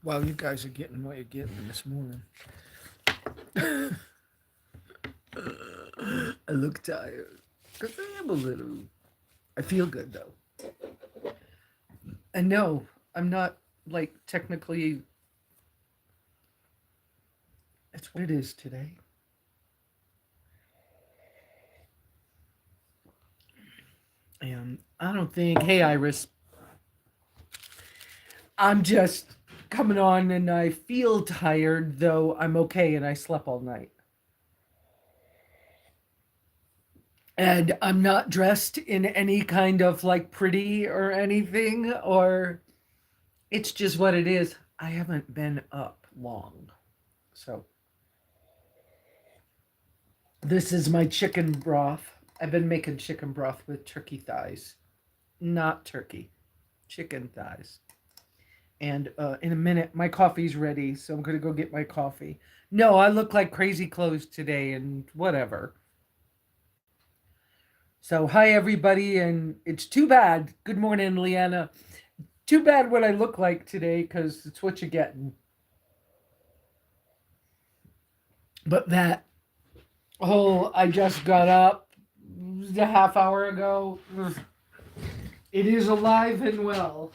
Well, you guys are getting what you're getting this morning. I look tired because I am a little. I feel good though. And no, I'm not like technically. It's what it is today. And I don't think. Hey, Iris, I'm just coming on and I feel tired, though I'm okay and I slept all night. And I'm not dressed in any kind of like pretty or anything, or it's just what it is. I haven't been up long. So, this is my chicken broth. I've been making chicken broth with turkey thighs. Not turkey, chicken thighs. And in a minute, my coffee's ready, so I'm gonna go get my coffee. No, I look like crazy clothes today, and whatever. So, hi everybody, and it's too bad. Good morning, Leanna. Too bad what I look like today, because it's what you're getting. But that whole I just got up a half hour ago, it is alive and well.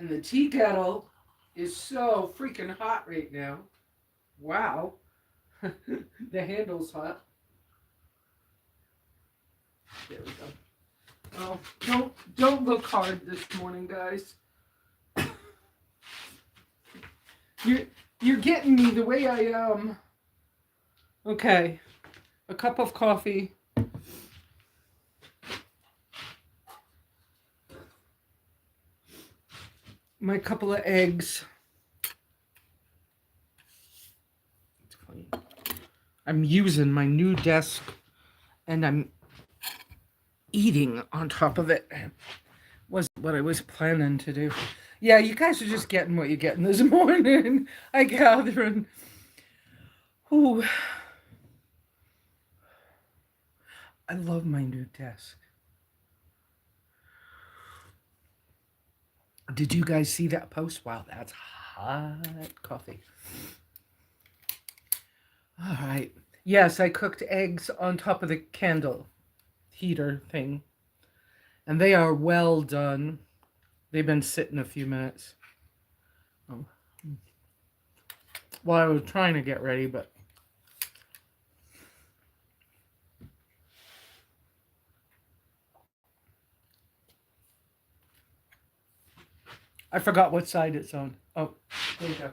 And the tea kettle is so freaking hot right now. Wow. The handle's hot. There we go. Oh, don't look hard this morning, guys. You're you're getting me the way I am. Okay, a cup of coffee. My couple of eggs. It's clean. I'm using my new desk, and I'm eating on top of it. Was what I was planning to do. Yeah, you guys are just getting what you're getting this morning. I gather, and ooh, I love my new desk. Did you guys see that post? Wow, that's hot coffee. All right. Yes, I cooked eggs on top of the candle heater thing, and they are well done. They've been sitting a few minutes. Oh. Well, I was trying to get ready, but I forgot what side it's on. Oh, there you go.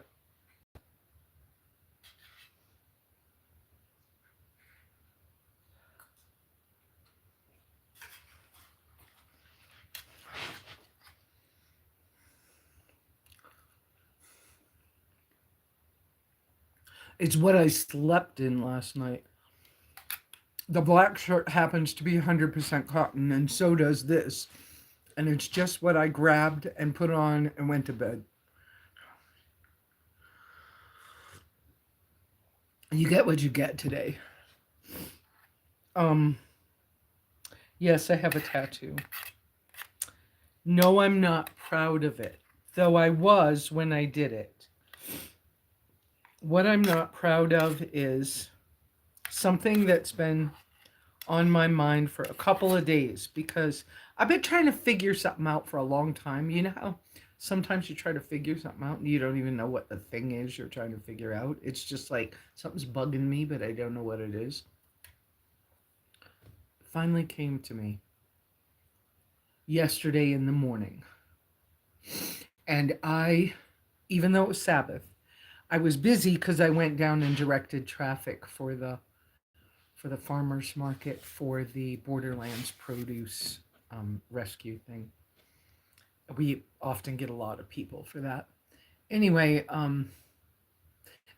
It's what I slept in last night. The black shirt happens to be 100% cotton, and so does this. And it's just what I grabbed and put on and went to bed. You get what you get today. Um, yes, I have a tattoo. No, I'm not proud of it, though I was when I did it. What I'm not proud of is something that's been on my mind for a couple of days because I've been trying to figure something out for a long time. You know how sometimes you try to figure something out and you don't even know what the thing is you're trying to figure out? It's just like something's bugging me, but I don't know what it is. It finally came to me yesterday in the morning. And even though it was Sabbath, I was busy because I went down and directed traffic for the farmers market for the Borderlands produce rescue thing. We often get a lot of people for that. Anyway,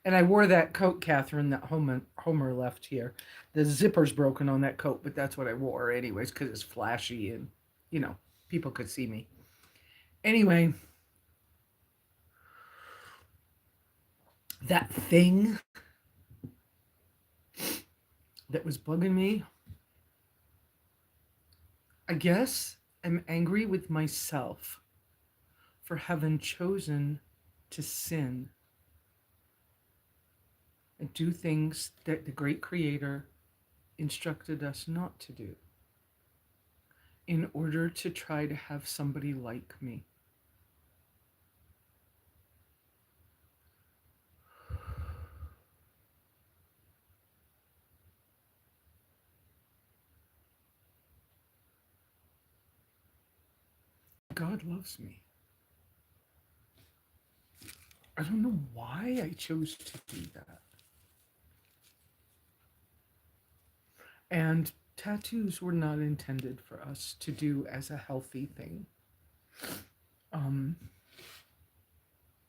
And I wore that coat, Catherine, that Homer left here. The zipper's broken on that coat, but that's what I wore anyways because it's flashy and, you know, people could see me. Anyway, that thing that was bugging me, I guess I'm angry with myself for having chosen to sin and do things that the great creator instructed us not to do in order to try to have somebody like me. God loves me. I don't know why I chose to do that. And tattoos were not intended for us to do as a healthy thing. Um,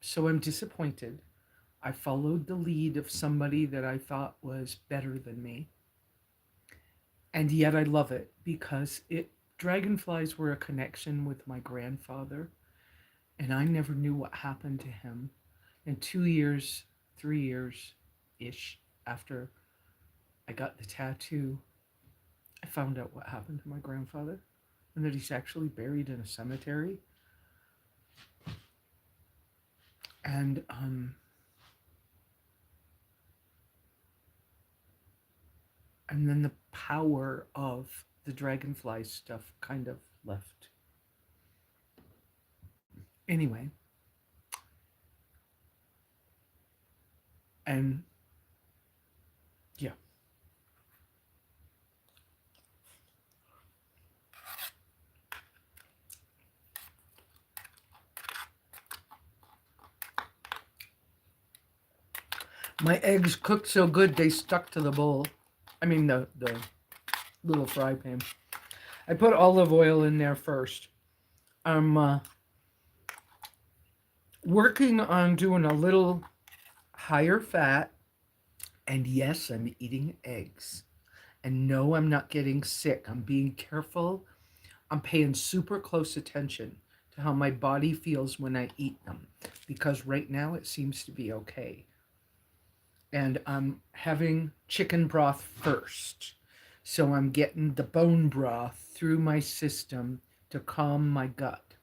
so I'm disappointed. I followed the lead of somebody that I thought was better than me. And yet I love it because it dragonflies were a connection with my grandfather, and I never knew what happened to him. And 2 years, 3 years ish after I got the tattoo, I found out what happened to my grandfather and that he's actually buried in a cemetery. And and then the power of the dragonfly stuff kind of left. Anyway, and yeah, my eggs cooked so good they stuck to the bowl. I mean the little fry pan. I put olive oil in there first. I'm working on doing a little higher fat, and yes, I'm eating eggs. And no, I'm not getting sick. I'm being careful. I'm paying super close attention to how my body feels when I eat them because right now it seems to be okay. And I'm having chicken broth first. So I'm getting the bone broth through my system to calm my gut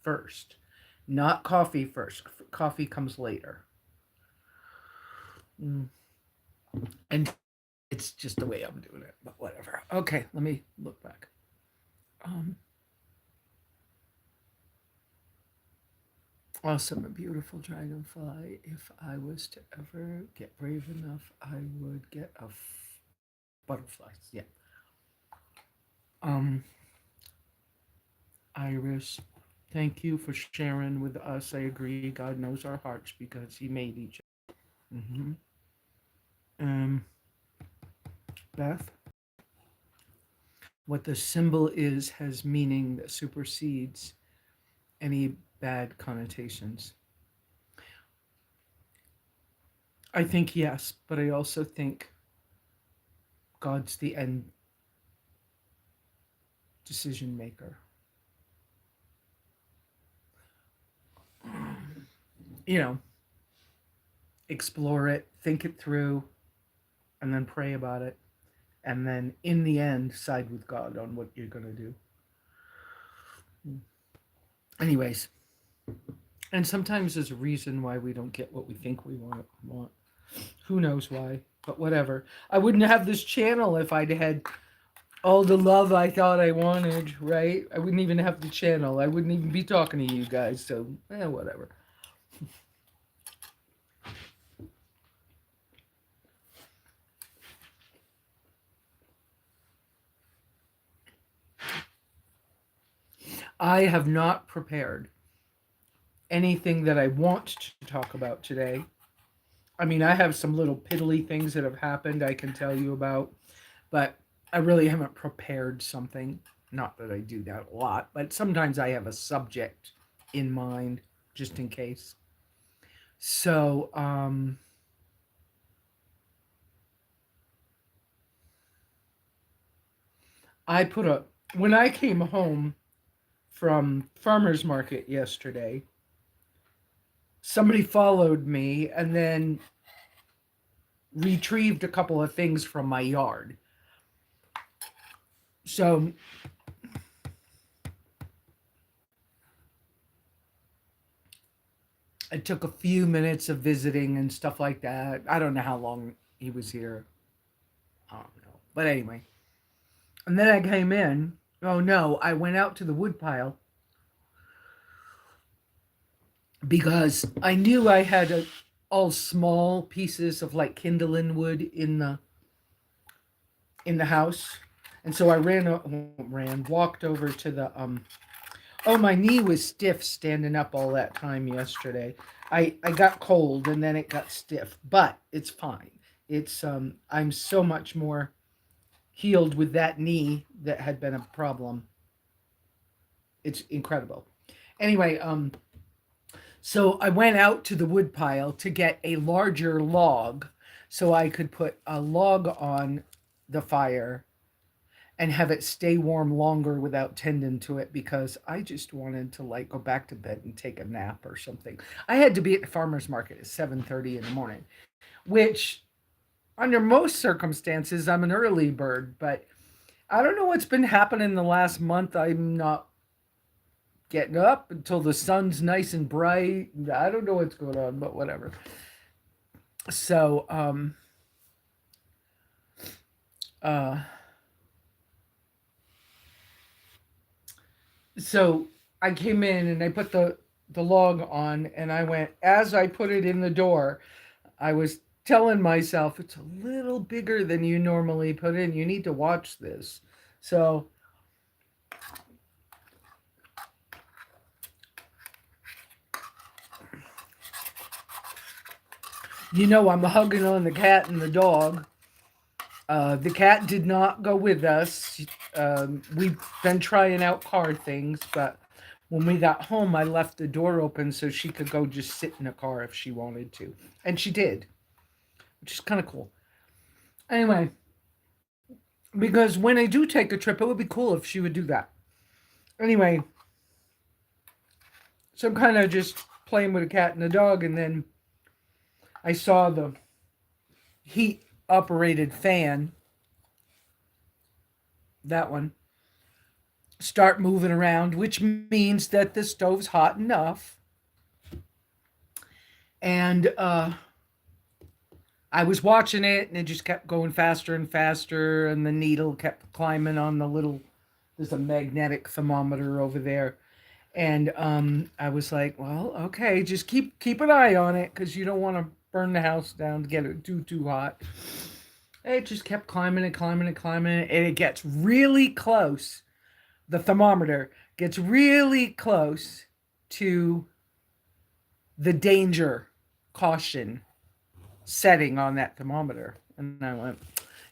first. Not coffee first. Coffee comes later. Mm. And it's just the way I'm doing it, but whatever. Okay, let me look back. Um, Awesome, a beautiful dragonfly. If I was to ever get brave enough, I would get a butterfly. Yeah. Um, Iris, thank you for sharing with us. I agree. God knows our hearts because He made each other. Um, Beth, what the symbol is has meaning that supersedes any bad connotations. I think yes, but I also think God's the end decision maker. You know, explore it, think it through, and then pray about it. And then in the end, side with God on what you're going to do. Anyways, and sometimes there's a reason why we don't get what we think we want. Who knows why, but whatever. I wouldn't have this channel if I'd had all the love I thought I wanted, right? I wouldn't even have the channel. I wouldn't even be talking to you guys, so whatever. I have not prepared anything that I want to talk about today. I mean, I have some little piddly things that have happened I can tell you about, but I really haven't prepared something. Not that I do that a lot, but sometimes I have a subject in mind just in case. So, I put a when I came home from farmers market yesterday, somebody followed me and then retrieved a couple of things from my yard. So it took a few minutes of visiting and stuff like that. I don't know how long he was here. I don't know. But anyway. And then I came in. Oh no, I went out to the woodpile because I knew I had all small pieces of like kindling wood in the house. And so I walked over to the oh, my knee was stiff standing up all that time yesterday. I got cold and then it got stiff, but it's fine. It's I'm so much more healed with that knee that had been a problem. It's incredible. Anyway, so I went out to the woodpile to get a larger log so I could put a log on the fire and have it stay warm longer without tending to it because I just wanted to like go back to bed and take a nap or something. I had to be at the farmers market at 7:30 in the morning, which under most circumstances I'm an early bird, but I don't know what's been happening the last month. I'm not getting up until the sun's nice and bright. I don't know what's going on, but whatever. So uh so I came in and I put the log on and I went as I put it in the door, I was telling myself it's a little bigger than you normally put in. You need to watch this. So I'm hugging on the cat and the dog. The cat did not go with us. We've been trying out car things, but when we got home, I left the door open so she could go just sit in a car if she wanted to. And she did, which is kind of cool. Anyway, because when I do take a trip, it would be cool if she would do that. Anyway, so I'm kind of just playing with a cat and a dog, and then I saw the heat operated fan, that one, start moving around, which means that the stove's hot enough. And I was watching it, and it just kept going faster and faster, and the needle kept climbing on the little. There's a magnetic thermometer over there, and I was like, "Well, okay, just keep an eye on it because you don't want to burn the house down to get it too hot." It just kept climbing and climbing and climbing, and it gets really close. The thermometer gets really close to the danger caution setting on that thermometer. And I went,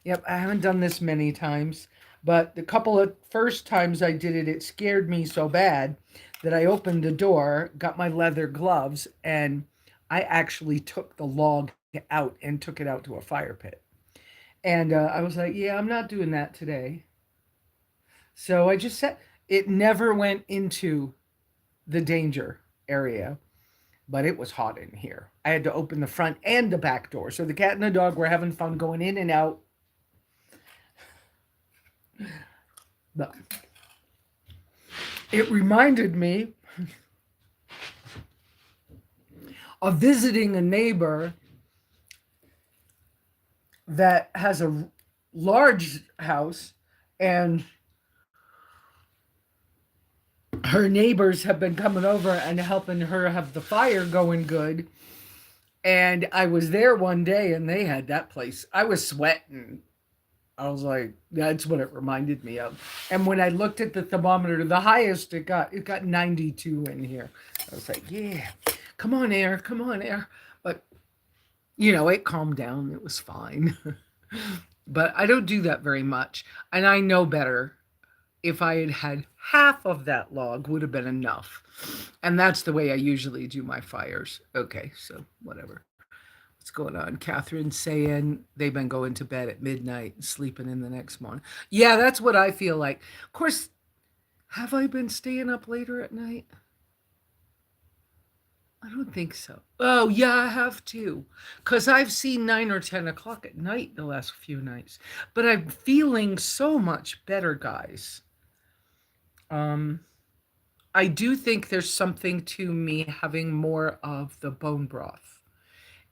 yep, I haven't done this many times, but the couple of first times I did it, it scared me so bad that I opened the door, got my leather gloves, and I actually took the log out and took it out to a fire pit. And I was like, yeah, I'm not doing that today. So I just said it never went into the danger area, but it was hot in here. I had to open the front and the back door. So the cat and the dog were having fun going in and out. But it reminded me of visiting a neighbor that has a large house, and her neighbors have been coming over and helping her have the fire going good. And I was there one day and they had that place. I was sweating. I was like, that's what it reminded me of. And when I looked at the thermometer, the highest it got 92 in here. I was like, yeah, come on, air, come on, air. But it calmed down. It was fine. But I don't do that very much. And I know better. If I had had half of that log would have been enough. And that's the way I usually do my fires. Okay, so whatever. What's going on? Catherine's saying they've been going to bed at midnight and sleeping in the next morning. Yeah, that's what I feel like. Of course, have I been staying up later at night? I don't think so. Oh, yeah, I have too. Because I've seen 9 or 10 o'clock at night the last few nights. But I'm feeling so much better, guys. Um, I do think there's something to me having more of the bone broth.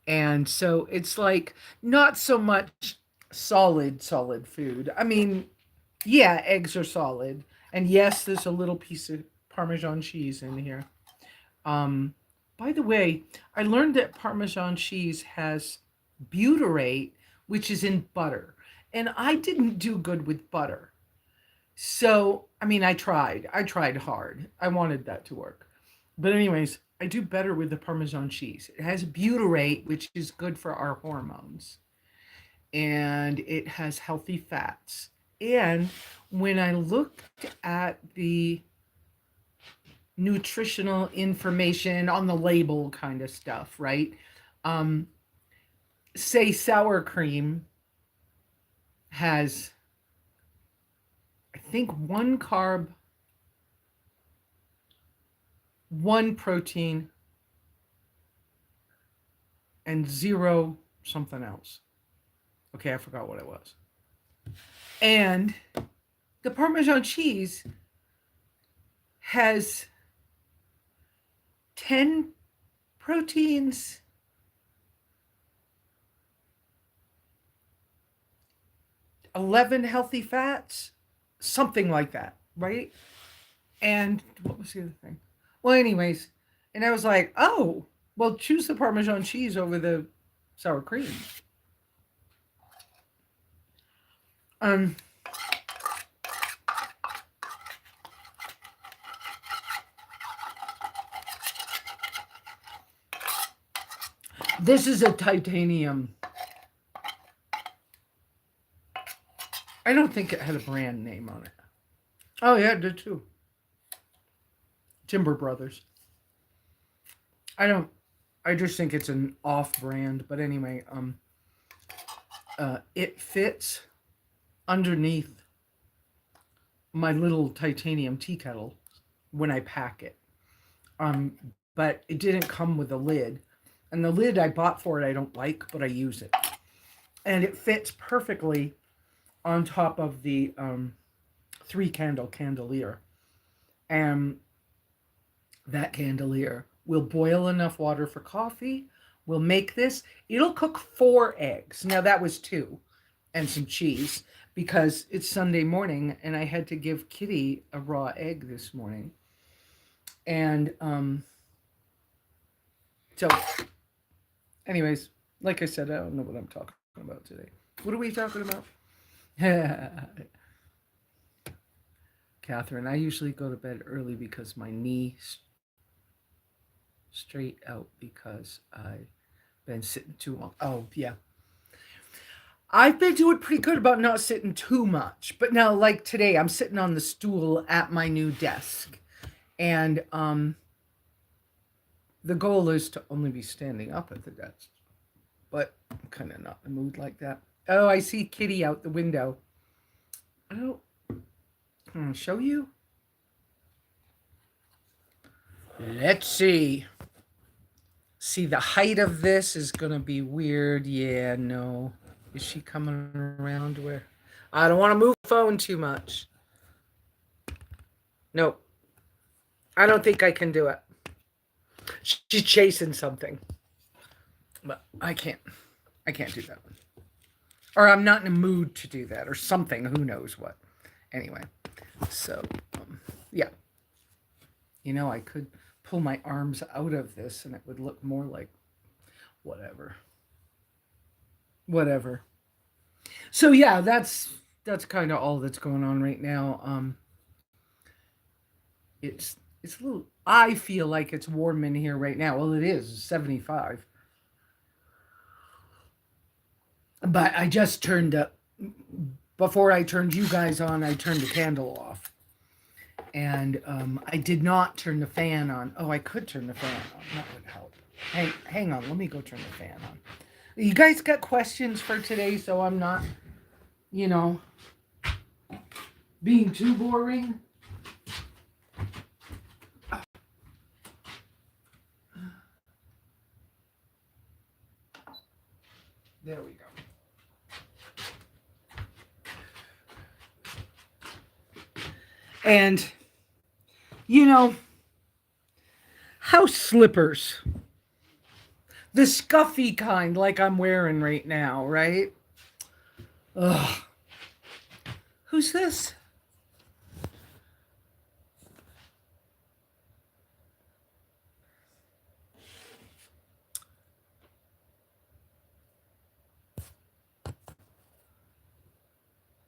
And so it's like not so much solid food. I mean, yeah, eggs are solid. And yes, there's a little piece of Parmesan cheese in here. Um, by the way, I learned that Parmesan cheese has butyrate, which is in butter. And I didn't do good with butter. So, I mean, I tried. I tried hard. I wanted that to work. But, anyways, I do better with the Parmesan cheese. It has butyrate, which is good for our hormones, and it has healthy fats. And when I looked at the nutritional information on the label kind of stuff, right? Um, say sour cream has, I think, 1 carb, 1 protein, and 0 something else. Okay, I forgot what it was. And the Parmesan cheese has 10 proteins, 11 healthy fats, something like that, right? And what was the other thing? Well, anyways, and I was like, oh, well, choose the Parmesan cheese over the sour cream. Um, this is a titanium. I don't think it had a brand name on it. Oh, yeah, it did too. Timber Brothers. I just think it's an off brand, but anyway, it fits underneath my little titanium tea kettle when I pack it. But it didn't come with a lid. And the lid I bought for it I don't like, but I use it. And it fits perfectly on top of the 3-candle candelier. And that candelier will boil enough water for coffee. We'll make this. It'll cook 4 eggs. Now that was 2 and some cheese because it's Sunday morning and I had to give Kitty a raw egg this morning. And so anyways, like I said, I don't know what I'm talking about today. What are we talking about? Catherine, I usually go to bed early because my knee straight out because I've been sitting too long. Oh, yeah. I've been doing pretty good about not sitting too much. But now, like today, I'm sitting on the stool at my new desk. And the goal is to only be standing up at the desk. But I'm kind of not in the mood like that. Oh, I see Kitty out the window. Oh, I'll show you. Let's see. See, the height of this is going to be weird. Yeah, no. Is she coming around where? I don't want to move the phone too much. Nope. I don't think I can do it. She's chasing something. But I can't do that. Or I'm not in a mood to do that or something. Who knows what. Anyway. So, yeah. You know, I could pull my arms out of this and it would look more like whatever. So yeah, that's kind of all that's going on right now. It's a little, I feel like it's warm in here right now. Well, it is 75. But I just turned up before I turned you guys on, I turned the candle off. And I did not turn the fan on. Oh, I could turn the fan on. That would help. Hang on. Let me go turn the fan on. You guys got questions for today, so I'm not, you know, being too boring? There we go. And, you know, house slippers. The scuffy kind, like I'm wearing right now, right? Ugh. Who's this?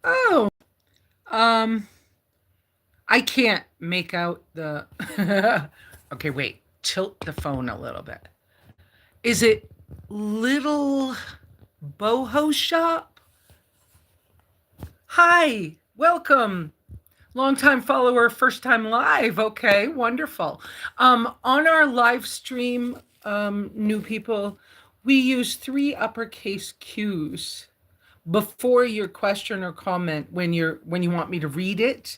Oh, um, I can't make out the. Okay, wait. Tilt the phone a little bit. Is it Little Boho Shop? Hi, welcome. Long-time follower, first time live. Okay, wonderful. On our live stream, new people, we use 3 uppercase Qs before your question or comment when you want me to read it.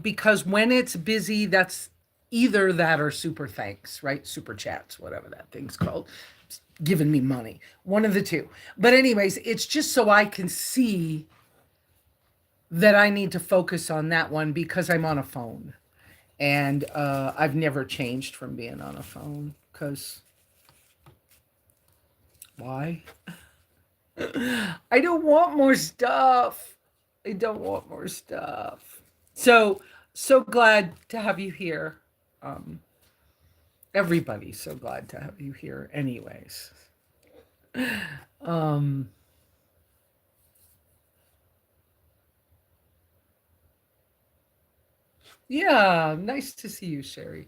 Because when it's busy, that's either that or super thanks, right? Super chats, whatever that thing's called. It's giving me money. One of the two. But anyways, it's just so I can see that I need to focus on that one because I'm on a phone. And I've never changed from being on a phone because why? I don't want more stuff. I don't want more stuff. So glad to have you here. Um, Everybody's so glad to have you here, anyways. Um, yeah, nice to see you, Sherry.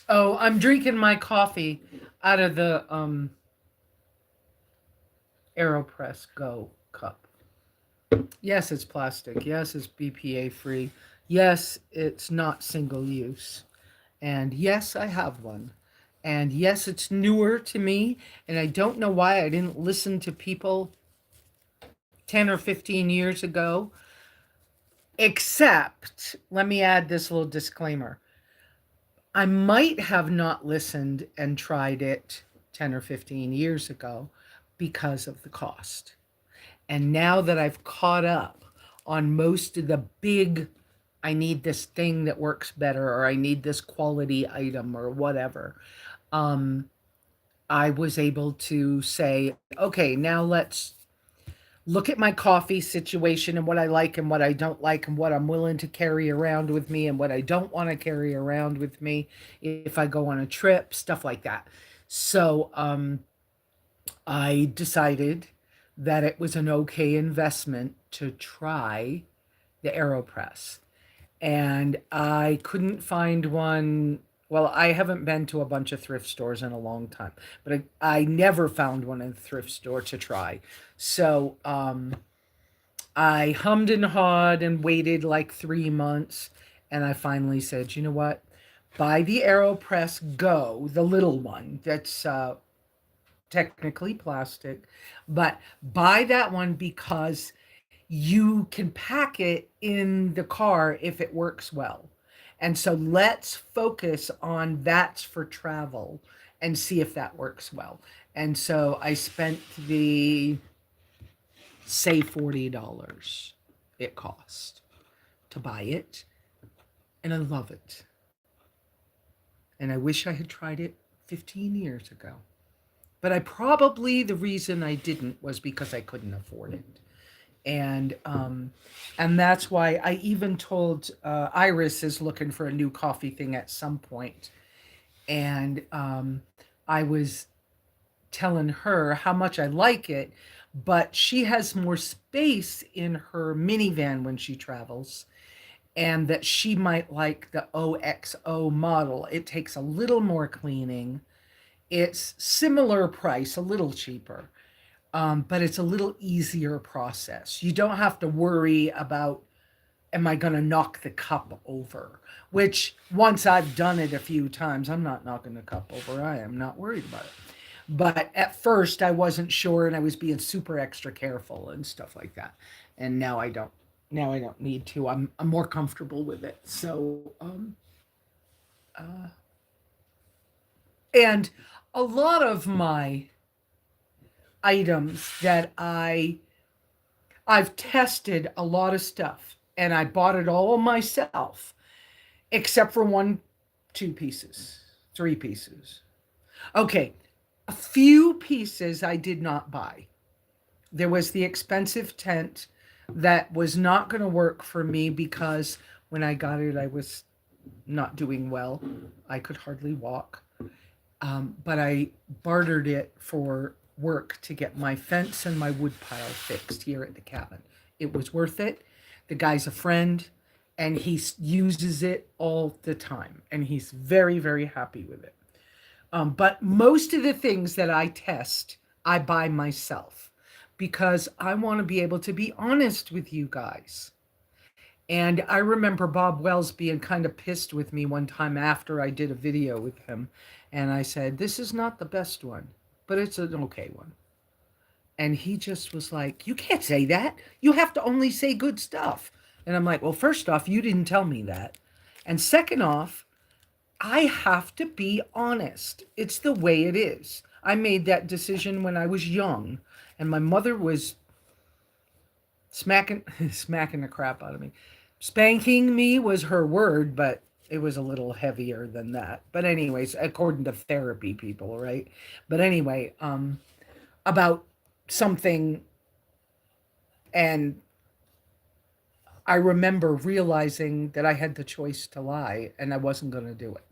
Oh, I'm drinking my coffee out of the AeroPress Go cup. Yes, it's plastic. Yes, it's BPA free. Yes, it's not single use. And yes, I have one. And yes, it's newer to me. And I don't know why I didn't listen to people 10 or 15 years ago. Except, let me add this little disclaimer. I might have not listened and tried it 10 or 15 years ago because of the cost. And now that I've caught up on most of the big, I need this thing that works better, or I need this quality item, or whatever, um, I was able to say, okay, now let's look at my coffee situation and what I like and what I don't like and what I'm willing to carry around with me and what I don't want to carry around with me if I go on a trip, stuff like that. So I decided that it was an okay investment to try the AeroPress. And I couldn't find one. Well, I haven't been to a bunch of thrift stores in a long time, but I never found one in a thrift store to try. So I hummed and hawed and waited like 3 months. And I finally said, you know what? Buy the AeroPress Go, the little one that's technically plastic, but buy that one because you can pack it in the car if it works well. And so let's focus on that's for travel and see if that works well. And so I spent the say $40 it cost to buy it, and I love it. And I wish I had tried it 15 years ago. But I probably the reason I didn't was because I couldn't afford it. And that's why I even told Iris is looking for a new coffee thing at some point, and I was telling her how much I like it, but she has more space in her minivan when she travels, and that she might like the OXO model. It takes a little more cleaning. It's similar price, a little cheaper, but it's a little easier process. You don't have to worry about am I going to knock the cup over? Which, once I've done it a few times, I'm not knocking the cup over. I am not worried about it. But at first, I wasn't sure, and I was being super extra careful and stuff like that. And now I don't. Now I don't need to. I'm more comfortable with it. So, and a lot of my items that I've tested a lot of stuff, and I bought it all myself, except for one, two pieces, three pieces. Okay, a few pieces I did not buy. There was the expensive tent that was not going to work for me because when I got it, I was not doing well. I could hardly walk. But I bartered it for work to get my fence and my wood pile fixed here at the cabin. It was worth it. The guy's a friend and he uses it all the time and he's very, very happy with it. But most of the things that I test, I buy myself because I want to be able to be honest with you guys. And I remember Bob Wells being kind of pissed with me one time after I did a video with him. And I said, this is not the best one, but it's an okay one. And he just was like, you can't say that. You have to only say good stuff. And I'm like, well, first off, you didn't tell me that. And second off, I have to be honest. It's the way it is. I made that decision when I was young, and my mother was smacking the crap out of me. Spanking me was her word, but it was a little heavier than that. But anyways, according to therapy people, right? But anyway, about something, and I remember realizing that I had the choice to lie and I wasn't going to do it.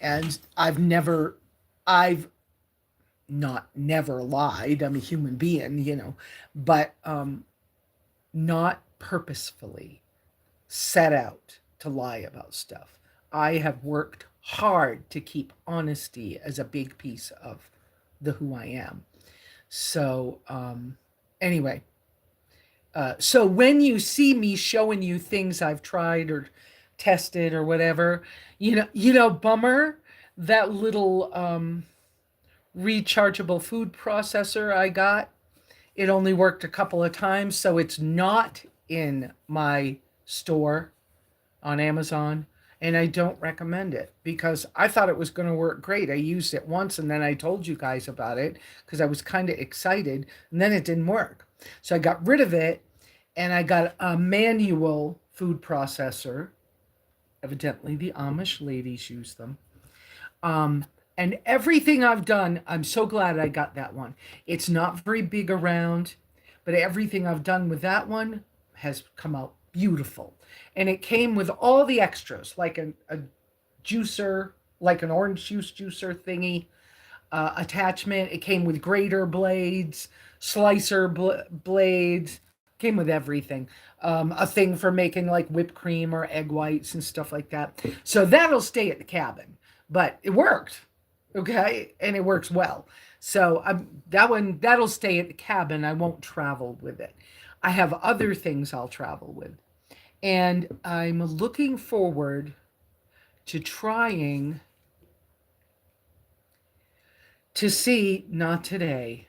And I've not never lied. I'm a human being, but not purposefully set out to lie about stuff. I have worked hard to keep honesty as a big piece of the who I am. So anyway, so when you see me showing you things I've tried or tested or whatever, bummer, that little rechargeable food processor I got, it only worked a couple of times, so it's not in my store on Amazon, and I don't recommend it because I thought it was going to work great. I used it once and then I told you guys about it because I was kind of excited, and then it didn't work. So I got rid of it and I got a manual food processor. Evidently the Amish ladies use them. And everything I've done, I'm so glad I got that one. It's not very big around, but everything I've done with that one has come out beautiful. And it came with all the extras, like a juicer, like an orange juice juicer thingy, attachment. It came with grater blades, slicer blades, came with everything. A thing for making like whipped cream or egg whites and stuff like that. So that'll stay at the cabin, but it worked. Okay, and it works well. So that'll stay at the cabin. I won't travel with it. I have other things I'll travel with. And I'm looking forward to trying to see, not today,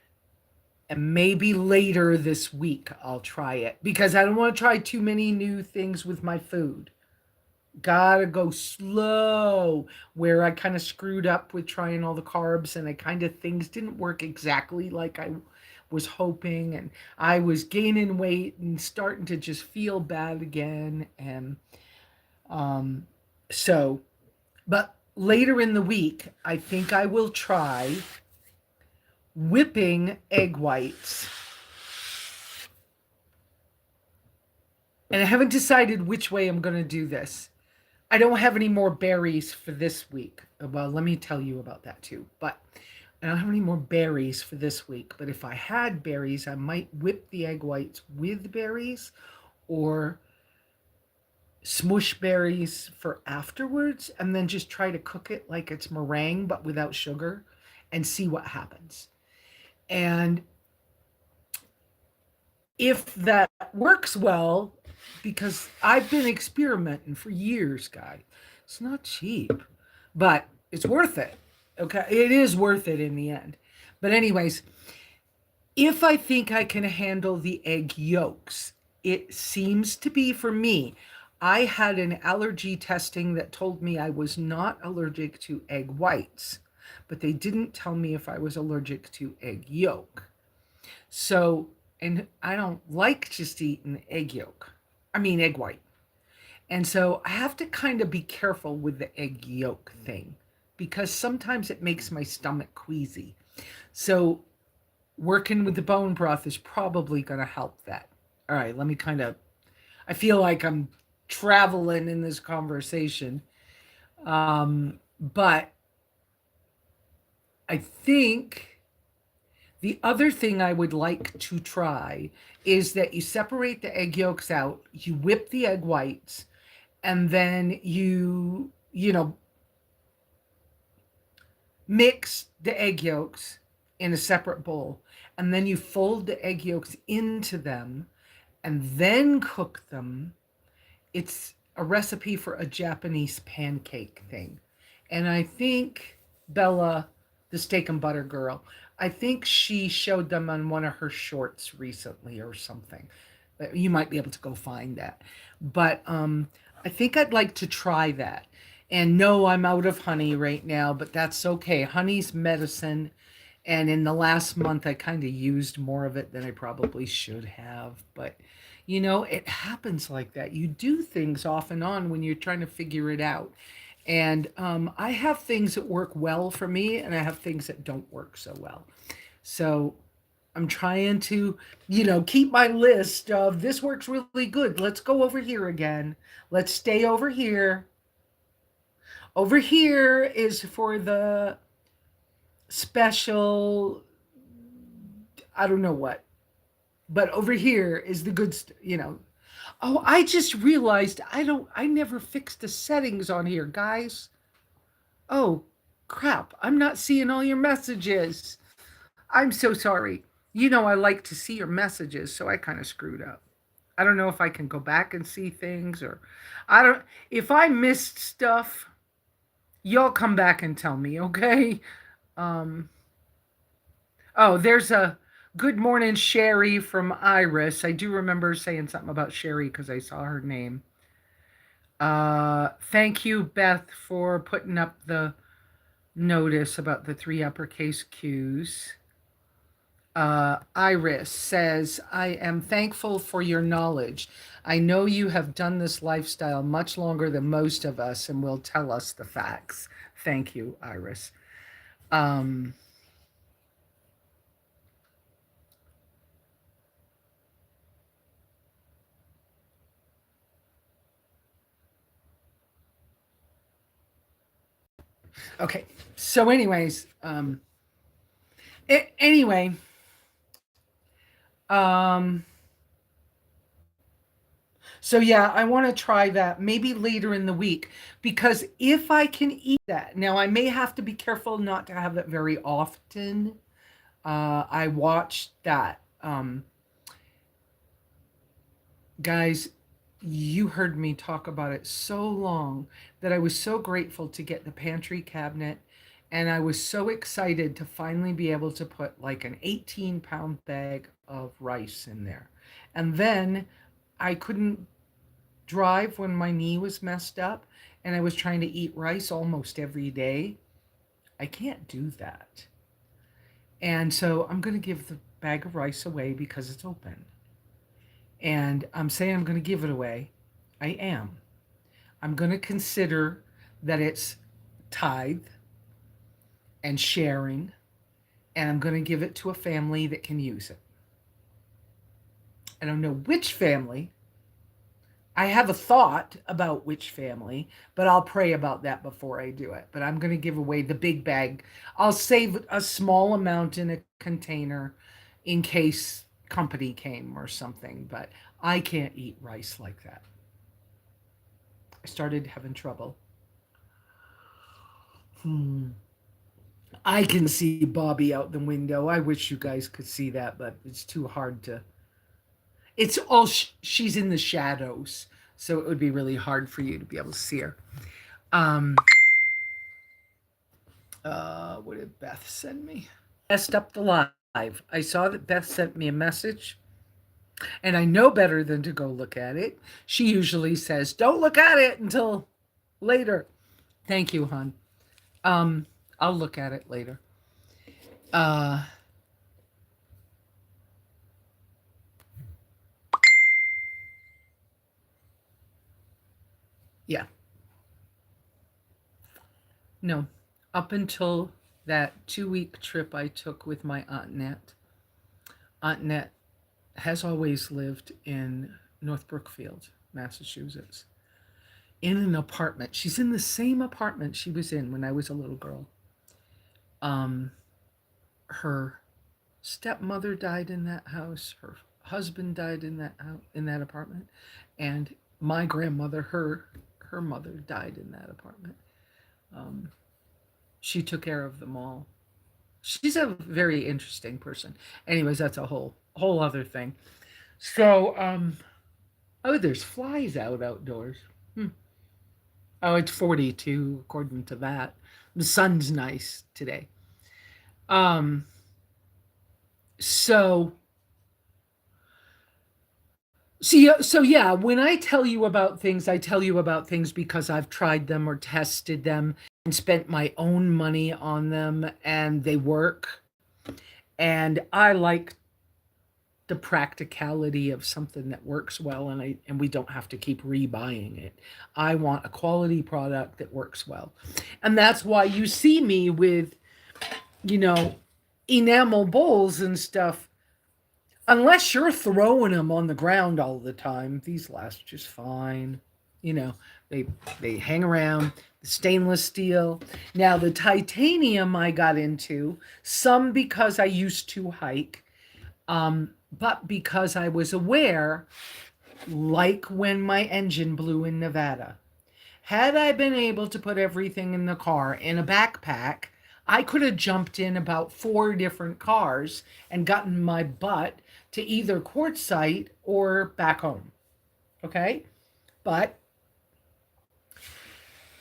and maybe later this week I'll try it because I don't want to try too many new things with my food. Gotta go slow, where I kind of screwed up with trying all the carbs and things didn't work exactly like I was hoping, and I was gaining weight and starting to just feel bad again. And so, but later in the week, I think I will try whipping egg whites. And I haven't decided which way I'm going to do this. I don't have any more berries for this week. Well, let me tell you about that too. But I don't have any more berries for this week. But if I had berries, I might whip the egg whites with berries or smush berries for afterwards and then just try to cook it like it's meringue but without sugar and see what happens. And if that works well, because I've been experimenting for years, guy. It's not cheap, but it's worth it. Okay, it is worth it in the end. But anyways, if I think I can handle the egg yolks, it seems to be for me. I had an allergy testing that told me I was not allergic to egg whites, but they didn't tell me if I was allergic to egg yolk. So, and I don't like just eating egg yolk. I mean, egg white. And so I have to kind of be careful with the egg yolk thing because sometimes it makes my stomach queasy. So working with the bone broth is probably going to help that. All right, let me kind of, I feel like I'm traveling in this conversation. But I think the other thing I would like to try is that you separate the egg yolks out, you whip the egg whites, and then you mix the egg yolks in a separate bowl, and then you fold the egg yolks into them and then cook them. It's a recipe for a Japanese pancake thing. And I think Bella, the steak and butter girl, I think she showed them on one of her shorts recently or something. You might be able to go find that. But I think I'd like to try that. And no, I'm out of honey right now, but that's okay. Honey's medicine. And in the last month, I kind of used more of it than I probably should have. But, it happens like that. You do things off and on when you're trying to figure it out. And I have things that work well for me, and I have things that don't work so well. So I'm trying to, keep my list of this works really good. Let's go over here again. Let's stay over here. Over here is for the special, I don't know what, but over here is the good. Oh, I just realized I never fixed the settings on here, guys. Oh, crap. I'm not seeing all your messages. I'm so sorry. I like to see your messages, so I kind of screwed up. I don't know if I can go back and see things or I don't if I missed stuff, y'all come back and tell me, okay? Um oh, there's a good morning Sherry from Iris. I do remember saying something about Sherry because I saw her name. Thank you, Beth, for putting up the notice about the three uppercase Q's. Iris says, I am thankful for your knowledge. I know you have done this lifestyle much longer than most of us and will tell us the facts. Thank you, Iris. Um, okay, so, anyways, anyway, um, so yeah, I want to try that maybe later in the week because if I can eat that, now I may have to be careful not to have it very often. I watched that. Guys, you heard me talk about it so long that I was so grateful to get the pantry cabinet. And I was so excited to finally be able to put like an 18-pound bag of rice in there. And then I couldn't drive when my knee was messed up and I was trying to eat rice almost every day. I can't do that. And so I'm going to give the bag of rice away because it's open. And I'm saying I'm going to give it away. I am. I'm going to consider that it's tithe and sharing, and I'm going to give it to a family that can use it. I don't know which family. I have a thought about which family, but I'll pray about that before I do it. But I'm going to give away the big bag. I'll save a small amount in a container in case company came or something, but I can't eat rice like that. I started having trouble. I can see Bobby out the window. I wish you guys could see that, but it's too hard to. It's all she's in the shadows, so it would be really hard for you to be able to see her. Um, what did Beth send me? Messed up the live. I saw that Beth sent me a message, and I know better than to go look at it. She usually says, "Don't look at it until later." Thank you, hon. Um, I'll look at it later. Uh, yeah, no. Up until that 2 week trip I took with my Aunt Net. Aunt Net has always lived in North Brookfield, Massachusetts, in an apartment. She's in the same apartment she was in when I was a little girl. Um, her stepmother died in that house. Her husband died in that apartment, and my grandmother, her mother, died in that apartment. Um, she took care of them all. She's a very interesting person. Anyways, that's a whole other thing. So, oh, there's flies outdoors. Hmm. Oh, it's 42 according to that. The sun's nice today. Um, so so yeah, when I tell you about things, I tell you about things because I've tried them or tested them and spent my own money on them and they work. And I like the practicality of something that works well and we don't have to keep rebuying it. I want a quality product that works well. And that's why you see me with, you know, enamel bowls and stuff. Unless you're throwing them on the ground all the time, these last just fine. You know, they they hang around. The stainless steel. Now the titanium I got into, some because I used to hike, but because I was aware, like when my engine blew in Nevada. Had I been able to put everything in the car in a backpack, I could have jumped in about 4 different cars and gotten my butt to either quartzsite or back home. Okay? But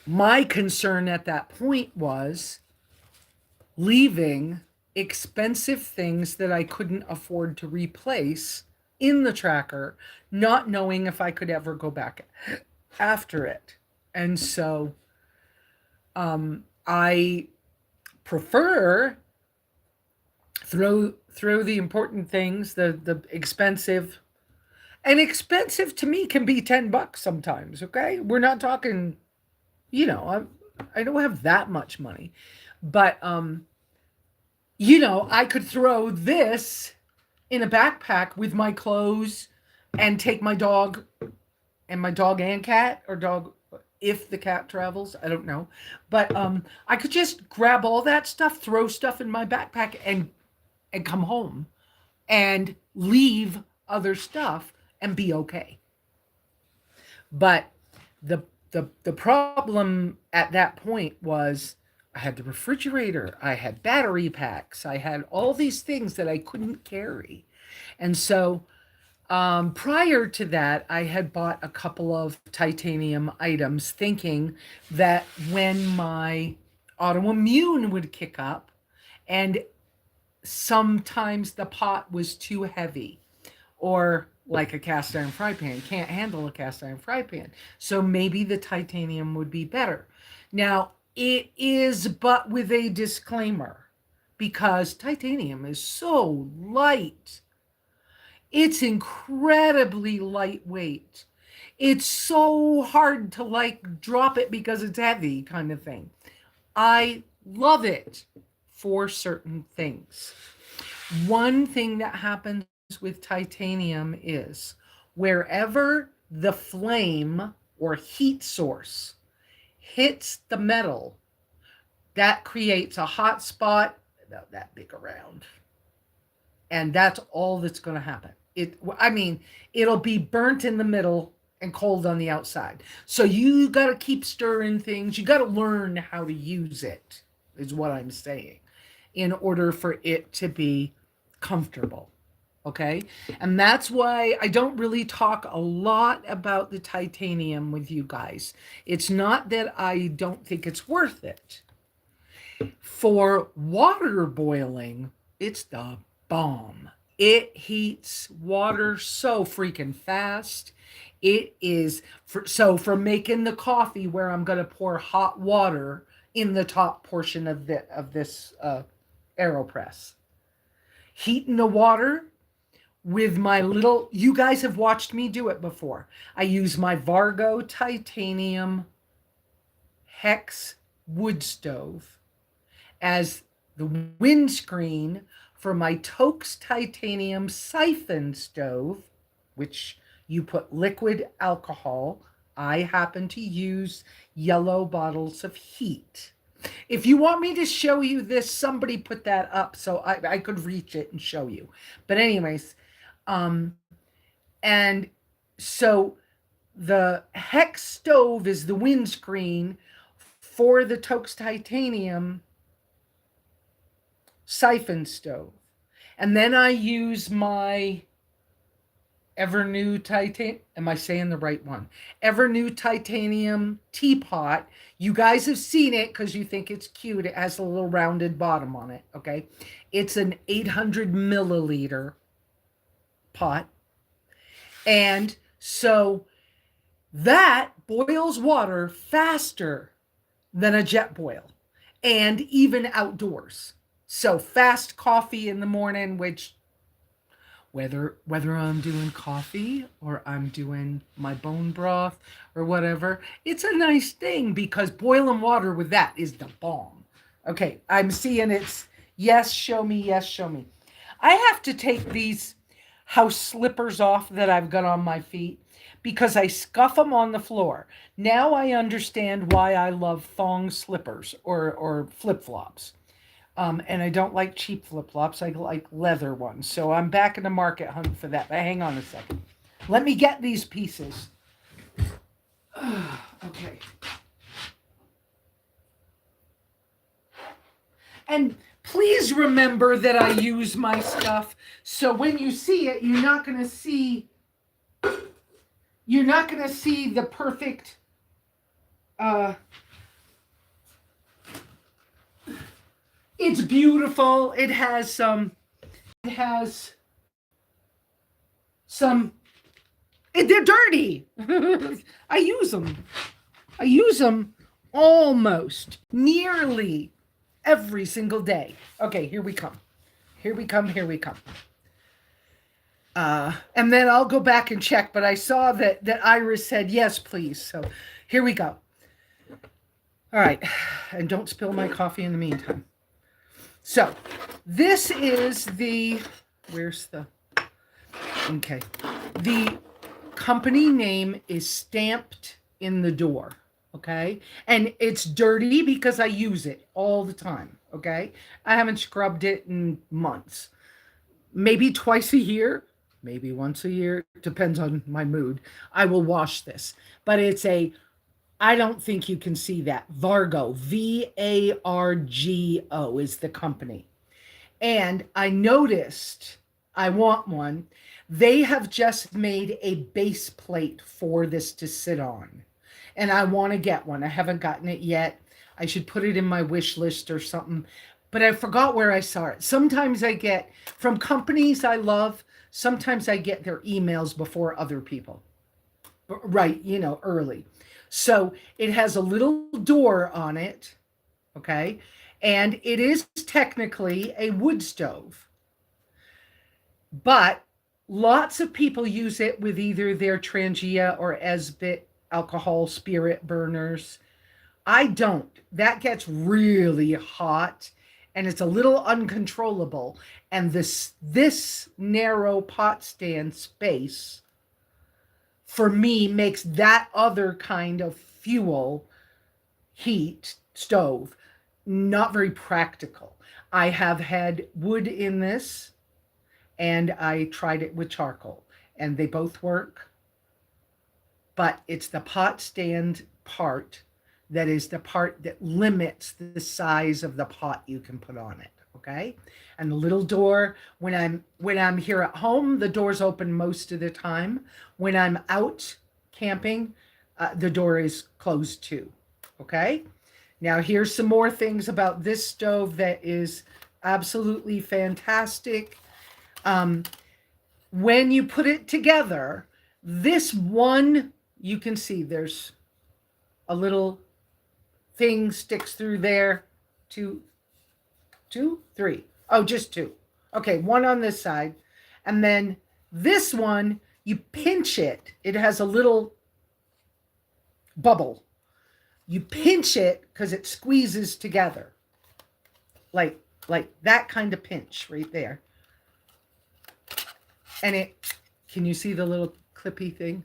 my concern at that point was leaving expensive things that I couldn't afford to replace in the tracker, not knowing if I could ever go back after it. And so I prefer throw the important things, the expensive. And expensive to me can be $10 sometimes, okay? We're not talking, I don't have that much money. But I could throw this in a backpack with my clothes and take my dog and cat, or dog if the cat travels, I don't know. But I could just grab all that stuff, throw stuff in my backpack and come home and leave other stuff and be okay. But the problem at that point was I had the refrigerator, I had battery packs, I had all these things that I couldn't carry. And so prior to that, I had bought a couple of titanium items thinking that when my autoimmune would kick up and sometimes the pot was too heavy, or like a cast iron fry pan, can't handle a cast iron fry pan. So maybe the titanium would be better. Now, it is, but with a disclaimer, because titanium is so light. It's incredibly lightweight. It's so hard to like drop it because it's heavy, kind of thing. I love it for certain things. One thing that happens with titanium is wherever the flame or heat source hits the metal, that creates a hot spot about that big around. And that's all that's going to happen. It'll be burnt in the middle and cold on the outside. So you got to keep stirring things. You got to learn how to use it, is what I'm saying, in order for it to be comfortable. Okay. And that's why I don't really talk a lot about the titanium with you guys. It's not that I don't think it's worth it. For water boiling, it's the bomb. It heats water so freaking fast. It is for making the coffee where I'm going to pour hot water in the top portion of this AeroPress. Heating the water with my little, you guys have watched me do it before. I use my Vargo titanium hex wood stove as the windscreen for my Toaks titanium siphon stove, which you put liquid alcohol. I happen to use yellow bottles of heat. If you want me to show you this, somebody put that up so I could reach it and show you. But anyways, and so the hex stove is the windscreen for the Toaks titanium siphon stove. And then I use my Evernew titanium. Am I saying the right one? Evernew titanium teapot. You guys have seen it because you think it's cute. It has a little rounded bottom on it. Okay. It's an 800 milliliter pot. And so that boils water faster than a jet boil and even outdoors. So fast coffee in the morning, which whether I'm doing coffee or I'm doing my bone broth or whatever, it's a nice thing because boiling water with that is the bomb. Okay, I'm seeing it's yes, show me, yes, show me. I have to take these house slippers off that I've got on my feet because I scuff them on the floor. Now I understand why I love thong slippers or flip-flops. And I don't like cheap flip-flops. I like leather ones. So I'm back in the market hunting for that. But hang on a second. Let me get these pieces. Okay. And please remember that I use my stuff. So when you see it, you're not going to see the perfect it's beautiful. It has some they're dirty. I use them almost nearly every single day. Okay, here we come. And then I'll go back and check, but I saw that Iris said yes, please. So here we go. All right, and don't spill my coffee in the meantime. So this is the company name is stamped in the door. Okay. And it's dirty because I use it all the time. Okay. I haven't scrubbed it in months, maybe twice a year, maybe once a year. Depends on my mood. I will wash this, but I don't think you can see that. Vargo, Vargo is the company. And I noticed, I want one. They have just made a base plate for this to sit on. And I want to get one. I haven't gotten it yet. I should put it in my wish list or something. But I forgot where I saw it. Sometimes I get from companies I love, sometimes I get their emails before other people. Right, early. So it has a little door on it, okay? And it is technically a wood stove. But lots of people use it with either their Trangia or Esbit alcohol spirit burners. I don't. That gets really hot and it's a little uncontrollable. And this narrow pot stand space for me makes that other kind of fuel heat stove not very practical. I have had wood in this and I tried it with charcoal and they both work, but it's the pot stand part that is the part that limits the size of the pot you can put on it. Okay. And the little door, when I'm here at home, the door's open most of the time. When I'm out camping, the door is closed too. Okay. Now here's some more things about this stove that is absolutely fantastic. When you put it together, this one, you can see there's a little thing sticks through there. Two, three. Oh, just two. Okay, one on this side. And then this one, you pinch it. It has a little bubble. You pinch it because it squeezes together. Like that kind of pinch right there. And can you see the little clippy thing?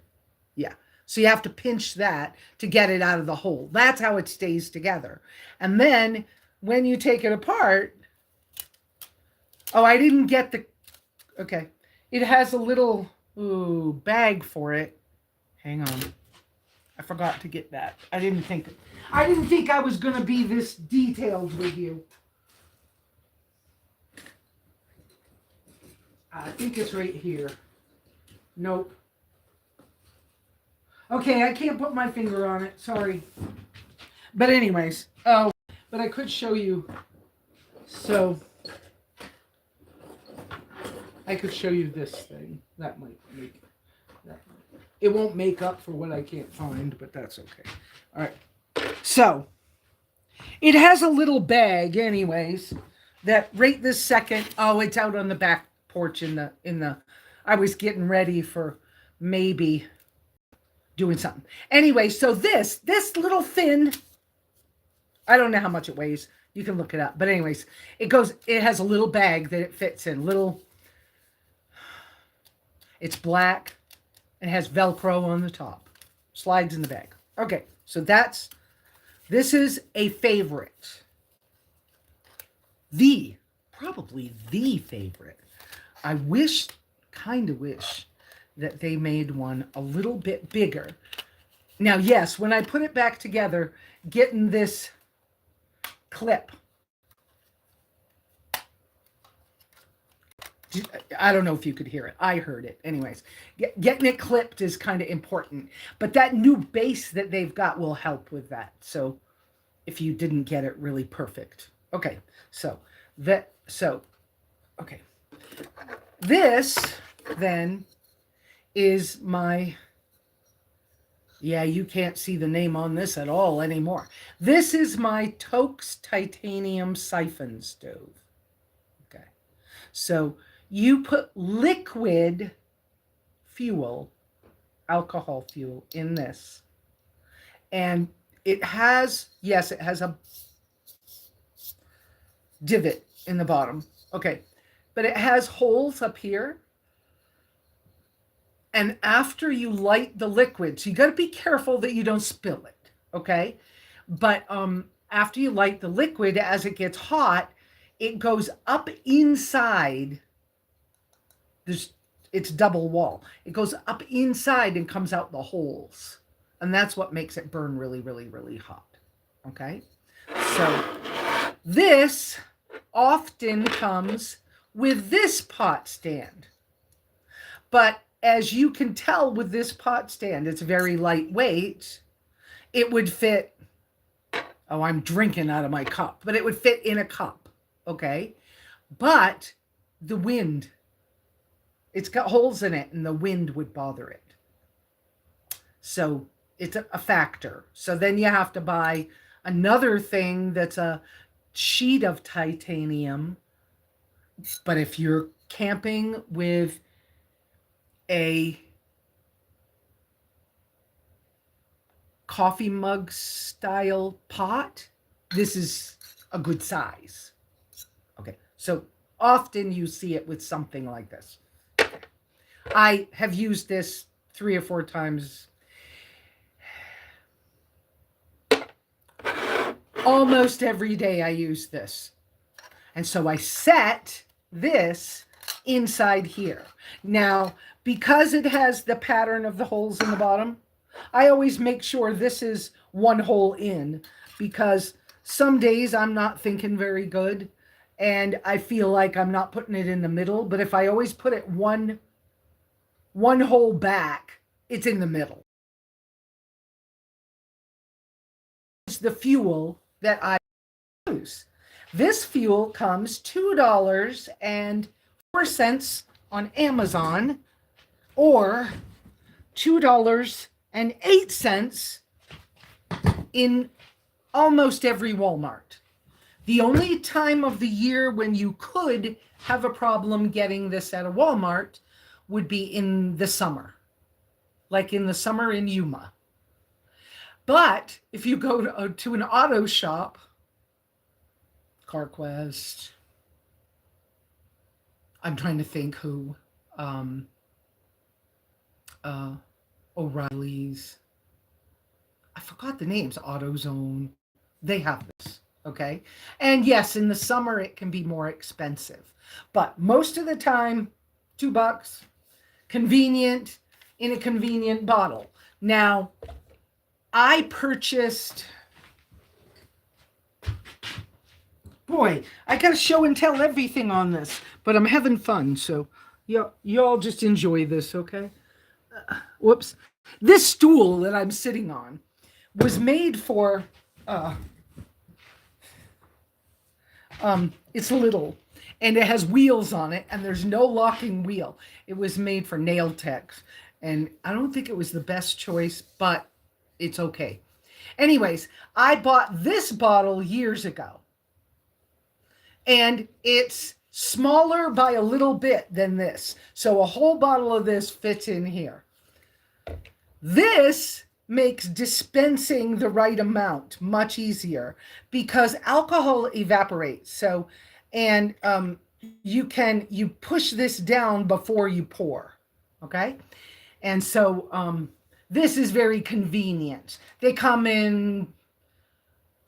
Yeah. So you have to pinch that to get it out of the hole. That's how it stays together. And then when you take it apart, oh, I didn't get the, okay. It has a little bag for it. Hang on. I forgot to get that. I didn't think I was going to be this detailed with you. I think it's right here. Nope. Okay, I can't put my finger on it. Sorry. But anyways, but I could show you. So I could show you this thing. That might make that. It won't make up for what I can't find, but that's okay. All right. So it has a little bag, anyways. That right this second. Oh, it's out on the back porch in the. I was getting ready for maybe doing something. Anyway, so this little thin. I don't know how much it weighs. You can look it up. But anyways, it has a little bag that it fits in. It's black and has Velcro on the top. Slides in the bag. Okay, so this is a favorite. Probably the favorite. I kind of wish that they made one a little bit bigger. Now, yes, when I put it back together, getting this clip, I don't know if you could hear it. I heard it. Anyways, getting it clipped is kind of important. But that new base that they've got will help with that. So if you didn't get it really perfect. Okay, okay. This then is my, yeah, you can't see the name on this at all anymore. This is my Toaks titanium siphon stove. Okay. So you put liquid fuel, alcohol fuel in this. And it has a divot in the bottom. Okay. But it has holes up here. And after you light the liquid, so you got to be careful that you don't spill it. Okay. But after you light the liquid, as it gets hot, it goes up inside. It's double wall. It goes up inside and comes out the holes. And that's what makes it burn really, really, really hot. Okay. So this often comes with this pot stand. But as you can tell with this pot stand, it's very lightweight. It would fit, oh, I'm drinking out of my cup, but it would fit in a cup, okay? But the wind, it's got holes in it and the wind would bother it. So it's a factor. So then you have to buy another thing that's a sheet of titanium. But if you're camping with a coffee mug style pot, this is a good size. Okay, so often you see it with something like this. I have used this 3 or 4 times. Almost every day I use this. And so I set this inside here. Now, because it has the pattern of the holes in the bottom, I always make sure this is one hole in, because some days I'm not thinking very good and I feel like I'm not putting it in the middle. But if I always put it one hole back, it's in the middle. It's the fuel that I use. This fuel comes $2.04 on Amazon, or $2.08 in almost every Walmart. The only time of the year when you could have a problem getting this at a Walmart would be in the summer, like in the summer in Yuma. But if you go to an auto shop, CarQuest, I'm trying to think who, O'Reilly's, I forgot the names, AutoZone, they have this, okay? And yes, in the summer it can be more expensive, but most of the time, $2, convenient, in a convenient bottle. Now, I purchased, boy, I got to show and tell everything on this, but I'm having fun, so y'all just enjoy this, okay? Whoops. This stool that I'm sitting on was made for, it's little, and it has wheels on it, and there's no locking wheel. It was made for nail techs, and I don't think it was the best choice, but it's okay. Anyways, I bought this bottle years ago, and it's smaller by a little bit than this. So a whole bottle of this fits in here. This makes dispensing the right amount much easier because alcohol evaporates. So, and you push this down before you pour, okay? And so this is very convenient. They come in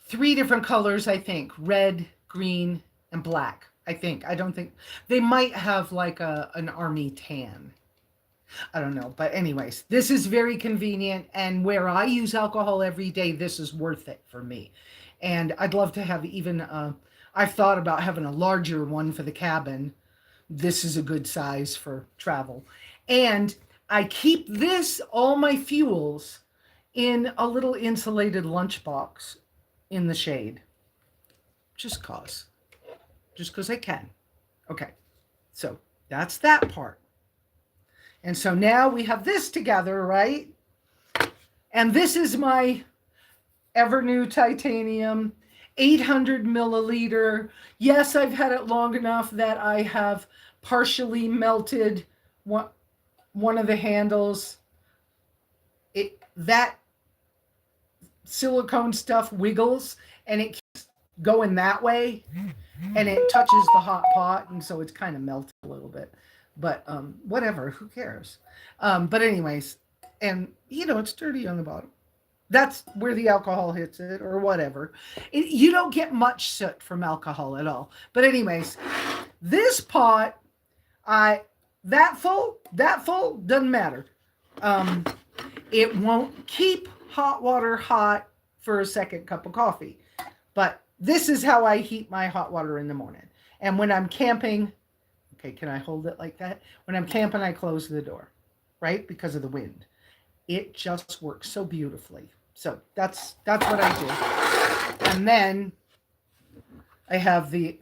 3 different colors, I think: red, green, and black. I think. I don't think they might have like an army tan. I don't know. But anyways, this is very convenient. And where I use alcohol every day, this is worth it for me. And I'd love to have even, I've thought about having a larger one for the cabin. This is a good size for travel. And I keep all my fuels, in a little insulated lunchbox in the shade. Just cause I can. Okay. So that's that part. And so now we have this together, right? And this is my Evernew titanium, 800 milliliter. Yes, I've had it long enough that I have partially melted one of the handles. That silicone stuff wiggles, and it keeps going that way, and it touches the hot pot, and so it's kind of melted a little bit. But whatever, who cares? But anyways, and it's dirty on the bottom. That's where the alcohol hits it, or whatever. You don't get much soot from alcohol at all. But anyways, this pot, that full, doesn't matter. It won't keep hot water hot for a second cup of coffee. But this is how I heat my hot water in the morning. And when I'm camping, okay, can I hold it like that? When I'm camping, I close the door, right? Because of the wind. It just works so beautifully. So that's what I do. And then I have the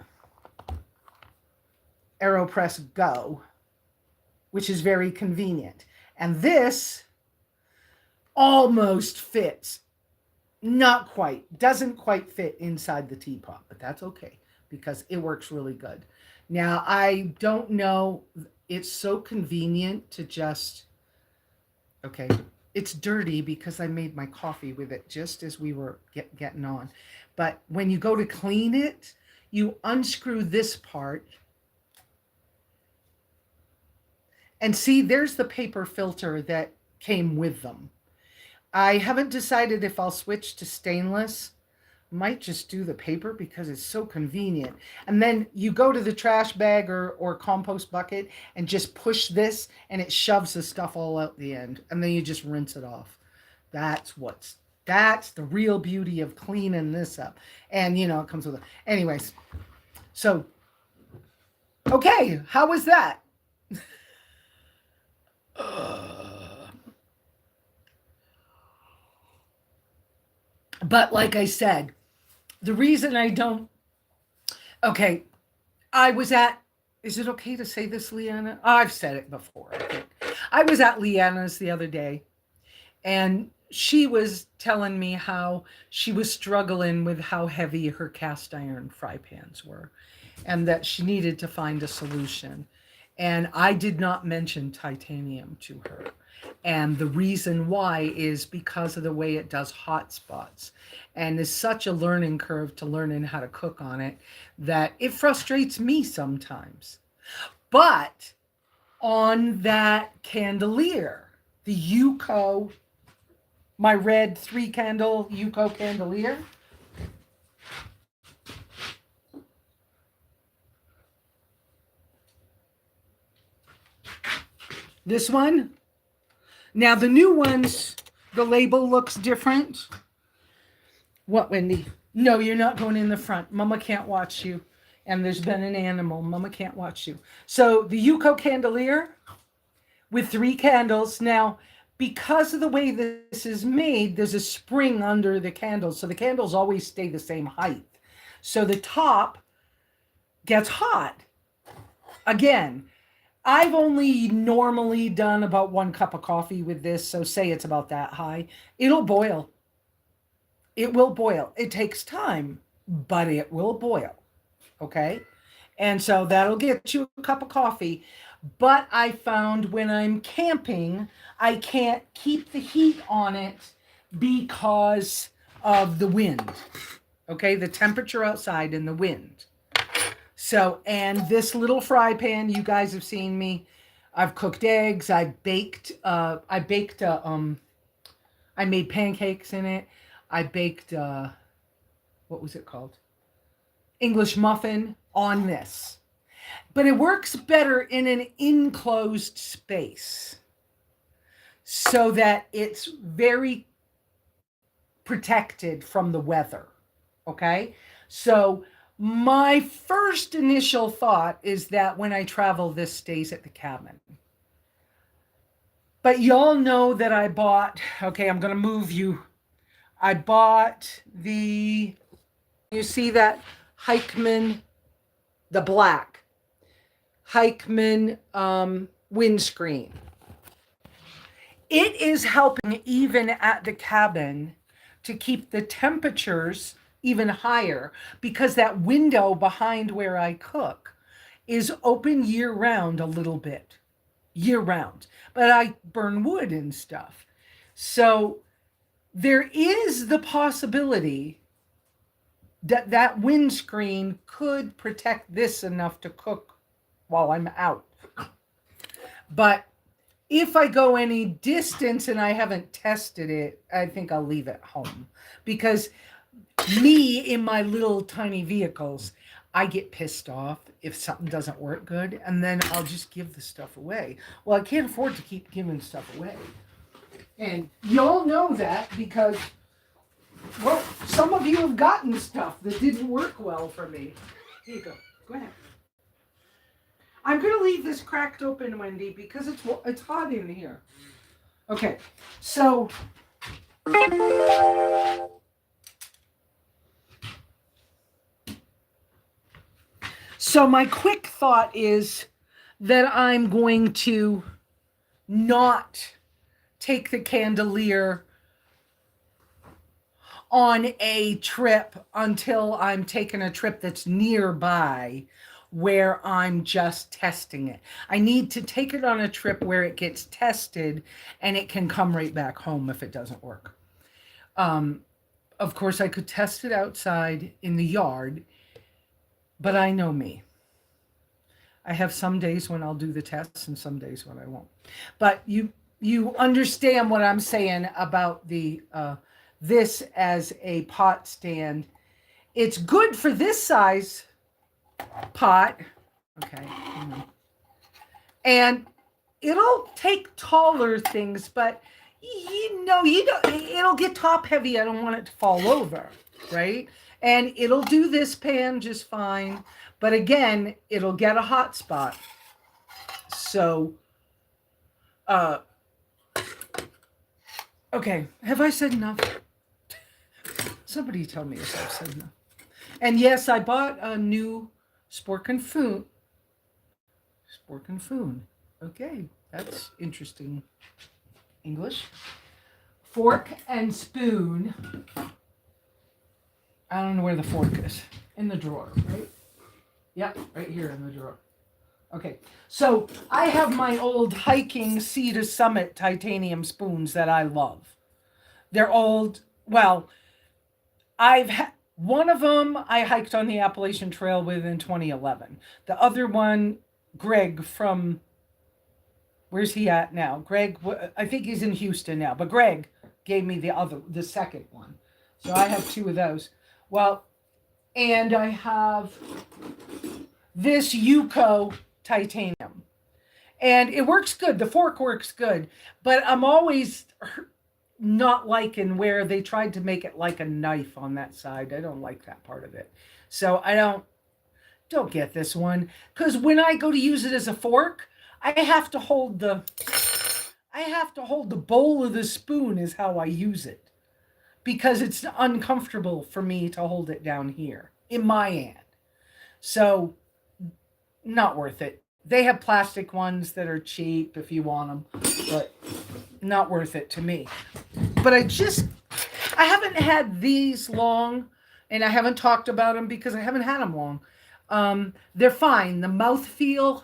AeroPress Go, which is very convenient. And this almost fits. Not quite. Doesn't quite fit inside the teapot, but that's okay because it works really good. Now, I don't know. It's so convenient to just, okay, it's dirty because I made my coffee with it just as we were getting on. But when you go to clean it, you unscrew this part. And see, there's the paper filter that came with them. I haven't decided if I'll switch to stainless. Might just do the paper because it's so convenient. And then you go to the trash bag or compost bucket and just push this, and it shoves the stuff all out the end. And then you just rinse it off. That's the real beauty of cleaning this up. And it comes with it. Anyways, so Okay, how was that? But like I said, the reason I don't. Okay, I was at. Is it okay to say this, Leanna? I've said it before, I think. I was at Leanna's the other day, and she was telling me how she was struggling with how heavy her cast iron fry pans were, and that she needed to find a solution. And I did not mention titanium to her. And the reason why is because of the way it does hot spots. And is such a learning curve to learning how to cook on it that it frustrates me sometimes. But on that candelier, the Yuko, my red 3-candle Yuko candelier, this one. Now the new ones, the label looks different. What, Wendy? No, you're not going in the front. Mama can't watch you. And there's been an animal. Mama can't watch you. So the Yuko candelier with 3 candles. Now, because of the way this is made, there's a spring under the candles. So the candles always stay the same height. So the top gets hot. Again, I've only normally done about 1 cup of coffee with this, so say it's about that high. It'll boil. It will boil. It takes time, but it will boil. Okay? And so that'll get you a cup of coffee. But I found when I'm camping, I can't keep the heat on it because of the wind. Okay? The temperature outside and the wind. So, and this little fry pan, you guys have seen me. I've cooked eggs. I made pancakes in it. I baked, what was it called? English muffin on this. But it works better in an enclosed space so that it's very protected from the weather. Okay? So, my first initial thought is that when I travel, this stays at the cabin. But y'all know that I bought, okay, I'm going to move you. I bought you see that Heichmann, the black Heichmann windscreen. It is helping even at the cabin to keep the temperatures even higher because that window behind where I cook is open year round a little bit. Year round. But I burn wood and stuff. So there is the possibility that that windscreen could protect this enough to cook while I'm out. But if I go any distance and I haven't tested it, I think I'll leave it home. Because me in my little tiny vehicles, I get pissed off if something doesn't work good, and then I'll just give the stuff away. Well, I can't afford to keep giving stuff away. And y'all know that because, well, some of you have gotten stuff that didn't work well for me. Here you go. Go ahead. I'm going to leave this cracked open, Wendy, because it's hot in here. Okay, so my quick thought is that I'm going to not take the candelier on a trip until I'm taking a trip that's nearby where I'm just testing it. I need to take it on a trip where it gets tested and it can come right back home if it doesn't work. Of course, I could test it outside in the yard, but I know me. I have some days when I'll do the tests and some days when I won't. But you understand what I'm saying about the this as a pot stand. It's good for this size pot. Okay. And it'll take taller things, but you don't, it'll get top heavy. I don't want it to fall over, right? And it'll do this pan just fine. But again, it'll get a hot spot. So, uh, okay, have I said enough? Somebody tell me if I've said enough. And yes, I bought a new Spork and Foon. Spork and Foon. Okay, that's interesting English. Fork and spoon. I don't know where the fork is. In the drawer, right? Yep, right here in the drawer. Okay, so I have my old hiking Sea to Summit titanium spoons that I love. They're old. Well, one of them I hiked on the Appalachian Trail with in 2011. The other one, Greg from, where's he at now? Greg, I think he's in Houston now, but Greg gave me the second one. So I have two of those. Well, and I have this Yuko titanium. And it works good. The fork works good. But I'm always not liking where they tried to make it like a knife on that side. I don't like that part of it. So I don't get this one. Because when I go to use it as a fork, I have to hold the bowl of the spoon is how I use it. Because it's uncomfortable for me to hold it down here in my hand. So, not worth it. They have plastic ones that are cheap if you want them, but not worth it to me. But I haven't had these long, and I haven't talked about them because I haven't had them long. They're fine. The mouthfeel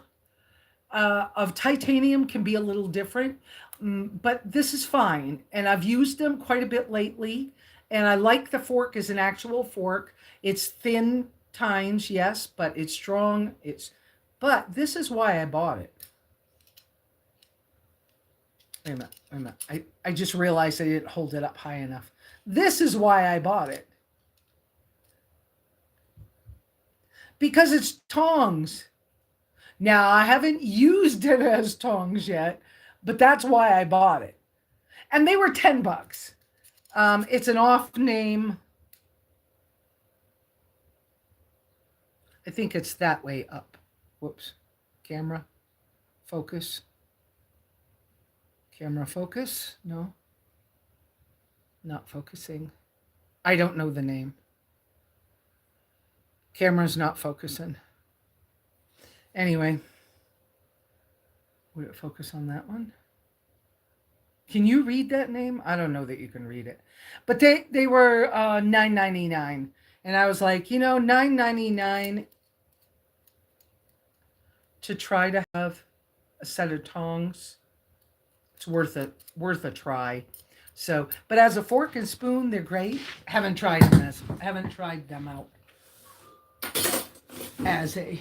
of titanium can be a little different. But this is fine, and I've used them quite a bit lately, and I like the fork as an actual fork. It's thin tines, yes, but it's strong. But this is why I bought it. Wait a minute. I just realized I didn't hold it up high enough. This is why I bought it. Because it's tongs. Now, I haven't used it as tongs yet, but that's why I bought it. And they were $10. It's an off name. I think it's that way up. Whoops. Camera. Focus. Camera focus. No. Not focusing. I don't know the name. Camera's not focusing. Anyway. Would it focus on that one? Can you read that name? I don't know that you can read it. But they were $9.99. And I was like, $9.99 to try to have a set of tongs. It's worth a try. So, but as a fork and spoon, they're great. Haven't tried them out as the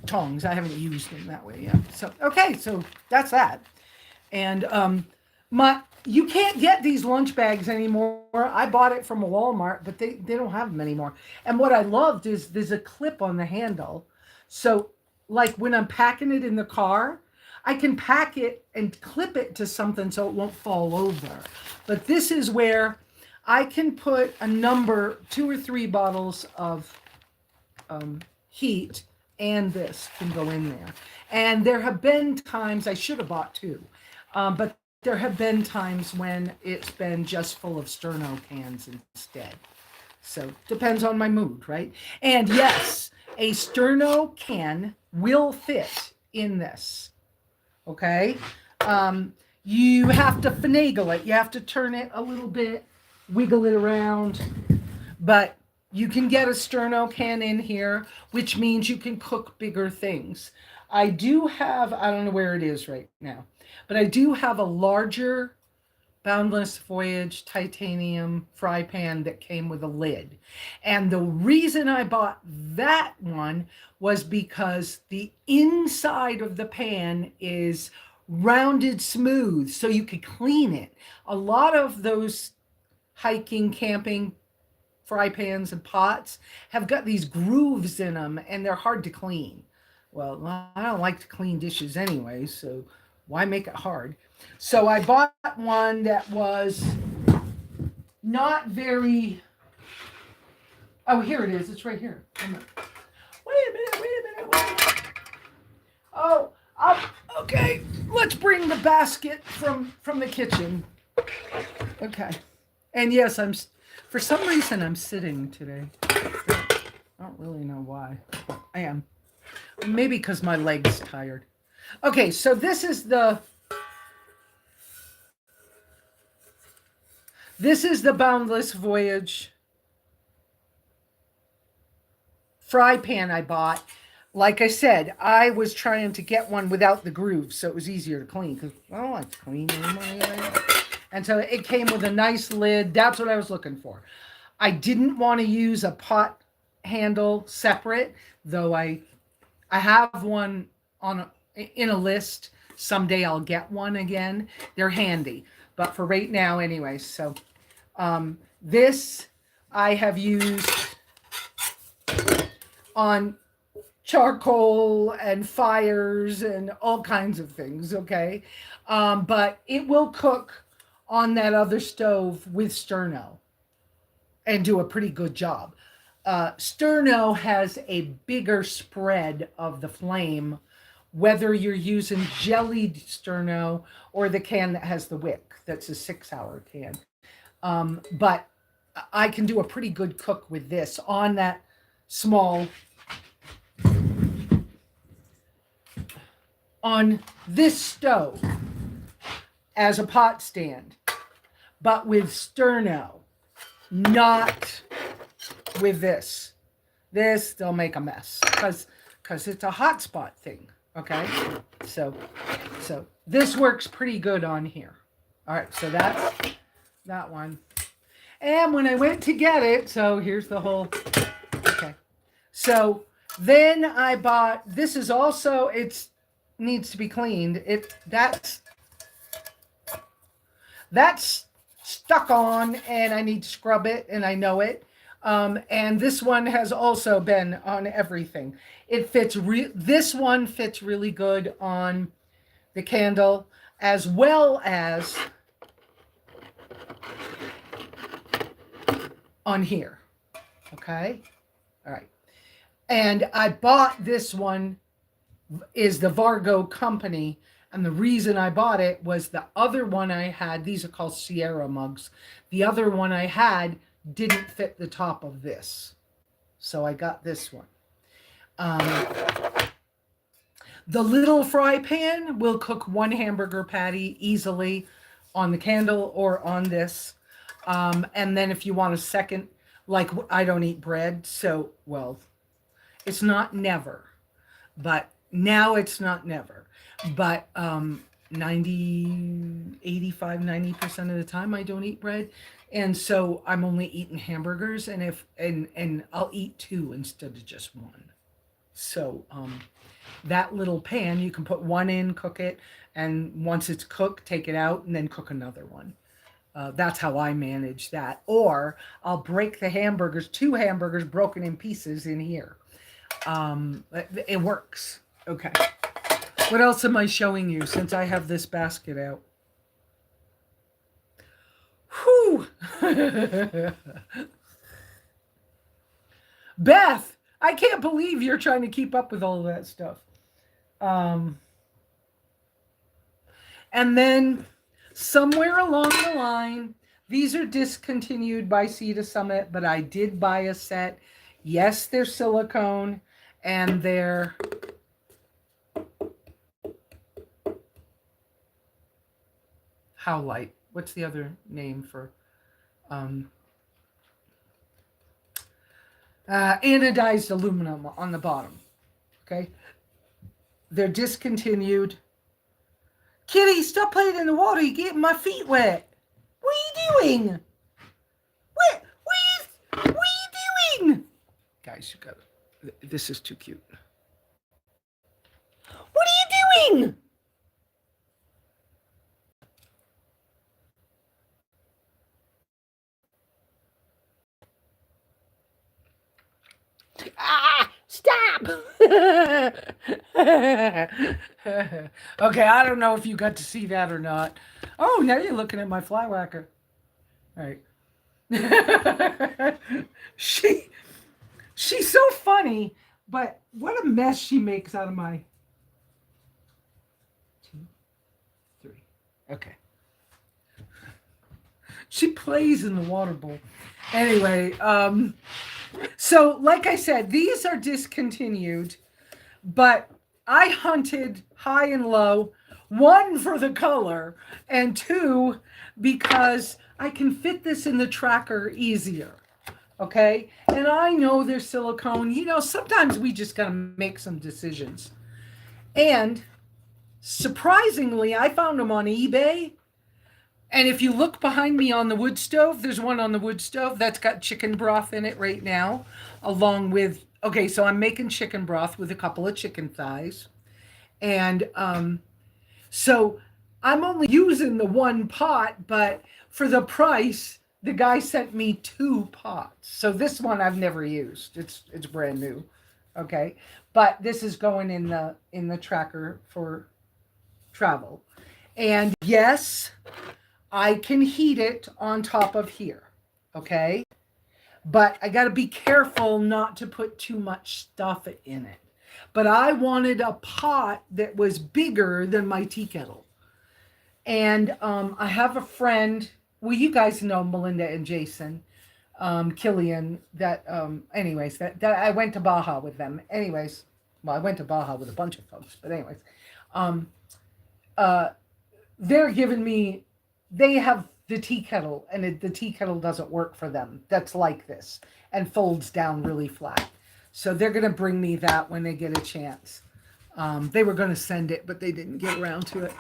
tongs. I haven't used them that way yet. So okay, so that's that. And you can't get these lunch bags anymore. I bought it from a Walmart, but they don't have them anymore. And what I loved is there's a clip on the handle. So like when I'm packing it in the car, I can pack it and clip it to something so it won't fall over. But this is where I can put a number, 2 or 3 bottles of heat, and this can go in there. And there have been times, I should have bought 2, but there have been times when it's been just full of sterno cans instead. So depends on my mood, right? And yes, a sterno can will fit in this. Okay? You have to finagle it. You have to turn it a little bit, wiggle it around. But you can get a sterno can in here, which means you can cook bigger things. I do have, I don't know where it is right now, but I do have a larger Boundless Voyage titanium fry pan that came with a lid. And the reason I bought that one was because the inside of the pan is rounded smooth, so you could clean it. A lot of those hiking, camping fry pans and pots have got these grooves in them, and they're hard to clean. Well, I don't like to clean dishes anyway, so why make it hard? So I bought one that was not very Oh, here it is. It's right here. Wait a minute. Wait a minute. Oh, okay. Let's bring the basket from the kitchen. Okay. And yes, for some reason I'm sitting today. I don't really know why. I am. Maybe because my leg's tired. Okay, so this is the Boundless Voyage fry pan I bought. Like I said, I was trying to get one without the grooves, so it was easier to clean, because I don't like to clean anymore. And so it came with a nice lid. That's what I was looking for. I didn't want to use a pot handle separate, though I have one in a list. Someday I'll get one again. They're handy, but for right now anyway. So this I have used on charcoal and fires and all kinds of things, okay? But it will cook on that other stove with sterno and do a pretty good job. Sterno has a bigger spread of the flame, whether you're using jellied sterno or the can that has the wick. That's a 6-hour can. But I can do a pretty good cook with this on that small, on this stove as a pot stand, but with sterno, not with this. This, they'll make a mess because it's a hotspot thing, okay? So this works pretty good on here. All right, so that's that one. And when I went to get it, so here's the whole, okay. So then I bought, this is also, it needs to be cleaned. That's stuck on and I need to scrub it, and I know it. And this one has also been on everything. It fits, this one fits really good on the candle as well as on here. Okay. All right. And I bought this one, is the Vargo company. And the reason I bought it was the other one I had, these are called Sierra mugs. The other one I had didn't fit the top of this. So I got this one. The little fry pan will cook one hamburger patty easily on the candle or on this. And then if you want a second, like I don't eat bread, so, well, it's not never, but now it's not never. But 90% of the time I don't eat bread. And so I'm only eating hamburgers, and and I'll eat 2 instead of just 1. So that little pan, you can put 1 in, cook it, and once it's cooked, take it out and then cook another one. That's how I manage that. Or I'll break the hamburgers, 2 hamburgers broken in pieces in here. It works. Okay. What else am I showing you since I have this basket out? Whew. Beth, I can't believe you're trying to keep up with all of that stuff. And then somewhere along the line, these are discontinued by Sea to Summit, but I did buy a set. Yes, they're silicone, and they're Howlite. What's the other name for anodized aluminum on the bottom? Okay, they're discontinued. Kitty, stop playing in the water. You're getting my feet wet. What are you doing? What are you doing? Guys, you got it. This is too cute. What are you doing? Stop! Okay, I don't know if you got to see that or not. Oh, now you're looking at my fly whacker. All right. She's so funny, but what a mess she makes out of my 2, 3. Okay. She plays in the water bowl. Anyway, so like I said, these are discontinued, but I hunted high and low, one for the color, and two because I can fit this in the tracker easier. Okay, and I know they're silicone. You know, sometimes we just gotta make some decisions. And surprisingly, I found them on eBay. And if you look behind me on the wood stove, there's one on the wood stove that's got chicken broth in it right now, along with, okay, so I'm making chicken broth with a couple of chicken thighs. And so I'm only using the one pot, but for the price, the guy sent me 2 pots. So this one I've never used. It's brand new. Okay. But this is going in the tracker for travel. And yes, I can heat it on top of here, okay? But I got to be careful not to put too much stuff in it. But I wanted a pot that was bigger than my tea kettle. And I have a friend, well, you guys know Melinda and Jason, Killian, that, anyways, that I went to Baja with them. Anyways, well, I went to Baja with a bunch of folks, but anyways, um, they're giving me, they have the tea kettle, and the tea kettle doesn't work for them. That's like this and folds down really flat. So they're going to bring me that when they get a chance. They were going to send it, but they didn't get around to it.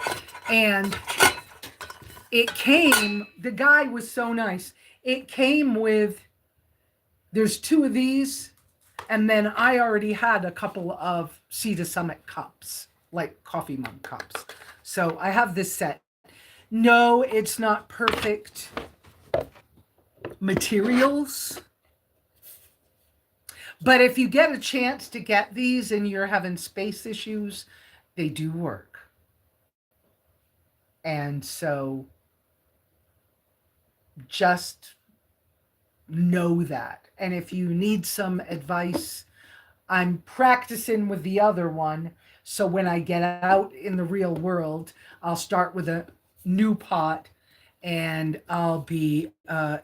And it came, the guy was so nice. It came with, there's 2 of these, and then I already had a couple of Sea to Summit cups, like coffee mug cups. So I have this set. No, it's not perfect materials. But if you get a chance to get these and you're having space issues, they do work. And so just know that. And if you need some advice, I'm practicing with the other one. So when I get out in the real world, I'll start with a new pot and I'll be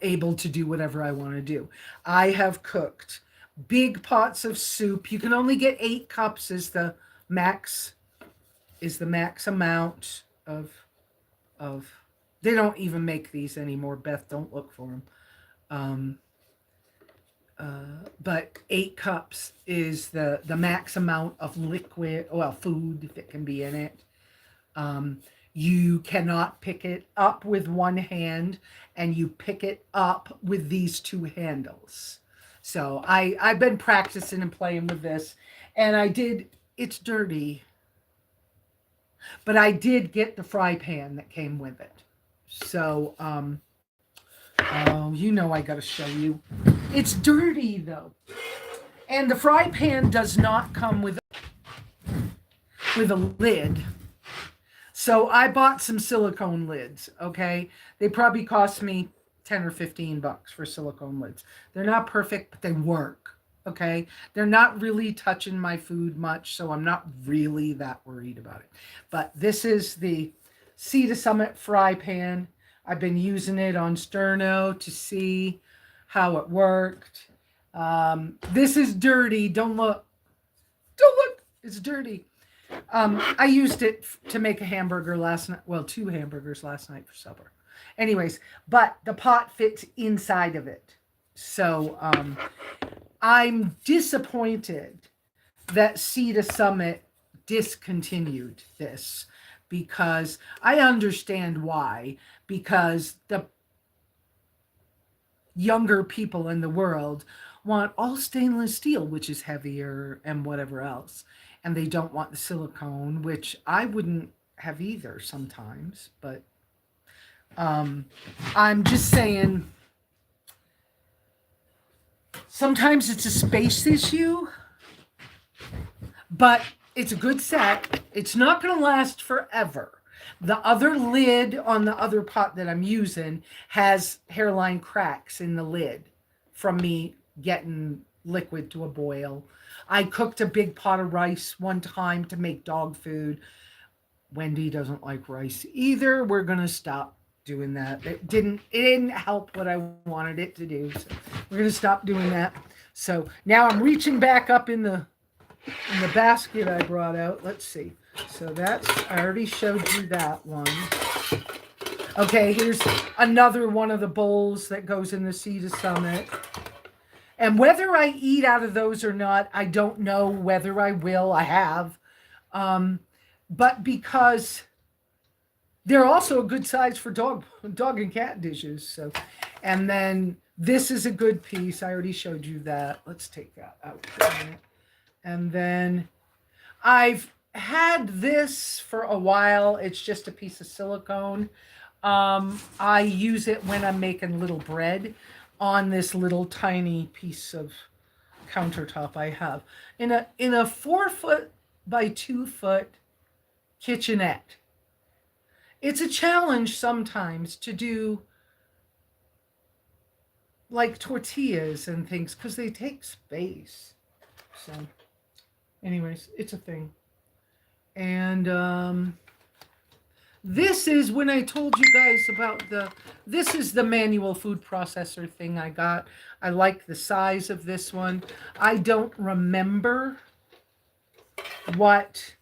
able to do whatever I want to do. I have cooked big pots of soup. You can only get 8 cups is the max amount of they don't even make these anymore. Beth, don't look for them. But 8 cups is the max amount of liquid, well, food that can be in it. You cannot pick it up with one hand, and you pick it up with these 2 handles. So I've been practicing and playing with this, and it's dirty, but I did get the fry pan that came with it. So, oh, you know I got to show you. It's dirty, though. And the fry pan does not come with a lid. So I bought some silicone lids, okay? They probably cost me 10 or 15 bucks for silicone lids. They're not perfect, but they work, okay? They're not really touching my food much, so I'm not really that worried about it. But this is the Sea to Summit fry pan. I've been using it on sterno to see how it worked. This is dirty. Don't look. Don't look. It's dirty. I used it to make a hamburger last night. Well, 2 hamburgers last night for supper. Anyways, but the pot fits inside of it. So I'm disappointed that Sea to Summit discontinued this, because I understand why. Because the younger people in the world want all stainless steel, which is heavier and whatever else. And they don't want the silicone, which I wouldn't have either sometimes. But I'm just saying, sometimes it's a space issue, but it's a good set. It's not going to last forever. The other lid on the other pot that I'm using has hairline cracks in the lid from me getting liquid to a boil. I cooked a big pot of rice one time to make dog food. Wendy doesn't like rice either. We're going to stop doing that. It didn't help what I wanted it to do. So we're going to stop doing that. So now I'm reaching back up in the basket I brought out. Let's see. So that's, I already showed you that one. Okay, here's another one of the bowls that goes in the Sea to Summit. And whether I eat out of those or not, I don't know. Whether I will, I have. But because they're also a good size for dog and cat dishes. So, and then this is a good piece. I already showed you that. Let's take that out for a minute. And then I've had this for a while. It's just a piece of silicone. I use it when I'm making little bread on this little tiny piece of countertop I have in a 4 foot by 2 foot kitchenette. It's a challenge sometimes to do like tortillas and things because they take space. So anyways, it's a thing. And this is when I told you guys about this is the manual food processor thing I got. I like the size of this one. I don't remember what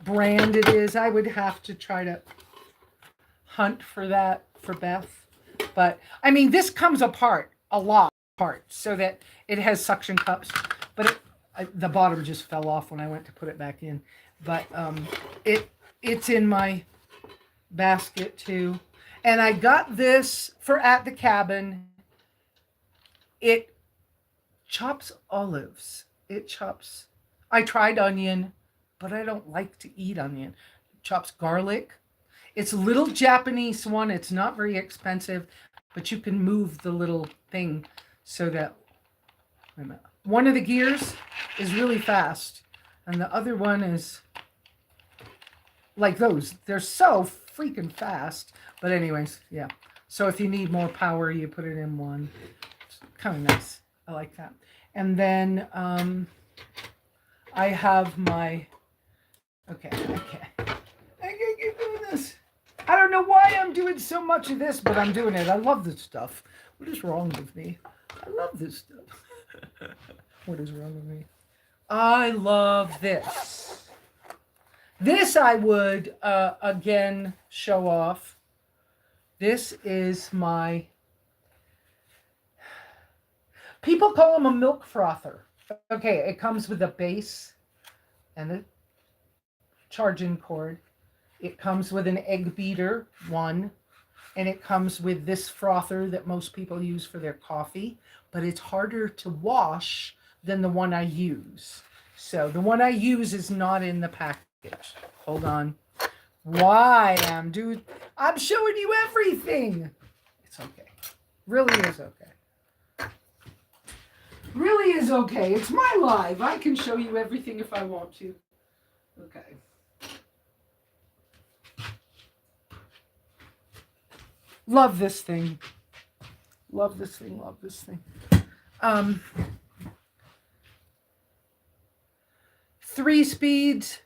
brand it is. I would have to try to hunt for that for Beth. But I mean, this comes apart a lot so that it has suction cups, but the bottom just fell off when I went to put it back in. But it's in my basket too. And I got this for at the cabin. It chops olives. I tried onion, but I don't like to eat onion. It chops garlic. It's a little Japanese one. It's not very expensive, but you can move the little thing so that one of the gears is really fast and the other one is like those. They're so freaking fast. But anyways, yeah. So if you need more power, you put it in one. It's kind of nice. I like that. And then I have my, okay. I can't keep doing this. I don't know why I'm doing so much of this, but I'm doing it. I love this stuff. What is wrong with me? I love this stuff. What is wrong with me? I love this. This I would, again, show off. This is my, people call them a milk frother. Okay, it comes with a base and a charging cord. It comes with an egg beater, one, and it comes with this frother that most people use for their coffee, but it's harder to wash than the one I use. So the one I use is not in the package. Hold on. Why I'm showing you everything. It's okay. Really is okay. Really is okay. It's my live. I can show you everything if I want to. Okay. Love this thing. Love this thing. Love this thing. 3 speeds.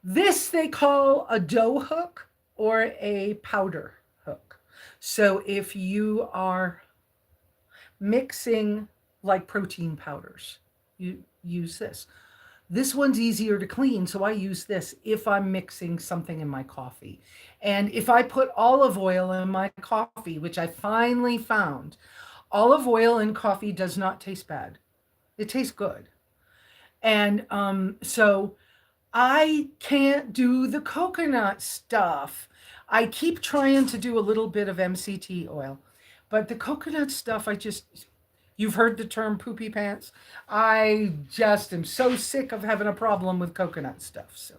This they call a dough hook or a powder hook. So if you are mixing like protein powders, you use this. This one's easier to clean, so I use this if I'm mixing something in my coffee. And if I put olive oil in my coffee, which I finally found, olive oil in coffee does not taste bad. It tastes good. And so I can't do the coconut stuff. I keep trying to do a little bit of MCT oil, but the coconut stuff, you've heard the term poopy pants. I just am so sick of having a problem with coconut stuff. So,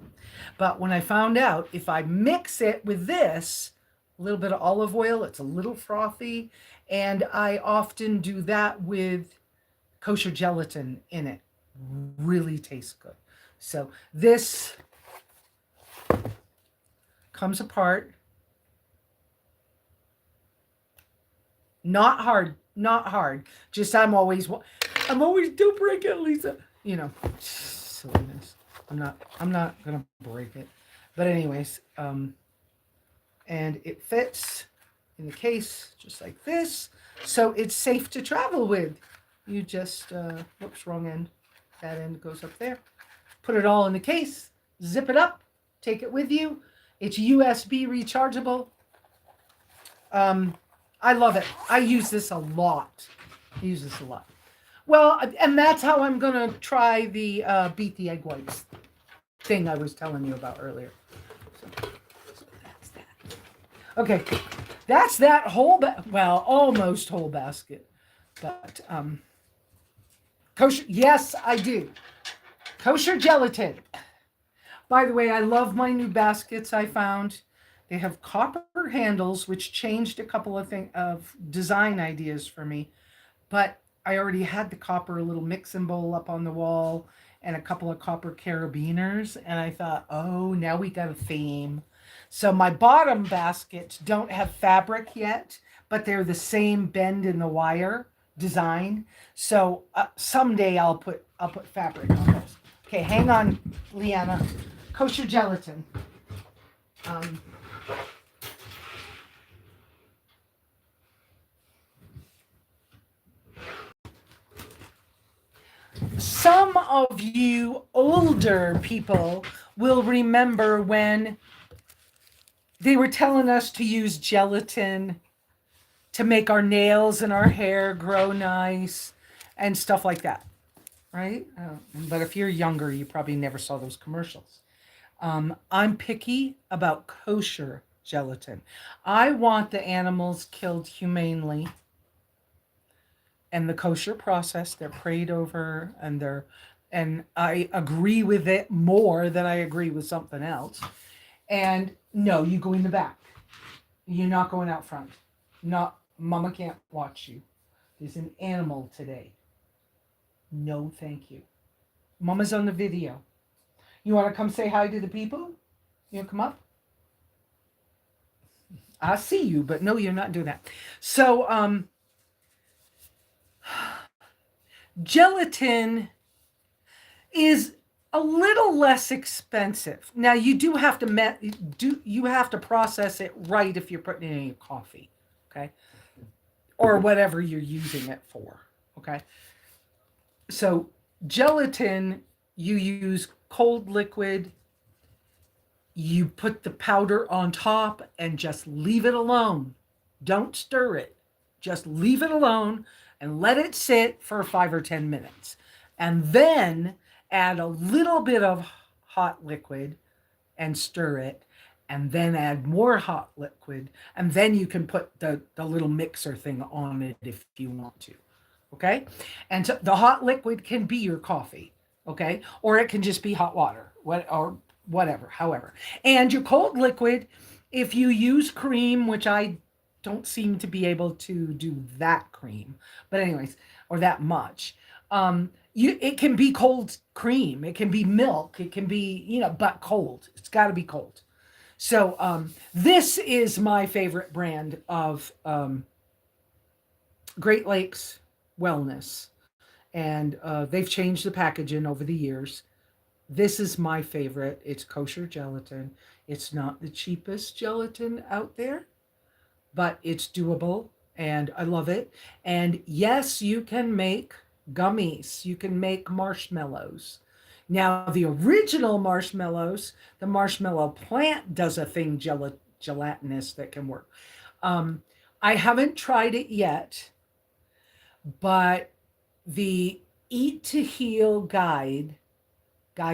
but when I found out if I mix it with this, a little bit of olive oil, it's a little frothy, and I often do that with kosher gelatin in it. Really tastes good. So this comes apart. Not hard. Just I'm always, I'm always, don't break it, Lesa. You know, silliness. I'm not gonna break it. But anyways, and it fits in the case just like this, so it's safe to travel with. You just, whoops, wrong end. That end goes up there. Put it all in the case, zip it up, take it with you. It's USB rechargeable. Um, I love it. I use this a lot. I use this a lot. Well, and that's how I'm gonna try the beat the egg whites thing I was telling you about earlier. So that's that. Okay, that's that whole well, almost whole basket. But kosher. Yes, I do. Kosher gelatin. By the way, I love my new baskets I found. They have copper handles, which changed a couple of design ideas for me. But I already had the copper little mixing bowl up on the wall and a couple of copper carabiners, and I thought, oh, now we got a theme. So my bottom baskets don't have fabric yet, but they're the same bend in the wire design. So someday I'll put fabric on those. Okay, hang on, Leanna. Kosher gelatin. Um, some of you older people will remember when they were telling us to use gelatin to make our nails and our hair grow nice and stuff like that, right? But if you're younger, you probably never saw those commercials. I'm picky about kosher gelatin. I want the animals killed humanely and the kosher process. They're prayed over and I agree with it more than I agree with something else. And no, you go in the back. You're not going out front. Not mama can't watch you. There's an animal today. No, thank you. Mama's on the video. You want to come say hi to the people? You want to come up? I see you, but no, you're not doing that. So, gelatin is a little less expensive. Now, you do have to process it right if you're putting it in your coffee, okay, or whatever you're using it for, okay. So, gelatin, you use cold liquid. You put the powder on top and just leave it alone. Don't stir it. Just leave it alone and let it sit for 5 or 10 minutes. And then add a little bit of hot liquid and stir it. And then add more hot liquid. And then you can put the little mixer thing on it if you want to. Okay? And so the hot liquid can be your coffee. Okay? Or it can just be hot water. Or whatever, however. And your cold liquid, if you use cream, which I don't seem to be able to do that cream, but anyways, or that much. It can be cold cream, it can be milk, it can be, but cold. It's got to be cold. So this is my favorite brand of Great Lakes Wellness, and they've changed the packaging over the years. This is my favorite. It's kosher gelatin. It's not the cheapest gelatin out there, but it's doable and I love it. And yes, you can make gummies. You can make marshmallows. Now, the original marshmallows, the marshmallow plant does a thing gelatinous that can work. I haven't tried it yet, but the Eat to Heal guy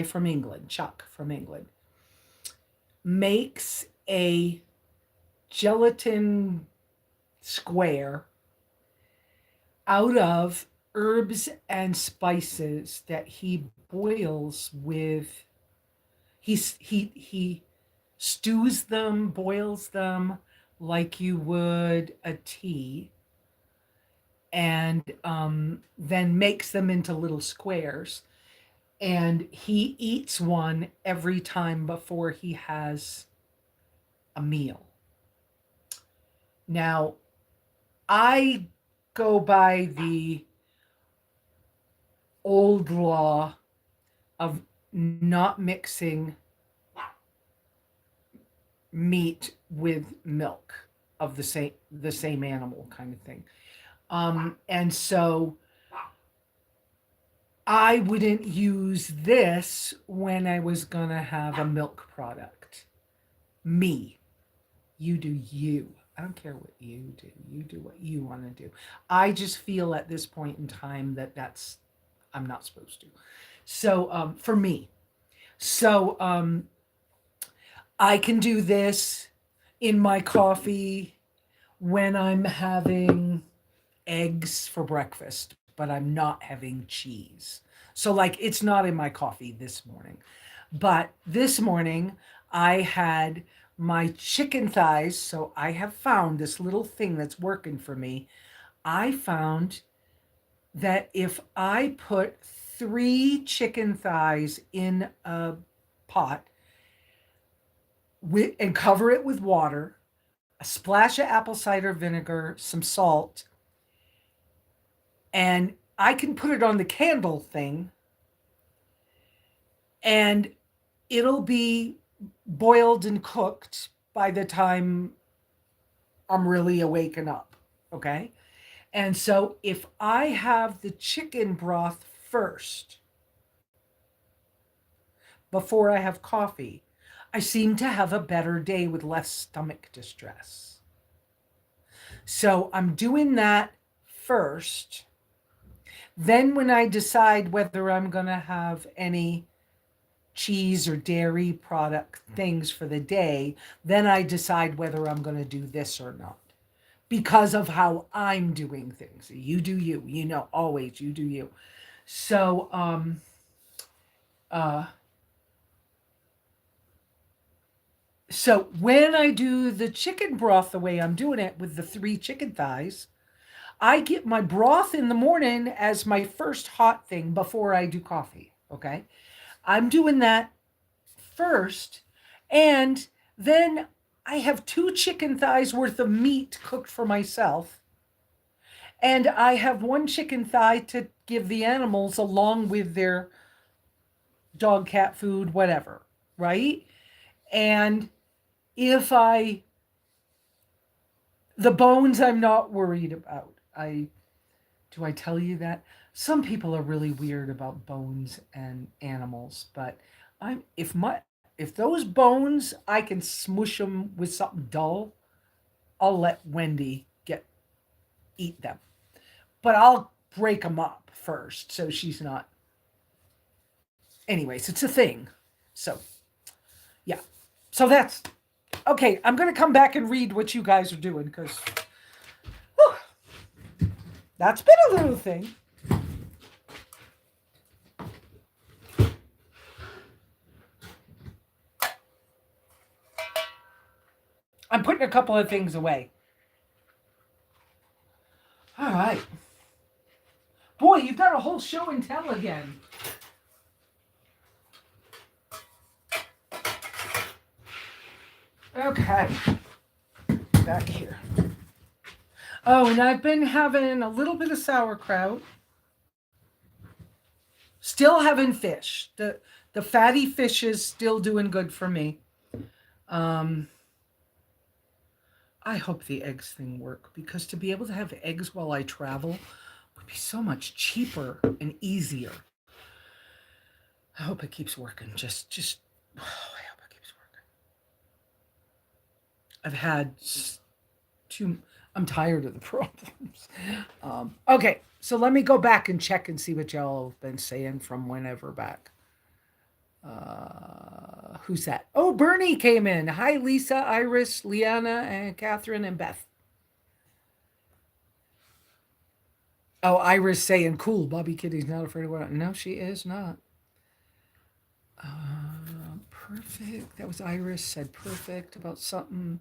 from England, Chuck from England, makes a gelatin square out of herbs and spices that he boils with. He stews them, boils them like you would a tea, and then makes them into little squares. And he eats one every time before he has a meal. Now, I go by the old law of not mixing meat with milk of the same animal kind of thing. And so I wouldn't use this when I was gonna have a milk product. Me. You do you. I don't care what you do. You do what you want to do. I just feel at this point in time that I'm not supposed to. So for me, so I can do this in my coffee when I'm having eggs for breakfast, but I'm not having cheese. So like it's not in my coffee this morning. But this morning I had my chicken thighs, so I have found this little thing that's working for me. I found that if I put 3 chicken thighs in a pot and cover it with water, a splash of apple cider vinegar, some salt, and I can put it on the candle thing and it'll be boiled and cooked by the time I'm really awaken up. Okay. And so if I have the chicken broth first before I have coffee, I seem to have a better day with less stomach distress. So I'm doing that first. Then, when I decide whether I'm going to have any cheese or dairy product things for the day, then I decide whether I'm going to do this or not because of how I'm doing things. You do you, always you do you. So, uh, so when I do the chicken broth the way I'm doing it with the 3 chicken thighs, I get my broth in the morning as my first hot thing before I do coffee. Okay. I'm doing that first. And then I have 2 chicken thighs worth of meat cooked for myself. And I have 1 chicken thigh to give the animals along with their dog, cat food, whatever. Right. And if the bones, I'm not worried about. Do I tell you that? Some people are really weird about bones and animals, but if those bones I can smush them with something dull, I'll let Wendy eat them. But I'll break them up first so she's not. Anyways, it's a thing. So, yeah. So that's okay. I'm going to come back and read what you guys are doing because that's been a little thing. I'm putting a couple of things away. All right. Boy, you've got a whole show and tell again. Okay. Back here. Oh, and I've been having a little bit of sauerkraut. Still having fish. The fatty fish is still doing good for me. I hope the eggs thing work because to be able to have eggs while I travel would be so much cheaper and easier. I hope it keeps working. Just I hope it keeps working. I've had I'm tired of the problems. Okay, so let me go back and check and see what y'all have been saying from whenever back. Who's that? Oh, Bernie came in. Hi, Lesa, Iris, Liana, and Catherine, and Beth. Oh, Iris saying, cool, Bobby Kitty's not afraid of what. No, she is not. Perfect. That was Iris said perfect about something.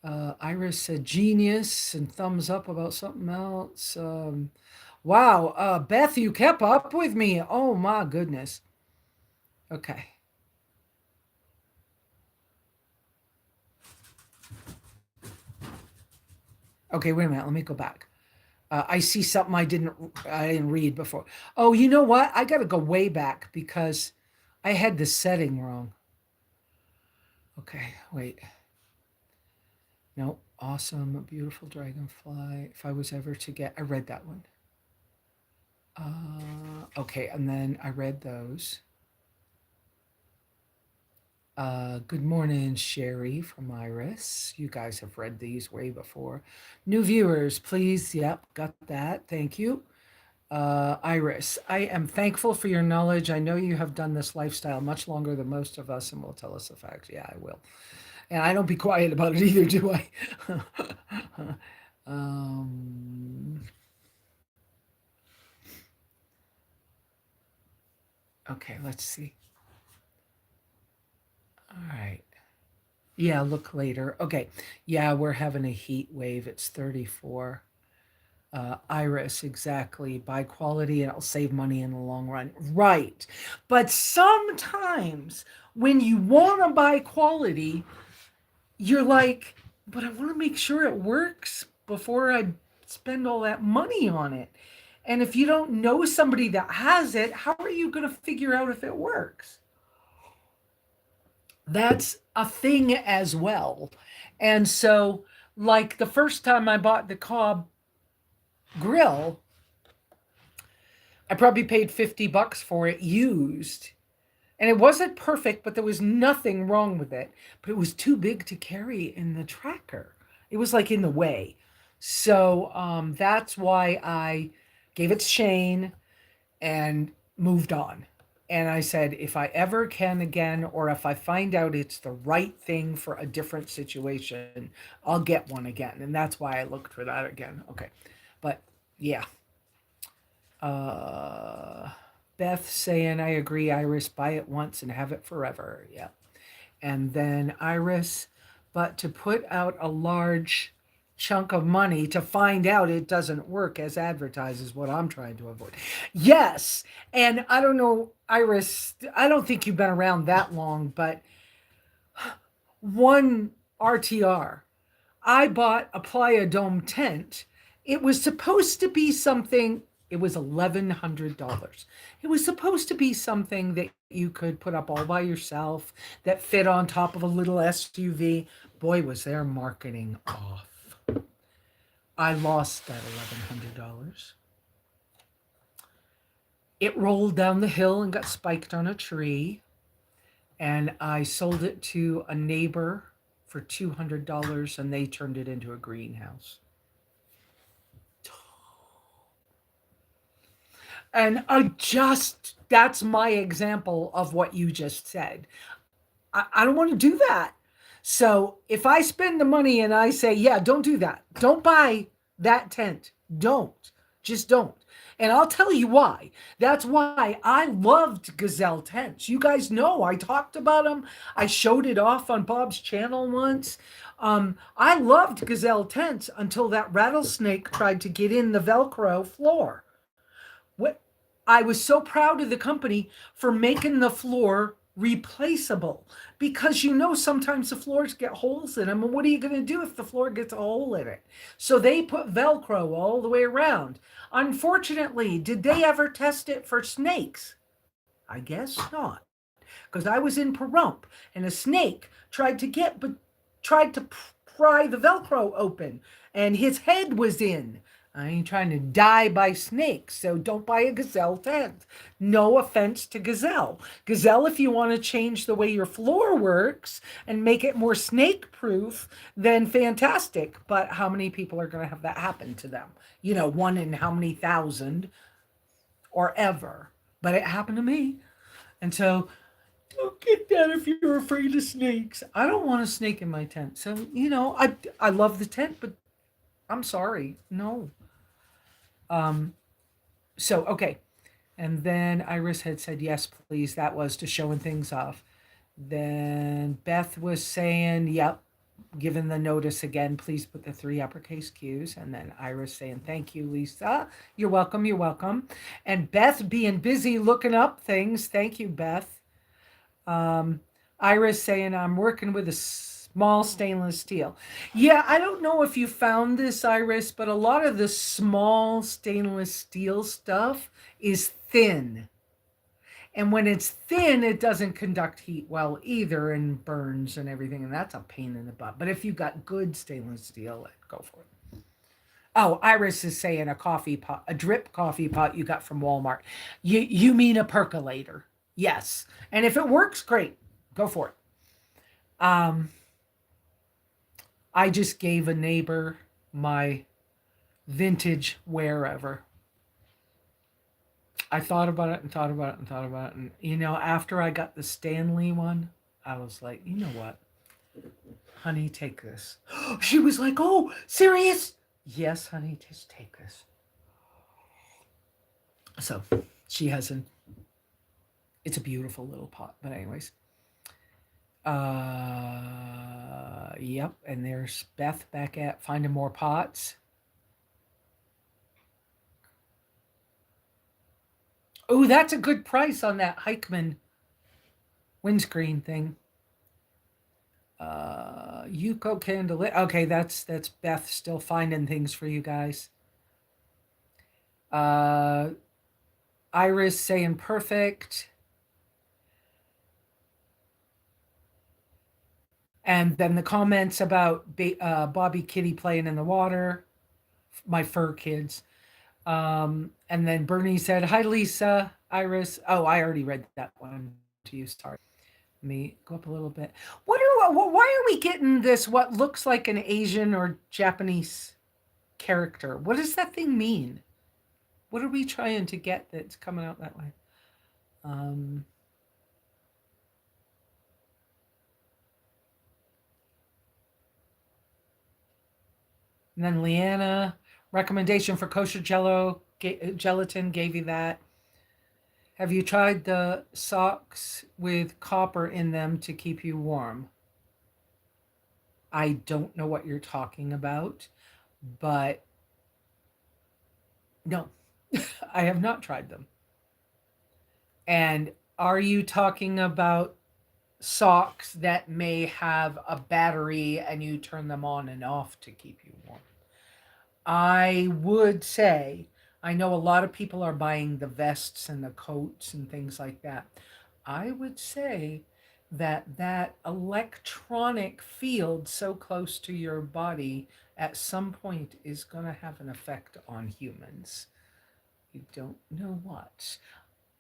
Iris said genius and thumbs up about something else. Wow. Beth, you kept up with me. Oh, my goodness. Okay. Okay, wait a minute. Let me go back. I see something I didn't read before. Oh, you know what? I got to go way back because I had the setting wrong. Okay, wait. No, awesome, beautiful dragonfly. If I was ever to get, I read that one. Okay, and then I read those. Good morning, Sherry from Iris. You guys have read these way before. New viewers, please. Yep, got that. Thank you. Iris, I am thankful for your knowledge. I know you have done this lifestyle much longer than most of us and will tell us the facts. Yeah, I will. And I don't be quiet about it either, do I? um, okay, let's see. All right. Yeah, look later. Okay. Yeah, we're having a heat wave. It's 34. Iris, exactly. Buy quality and it'll save money in the long run. Right. But sometimes when you want to buy quality, you're like, but I want to make sure it works before I spend all that money on it. And if you don't know somebody that has it, how are you going to figure out if it works? That's a thing as well. And so, like the first time I bought the Cobb grill, I probably paid $50 for it used. And it wasn't perfect, but there was nothing wrong with it. But it was too big to carry in the tracker. It was like in the way. So that's why I gave it to Shane and moved on. And I said, if I ever can again, or if I find out it's the right thing for a different situation, I'll get one again. And that's why I looked for that again. Okay. But yeah. Uh, Beth saying, I agree, Iris, buy it once and have it forever. Yeah. And then Iris, but to put out a large chunk of money to find out it doesn't work as advertised is what I'm trying to avoid. Yes. And I don't know, Iris, I don't think you've been around that long, but one RTR, I bought a Playa Dome tent. It was supposed to be something, it was $1,100. It was supposed to be something that you could put up all by yourself that fit on top of a little SUV. Boy, was their marketing off. I lost that $1,100. It rolled down the hill and got spiked on a tree. And I sold it to a neighbor for $200 and they turned it into a greenhouse. And that's my example of what you just said. I don't want to do that. So if I spend the money and I say, yeah, don't do that, don't buy that tent, don't, just don't. And I'll tell you why. That's why I loved Gazelle tents. You guys know I talked about them. I showed it off on Bob's channel once. I loved Gazelle tents until that rattlesnake tried to get in the Velcro floor. What I was so proud of the company for making the floor replaceable because sometimes the floors get holes in them, and what are you going to do if the floor gets a hole in it? So they put Velcro all the way around. Unfortunately, did they ever test it for snakes? I guess not, because I was in Pahrump and a snake tried to pry the Velcro open, and his head was in. I ain't trying to die by snakes, so don't buy a Gazelle tent. No offense to Gazelle. Gazelle, if you want to change the way your floor works and make it more snake proof, then fantastic. But how many people are going to have that happen to them? One in how many thousand or ever. But it happened to me. And so don't get that if you're afraid of snakes. I don't want a snake in my tent. So, I love the tent, but I'm sorry. No. Um, so, okay. And then Iris had said, yes, please. That was to showing things off. Then Beth was saying, yep, given the notice again, please put the 3 uppercase Q's. And then Iris saying, thank you, Lesa. You're welcome. You're welcome. And Beth being busy looking up things. Thank you, Beth. Iris saying, I'm working with Small stainless steel. Yeah, I don't know if you found this, Iris, but a lot of the small stainless steel stuff is thin. And when it's thin, it doesn't conduct heat well either and burns and everything. And that's a pain in the butt. But if you've got good stainless steel, go for it. Oh, Iris is saying a coffee pot, a drip coffee pot you got from Walmart. You mean a percolator? Yes. And if it works, great. Go for it. Um, I just gave a neighbor my vintage wherever. I thought about it and thought about it and thought about it. And, after I got the Stanley one, I was like, you know what? Honey, take this. She was like, oh, serious? Yes, honey, just take this. So she has it's a beautiful little pot. But anyways. Yep. And there's Beth back at finding more pots. Oh, that's a good price on that Heichmann windscreen thing. Yuko candle. Okay, that's Beth still finding things for you guys. Iris saying perfect. And then the comments about Bobby Kitty playing in the water, my fur kids. And then Bernie said, hi, Lesa, Iris. Oh, I already read that one to you. Sorry. Let me go up a little bit. Why are we getting this, what looks like an Asian or Japanese character? What does that thing mean? What are we trying to get that's coming out that way? And then Leanna, recommendation for kosher gelatin, gave you that. Have you tried the socks with copper in them to keep you warm? I don't know what you're talking about, but no, I have not tried them. And are you talking about socks that may have a battery and you turn them on and off to keep you warm? I would say, I know a lot of people are buying the vests and the coats and things like that. I would say that electronic field so close to your body at some point is going to have an effect on humans. You don't know what.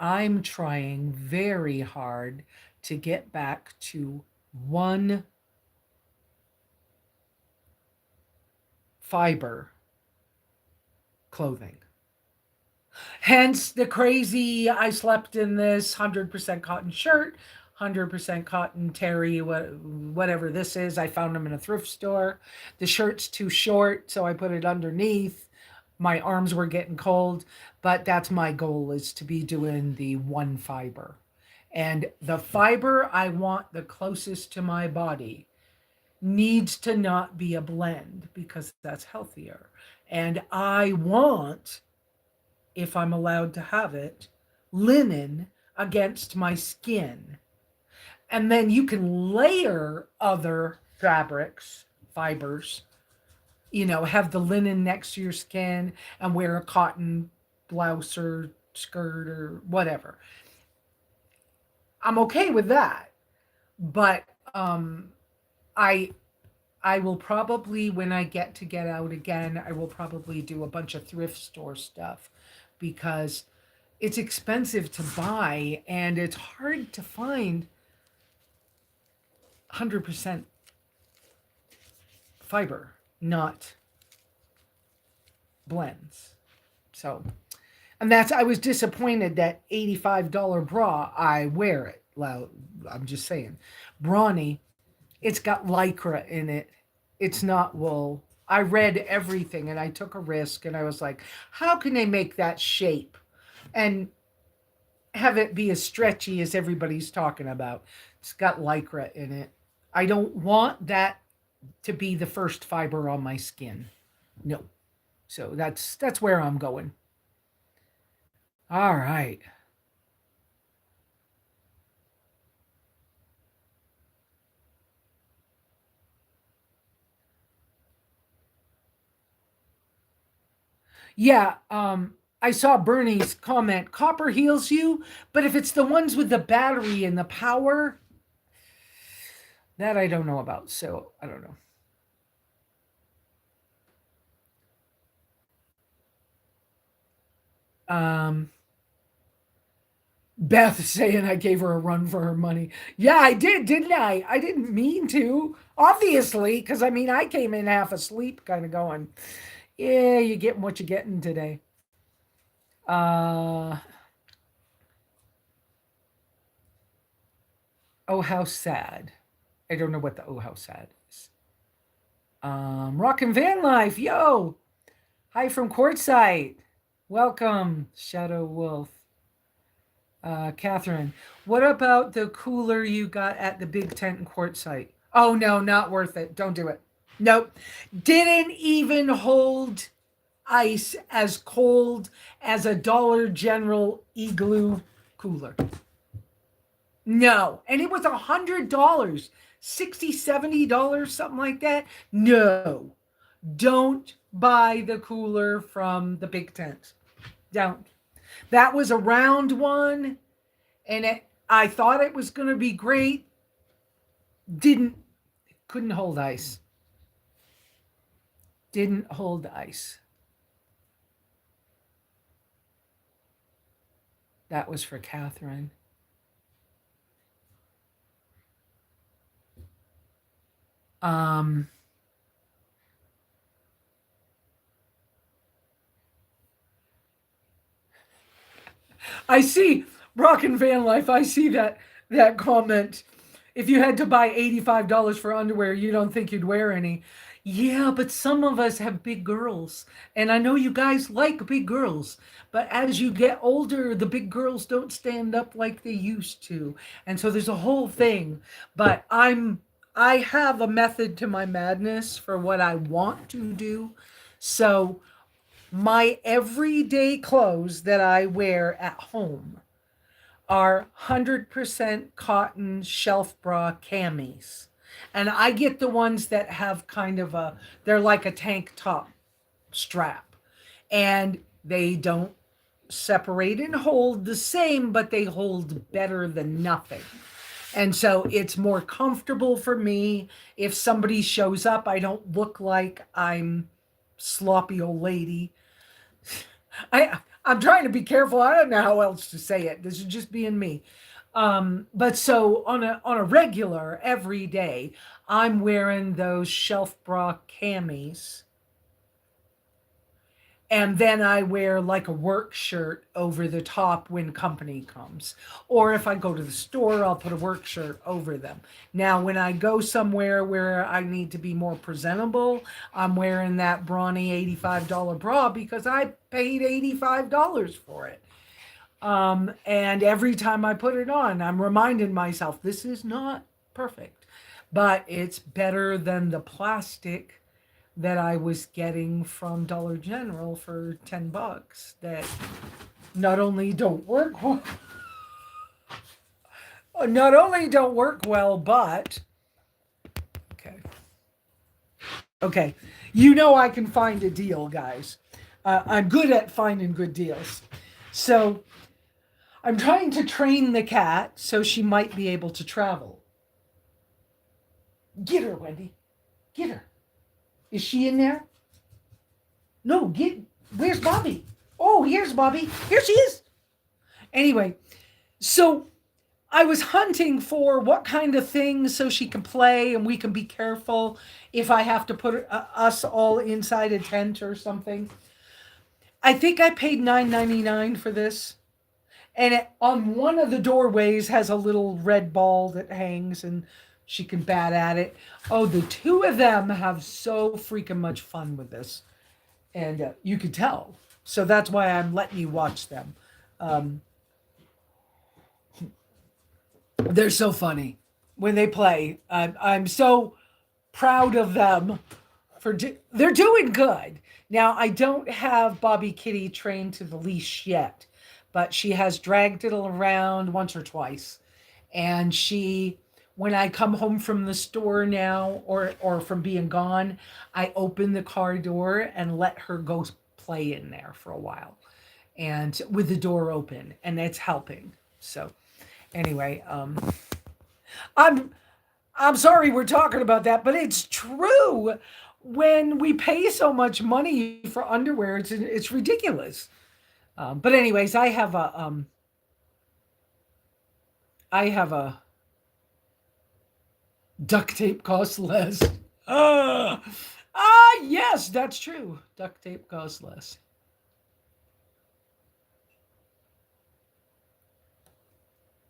I'm trying very hard to get back to one fiber clothing. Hence the crazy, I slept in this 100% cotton shirt, 100% cotton terry, whatever this is. I found them in a thrift store. The shirt's too short, so I put it underneath. My arms were getting cold, but that's my goal, is to be doing the one fiber. And the fiber I want the closest to my body needs to not be a blend, because that's healthier. And I want, if I'm allowed to have it, linen against my skin. And then you can layer other fabrics, fibers, have the linen next to your skin and wear a cotton blouse or skirt or whatever. I'm okay with that. But I I will probably, when I get out again, I will probably do a bunch of thrift store stuff, because it's expensive to buy and it's hard to find 100% fiber, not blends. So, and I was disappointed that $85 bra, I wear it. Well, I'm just saying. Brawny, it's got lycra in it. It's not wool. I read everything and I took a risk and I was like, how can they make that shape and have it be as stretchy as everybody's talking about? It's got lycra in it. I don't want that to be the first fiber on my skin. No. So that's where I'm going. All right. Yeah, I saw Bernie's comment, copper heals you, but if it's the ones with the battery and the power, that I don't know about. So I don't know. Um, Beth saying I gave her a run for her money. Yeah, I did, didn't I? I didn't mean to, obviously, because I mean, I came in half asleep, kind of going, yeah, you're getting what you're getting today. Uh, oh, how sad. I don't know what the oh, how sad is. Rockin' Van Life, yo. Hi from Quartzsite. Welcome, Shadow Wolf. Catherine, what about the cooler you got at the Big Tent in Quartzsite? Oh no, not worth it. Don't do it. Nope. Didn't even hold ice as cold as a Dollar General igloo cooler. No. And it was $100, 60, $70, something like that. No. Don't buy the cooler from the Big Tent. Don't. That was a round one, and I thought it was going to be great. Didn't, couldn't hold ice. Didn't hold ice. That was for Catherine. Um, I see Rockin' Van Life. I see that comment. If you had to buy $85 for underwear, you don't think you'd wear any. Yeah, but some of us have big girls. And I know you guys like big girls, but as you get older, the big girls don't stand up like they used to. And so there's a whole thing. But I have a method to my madness for what I want to do. So my everyday clothes that I wear at home are 100% cotton shelf bra camis. And I get the ones that have kind of they're like a tank top strap. And they don't separate and hold the same, but they hold better than nothing. And so it's more comfortable for me. If somebody shows up, I don't look like I'm sloppy old lady. I'm trying to be careful. I don't know how else to say it. This is just being me. But so on a regular every day, I'm wearing those shelf bra camis, and then I wear like a work shirt over the top when company comes. Or if I go to the store, I'll put a work shirt over them. Now, when I go somewhere where I need to be more presentable, I'm wearing that brawny $85 bra because I paid $85 for it. And every time I put it on, I'm reminding myself this is not perfect, but it's better than the plastic that I was getting from Dollar General for $10 that not only don't work well, but okay. Okay. You know I can find a deal, guys. I'm good at finding good deals. So I'm trying to train the cat so she might be able to travel. Get her, Wendy. Get her. Is she in there? No, get. Where's Bobby? Oh, here's Bobby. Here she is. Anyway, so I was hunting for what kind of things so she can play and we can be careful if I have to put us all inside a tent or something. I think I paid $9.99 for this. And on one of the doorways has a little red ball that hangs and she can bat at it. Oh, the two of them have so freaking much fun with this. And you could tell. So that's why I'm letting you watch them. Um, they're so funny when they play. I'm so proud of them they're doing good. Now I don't have Bobby Kitty trained to the leash yet, but she has dragged it around once or twice. And she when I come home from the store now or from being gone, I open the car door and let her go play in there for a while, and with the door open, and it's helping. So anyway, I'm I'm sorry we're talking about that, but it's true. When we pay so much money for underwear, it's ridiculous. But anyways, I have a duct tape costs less. Yes, that's true. Duct tape costs less.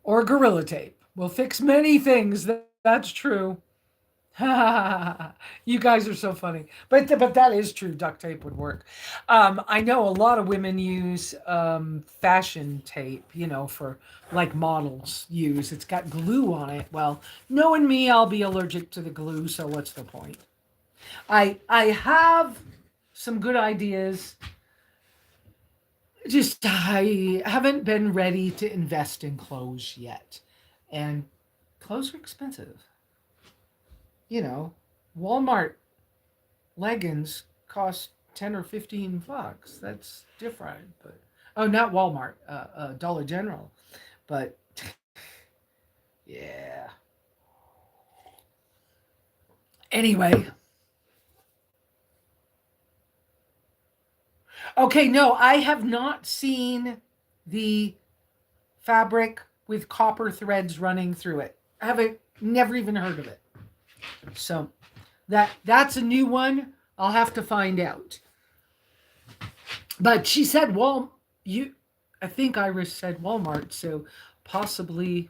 Or gorilla tape will fix many things. That's true. You guys are so funny, but that is true. Duct tape would work. I know a lot of women use fashion tape, for like models use. It's got glue on it. Well, knowing me, I'll be allergic to the glue. So what's the point? I have some good ideas. Just I haven't been ready to invest in clothes yet, and clothes are expensive. You know, Walmart leggings cost 10 or 15 bucks. That's different, but oh, not Walmart, Dollar General, but yeah. Anyway, okay, no, I have not seen the fabric with copper threads running through it. I haven't never even heard of it. So that's a new one. I'll have to find out. But she said you I think Iris said Walmart, so possibly.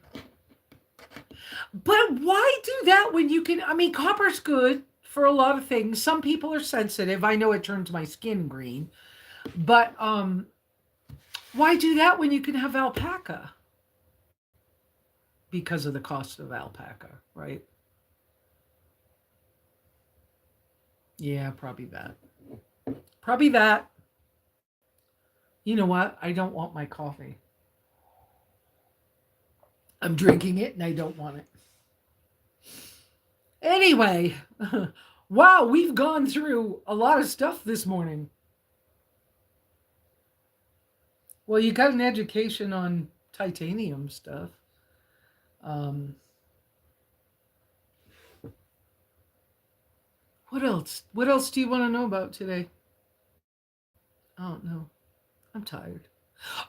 But why do that when you can? I mean, copper's good for a lot of things. Some people are sensitive. I know it turns my skin green, but why do that when you can have alpaca? Because of the cost of alpaca, right? Yeah, probably that. Probably that. You know what? I don't want my coffee. I'm drinking it and I don't want it. Anyway, wow, we've gone through a lot of stuff this morning. Well, you got an education on titanium stuff. Um, what else? What else do you want to know about today? I don't know. I'm tired.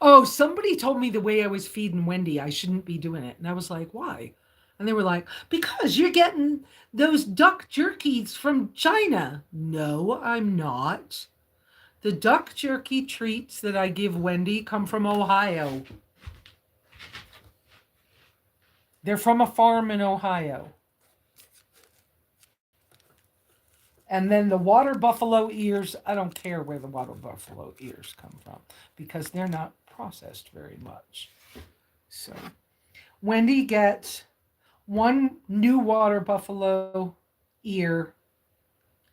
Oh, somebody told me the way I was feeding Wendy, I shouldn't be doing it. And I was like, why? And they were like, because you're getting those duck jerkies from China. No, I'm not. The duck jerky treats that I give Wendy come from Ohio. They're from a farm in Ohio. And then the water buffalo ears, I don't care where the water buffalo ears come from because they're not processed very much. So Wendy gets one new water buffalo ear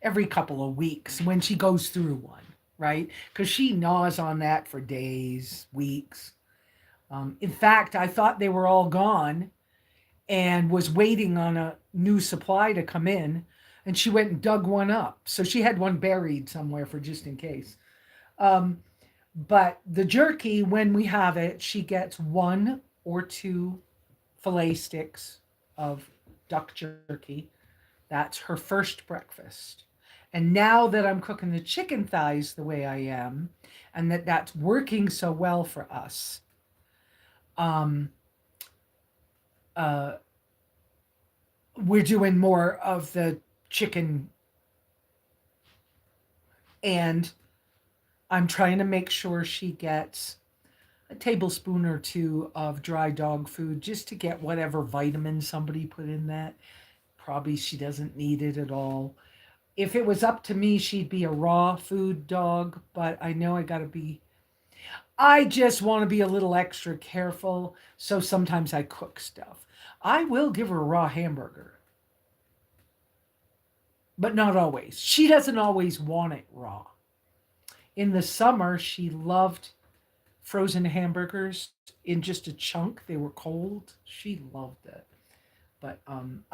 every couple of weeks when she goes through one, right? Because she gnaws on that for days, weeks. In fact, I thought they were all gone and was waiting on a new supply to come in. And she went and dug one up. So she had one buried somewhere for just in case. Um, but the jerky, when we have it, she gets one or two fillet sticks of duck jerky. That's her first breakfast. And now that I'm cooking the chicken thighs the way I am, and that's working so well for us, um, uh, we're doing more of the chicken, and I'm trying to make sure she gets a tablespoon or two of dry dog food just to get whatever vitamins somebody put in that. Probably she doesn't need it at all. If it was up to me, she'd be a raw food dog, but I know I just want to be a little extra careful, so sometimes I cook stuff. I will give her a raw hamburger, but not always. She doesn't always want it raw. In the summer, she loved frozen hamburgers in just a chunk. They were cold. She loved it. But I'm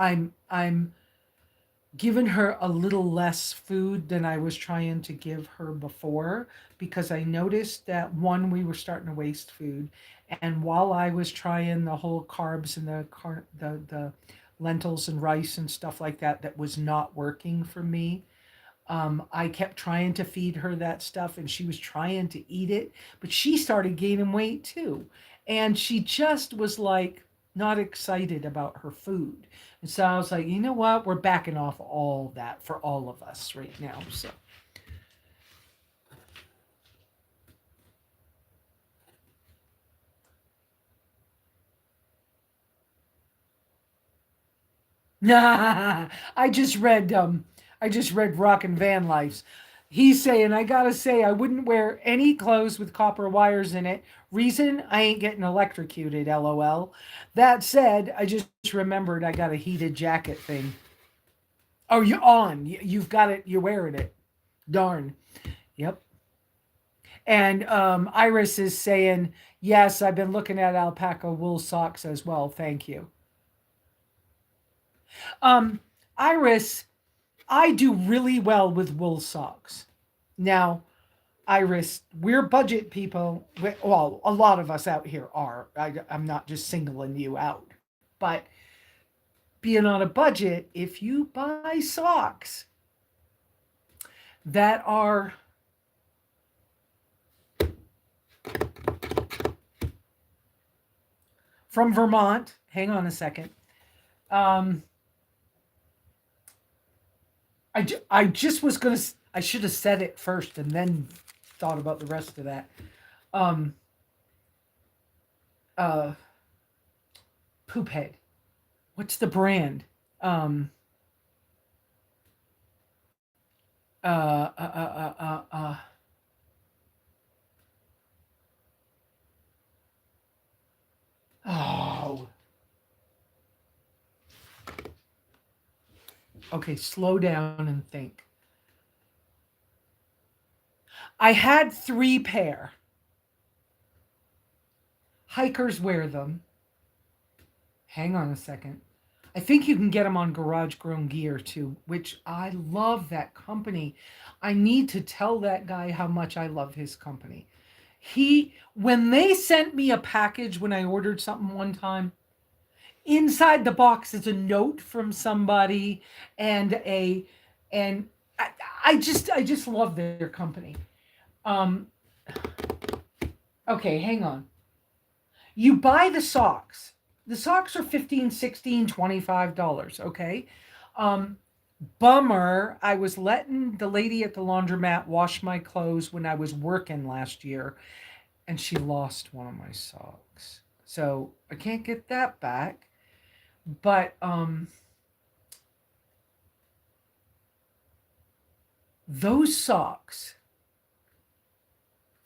given her a little less food than I was trying to give her before, because I noticed that one, we were starting to waste food, and while I was trying the whole carbs and the lentils and rice and stuff like that, that was not working for me. I kept trying to feed her that stuff, and she was trying to eat it, but she started gaining weight too, and she just was like not excited about her food. And so I was like, you know what? We're backing off all that for all of us right now. So, nah, I just read Rock and Van Life's. He's saying, I gotta say, I wouldn't wear any clothes with copper wires in it. Reason, I ain't getting electrocuted, lol. That said, I just remembered I got a heated jacket thing. Oh, you're on. You've got it. You're wearing it. Darn. Yep. And Iris is saying, yes, I've been looking at alpaca wool socks as well. Thank you. Um, Iris, I do really well with wool socks. Now, Iris, we're budget people. Well, a lot of us out here are. I'm not just singling you out. But being on a budget, if you buy socks that are from Vermont, hang on a second. Um, I just was going to, I should have said it first and then thought about the rest of that. Um, uh, Poop head. What's the brand? Um, uh, uh, uh, uh, uh, uh, oh, okay, slow down and think. I had 3 pair. Hikers wear them. Hang on a second. I think you can get them on Garage Grown Gear too, which I love that company. I need to tell that guy how much I love his company. When they sent me a package when I ordered something one time, inside the box is a note from somebody and a, and I just love their company. Um, okay, hang on. You buy the socks. The socks are 15, 16, $25, okay? Um, Bummer, I was letting the lady at the laundromat wash my clothes when I was working last year, and she lost one of my socks. So I can't get that back. But those socks,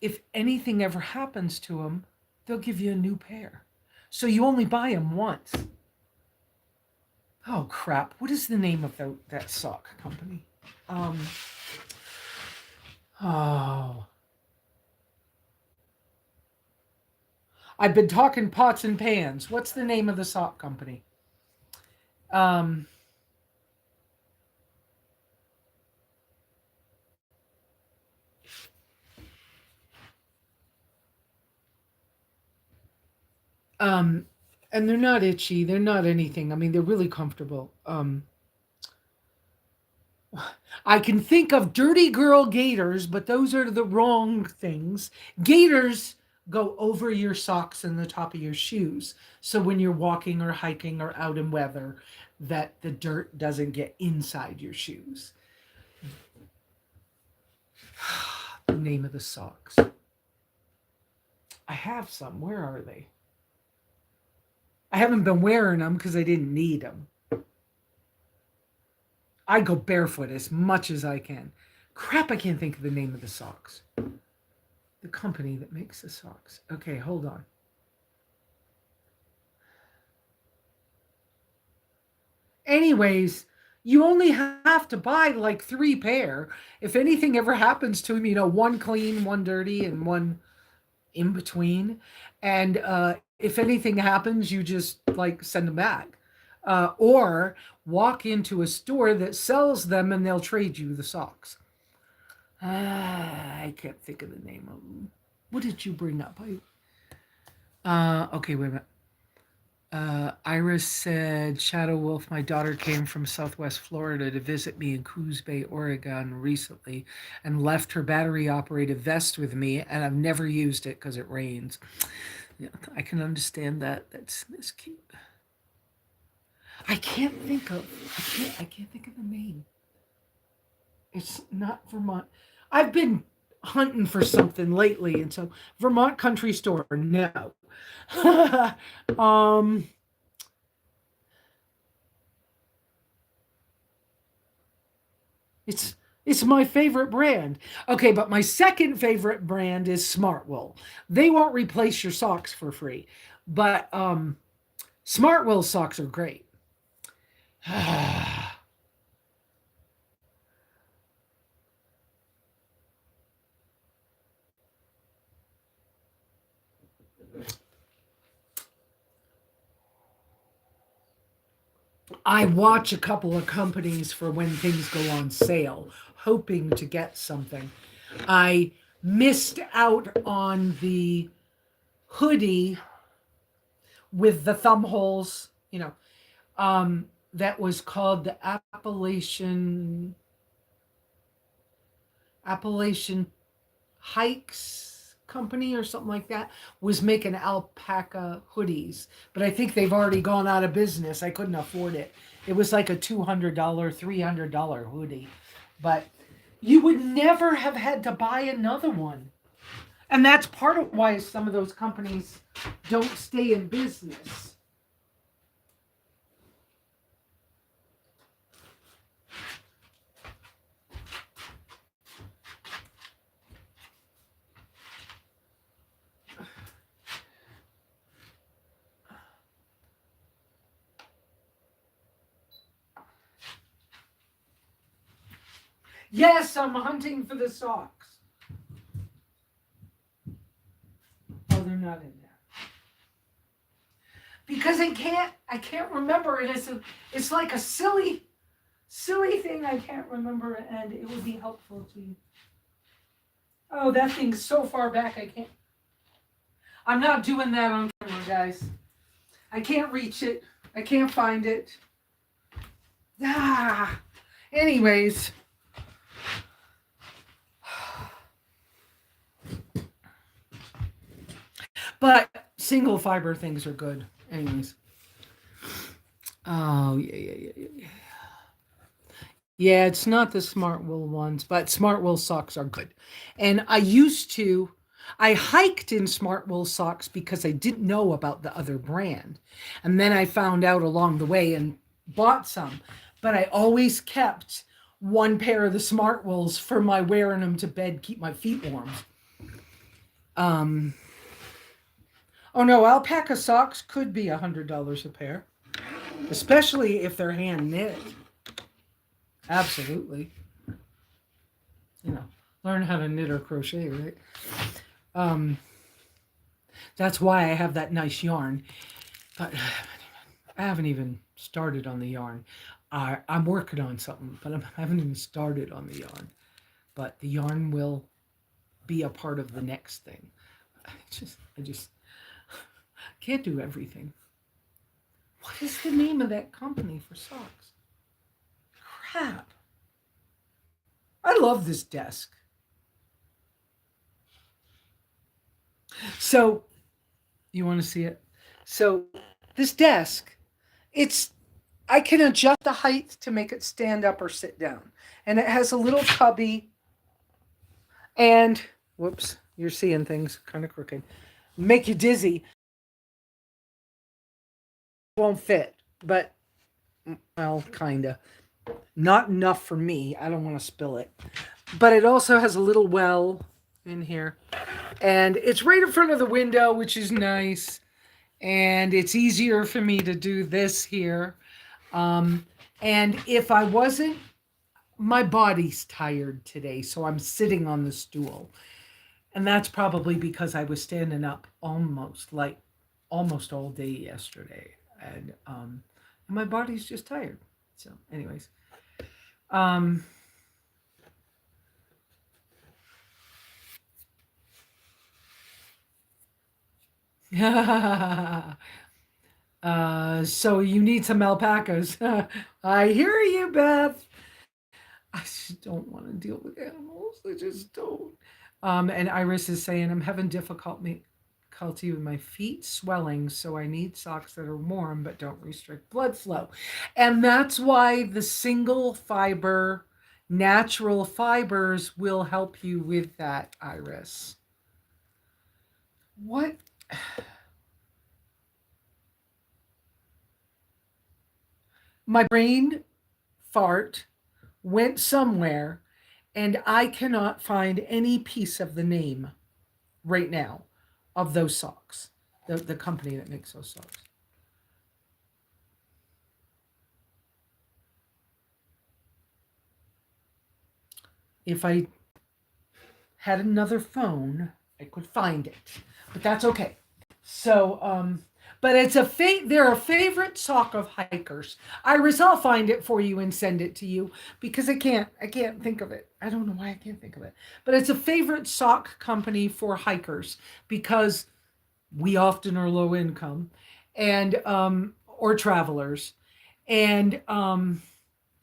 if anything ever happens to them, they'll give you a new pair. So you only buy them once. Oh crap! What is the name of that sock company? Um. Oh, I've been talking pots and pans. What's the name of the sock company? Um. Um. And they're not itchy. They're not anything. I mean, they're really comfortable. I can think of dirty girl gaiters, but those are the wrong things. Gaiters go over your socks and the top of your shoes. So when you're walking or hiking or out in weather, that the dirt doesn't get inside your shoes. The name of the socks. I have some. Where are they? I haven't been wearing them because I didn't need them. I go barefoot as much as I can. Crap, I can't think of the name of the socks. The company that makes the socks. Okay, hold on. Anyways, you only have to buy like 3 pair. If anything ever happens to him, one clean, one dirty, and one in between. And if anything happens, you just like send them back. Or walk into a store that sells them and they'll trade you the socks. I can't think of the name of them. What did you bring up? Okay, wait a minute. Iris said, Shadow Wolf, my daughter came from Southwest Florida to visit me in Coos Bay, Oregon recently and left her battery operated vest with me, and I've never used it because it rains. Yeah, I can understand that. That's cute. I can't think of I can't think of the name. It's not Vermont. I've been hunting for something lately, and so Vermont Country Store, no. um it's my favorite brand. Okay, but my second favorite brand is Smartwool. They won't replace your socks for free, but Smartwool socks are great. I watch a couple of companies for when things go on sale, hoping to get something. I missed out on the hoodie with the thumb holes, that was called the Appalachian Hikes Company or something like that, was making alpaca hoodies, but I think they've already gone out of business. I couldn't afford it. It was like a $200, $300 hoodie, but you would never have had to buy another one. And that's part of why some of those companies don't stay in business. Yes, I'm hunting for the socks. Oh, they're not in there. Because I can't remember it. It's like a silly thing I can't remember, and it would be helpful to you. Oh, that thing's so far back I can't. I'm not doing that on camera, guys. I can't reach it. I can't find it. Ah. Anyways. But single fiber things are good. Anyways. Oh, yeah. Yeah, it's not the Smartwool ones, but Smartwool socks are good. And I hiked in Smartwool socks because I didn't know about the other brand. And then I found out along the way and bought some. But I always kept one pair of the Smartwools for my wearing them to bed, keep my feet warm. Oh no, alpaca socks could be $100 a pair, especially if they're hand knit. Absolutely. Learn how to knit or crochet, right? That's why I have that nice yarn. But I haven't even started on the yarn. I'm working on something, but I haven't even started on the yarn. But the yarn will be a part of the next thing. I just can't do everything. What is the name of that company for socks? Crap. I love this desk. So, you want to see it? So, this desk, I can adjust the height to make it stand up or sit down. And it has a little cubby. And, whoops, you're seeing things kind of crooked. Make you dizzy. Won't fit, but, well, kind of. Not enough for me. I don't want to spill it. But it also has a little well in here. And it's right in front of the window, which is nice. And it's easier for me to do this here. And if I wasn't, my body's tired today, so I'm sitting on the stool. And that's probably because I was standing up almost all day yesterday. And and my body's just tired. So, anyways, um, so you need some alpacas. I hear you, Beth. I just don't want to deal with animals. I just don't. And Iris is saying, I'm having difficulty with my feet swelling, so I need socks that are warm but don't restrict blood flow. And that's why the single fiber, natural fibers will help you with that, Iris. What? My brain fart went somewhere and I cannot find any piece of the name right now of those socks, the company that makes those socks. If I had another phone, I could find it, but that's okay. So, but it's they're a favorite sock of hikers. Iris, I'll find it for you and send it to you because I can't think of it. I don't know why I can't think of it, but it's a favorite sock company for hikers because we often are low income and, or travelers. And,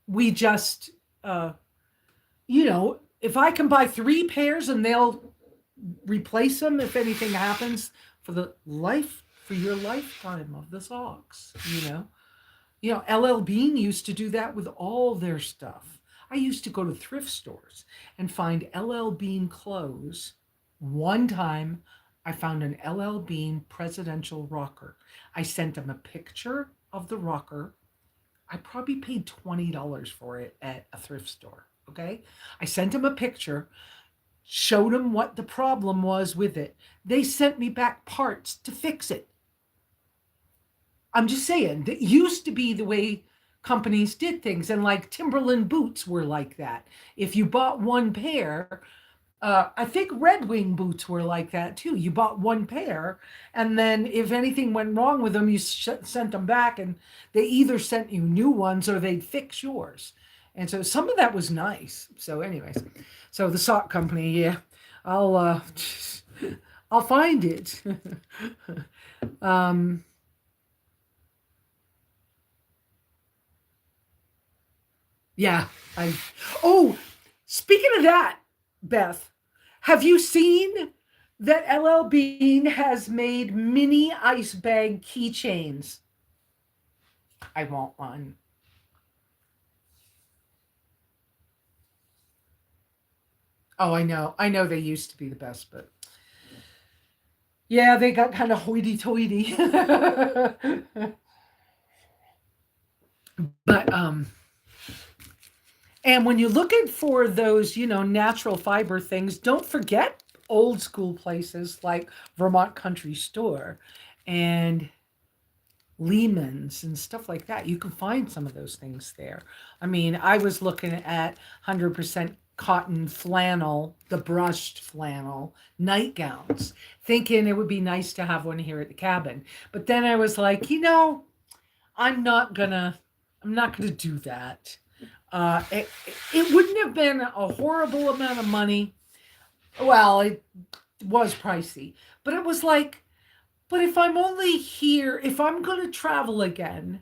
we just, you know, if I can buy 3 pairs and they'll replace them if anything happens for your lifetime of the socks, you know. You know, LL Bean used to do that with all their stuff. I used to go to thrift stores and find LL Bean clothes. One time I found an LL Bean presidential rocker. I sent him a picture of the rocker. I probably paid $20 for it at a thrift store. Okay. I sent him a picture, showed them what the problem was with it. They sent me back parts to fix it. I'm just saying, that used to be the way companies did things. And like Timberland boots were like that. If you bought one pair, I think Red Wing boots were like that too. You bought one pair, and then if anything went wrong with them, you sent them back, and they either sent you new ones or they'd fix yours. And so some of that was nice. So, anyways, so the sock company, yeah, I'll I'll find it. um, yeah, I. Oh, speaking of that, Beth, have you seen that LL Bean has made mini ice bag keychains? I want one. Oh, I know. I know they used to be the best, but yeah, they got kind of hoity-toity. But and when you're looking for those, you know, natural fiber things, don't forget old school places like Vermont Country Store and Lehman's and stuff like that. You can find some of those things there. I mean, I was looking at 100% cotton flannel, the brushed flannel nightgowns, thinking it would be nice to have one here at the cabin. But then I was like, you know, I'm not gonna do that. It wouldn't have been a horrible amount of money. Well, it was pricey, but it was like, but if I'm only here, if I'm going to travel again,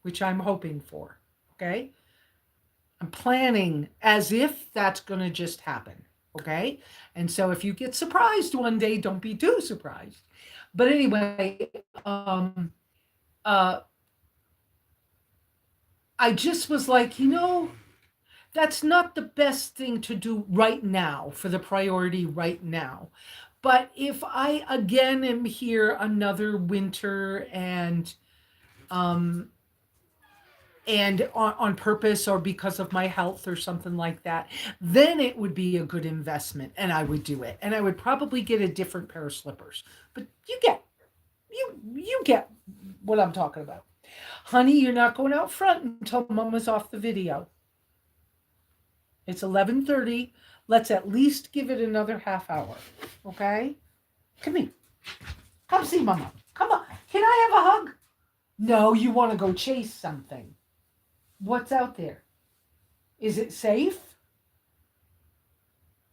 which I'm hoping for, okay, I'm planning as if that's going to just happen, okay? And so if you get surprised one day, don't be too surprised. But anyway, uh, I just was like, you know, that's not the best thing to do right now for the priority right now. But if I again am here another winter um and on purpose or because of my health or something like that, then it would be a good investment and I would do it. And I would probably get a different pair of slippers. But you get what I'm talking about. Honey, you're not going out front until Mama's off the video. It's 11:30. Let's at least give it another half hour. Okay? Come here. Come see Mama. Come on. Can I have a hug? No, you want to go chase something. What's out there? Is it safe?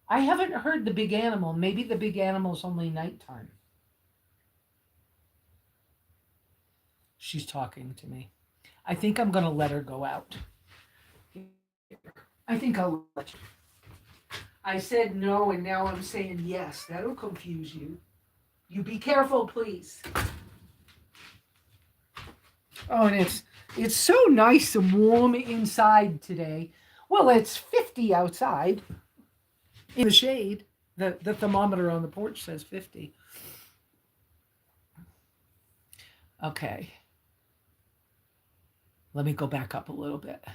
I haven't heard the big animal. Maybe the big animal's only nighttime. She's talking to me. I think I'm going to let her go out. I think I'll let you. I said no, and now I'm saying yes. That'll confuse you. You be careful, please. Oh, and it's so nice and warm inside today. Well, it's 50 outside in the shade. The thermometer on the porch says 50. Okay. Let me go back up a little bit.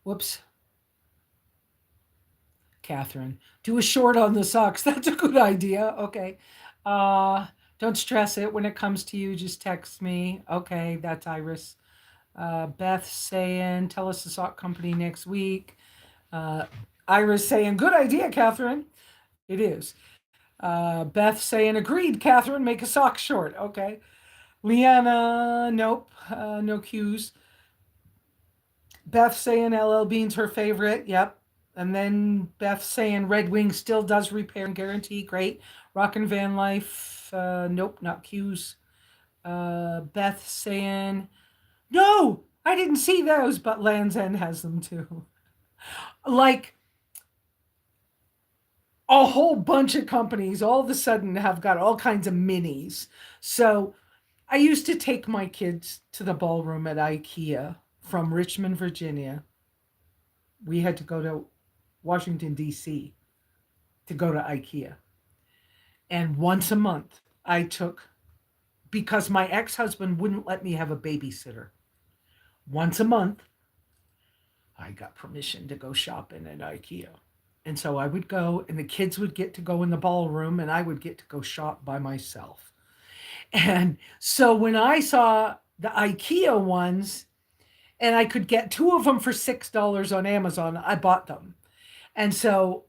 Whoops. Catherine, do a short on the socks. That's a good idea. Okay. Don't stress it. When it comes to you, just text me. Okay, that's Iris. Beth saying, tell us the sock company next week. Iris saying, good idea, Catherine. It is. Beth saying, agreed, Catherine, make a sock short. Okay. Leanna, nope, no cues. Beth saying LL Bean's her favorite. Yep. And then Beth saying Red Wing still does repair and guarantee. Great. Rockin' Van Life. Nope, not cues. Beth saying, no, I didn't see those, but Land's End has them too. Like a whole bunch of companies all of a sudden have got all kinds of minis. So I used to take my kids to the ballroom at IKEA from Richmond, Virginia. We had to go to Washington, D.C. to go to IKEA. And once a month, I took, because my ex-husband wouldn't let me have a babysitter. Once a month, I got permission to go shopping at IKEA. And so I would go, and the kids would get to go in the ballroom, and I would get to go shop by myself. And so when I saw the IKEA ones, and I could get two of them for $6 on Amazon, I bought them. And so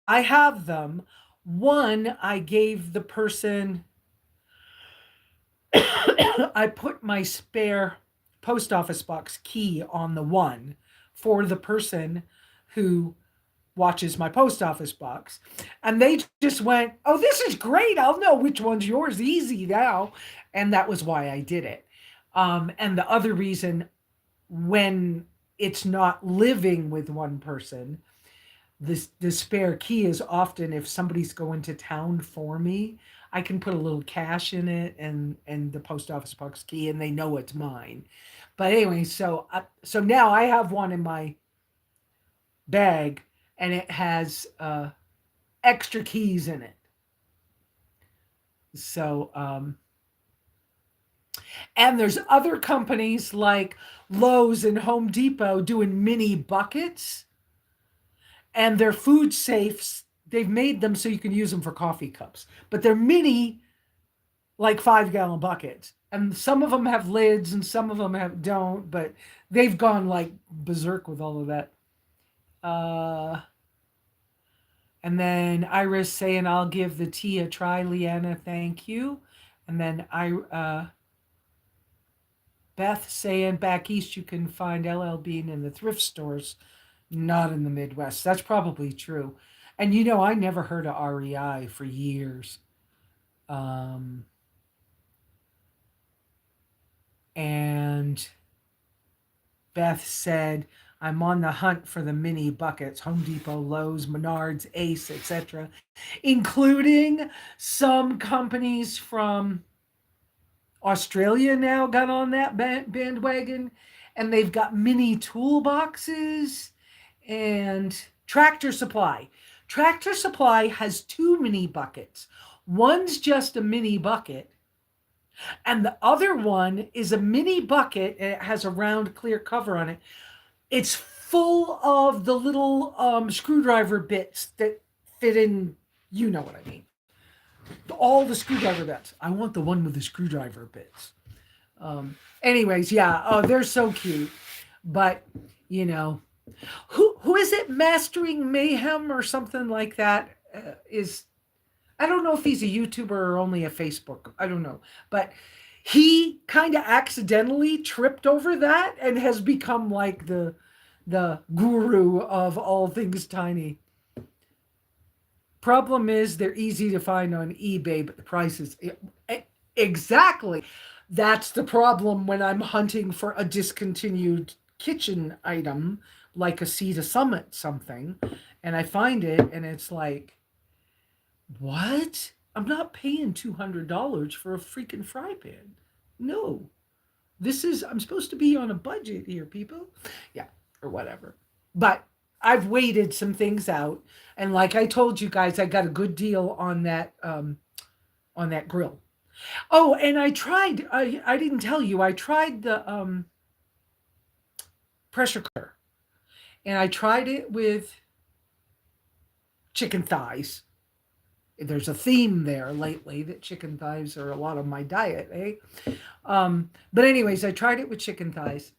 I have them. One, I gave the person, I put my spare post office box key on the one for the person who watches my post office box. And they just went, oh, this is great. I'll know which one's yours easy now. And that was why I did it. And the other reason, when it's not living with one person, the spare key is often, if somebody's going to town for me, I can put a little cash in it and the post office box key, and they know it's mine. But anyway, so now I have one in my bag, and it has extra keys in it. So and there's other companies like Lowe's and Home Depot doing mini buckets, and they're food safes. They've made them so you can use them for coffee cups, but they're mini, like 5-gallon buckets. And some of them have lids and some of them don't, but they've gone like berserk with all of that. And then Iris saying, I'll give the tea a try, Leanna, thank you. And then Beth saying, back east you can find LL Bean in the thrift stores, not in the Midwest. That's probably true. And I never heard of REI for years. And Beth said, I'm on the hunt for the mini buckets, Home Depot, Lowe's, Menards, Ace, etc., including some companies from Australia now got on that bandwagon, and they've got mini toolboxes. And Tractor Supply. Tractor Supply has 2 mini buckets. One's just a mini bucket, and the other one is a mini bucket, and it has a round clear cover on it. It's full of the little screwdriver bits that fit in, you know what I mean. All the screwdriver bits. I want the one with the screwdriver bits. Anyways, yeah. Oh, they're so cute. But, who is it? Mastering Mayhem or something like that is I don't know if he's a YouTuber or only a Facebook. I don't know. But he kind of accidentally tripped over that and has become like the guru of all things tiny. Problem is they're easy to find on eBay, but the price is exactly. That's the problem when I'm hunting for a discontinued kitchen item like a Sea to Summit something, and I find it and it's like, what? I'm not paying $200 for a freaking fry pan. No, I'm supposed to be on a budget here, people. Yeah, or whatever. But I've waited some things out, and like I told you guys, I got a good deal on that grill. Oh, and I tried. I didn't tell you. I tried the pressure cooker, and I tried it with chicken thighs. There's a theme there lately that chicken thighs are a lot of my diet, eh? But anyways, I tried it with chicken thighs,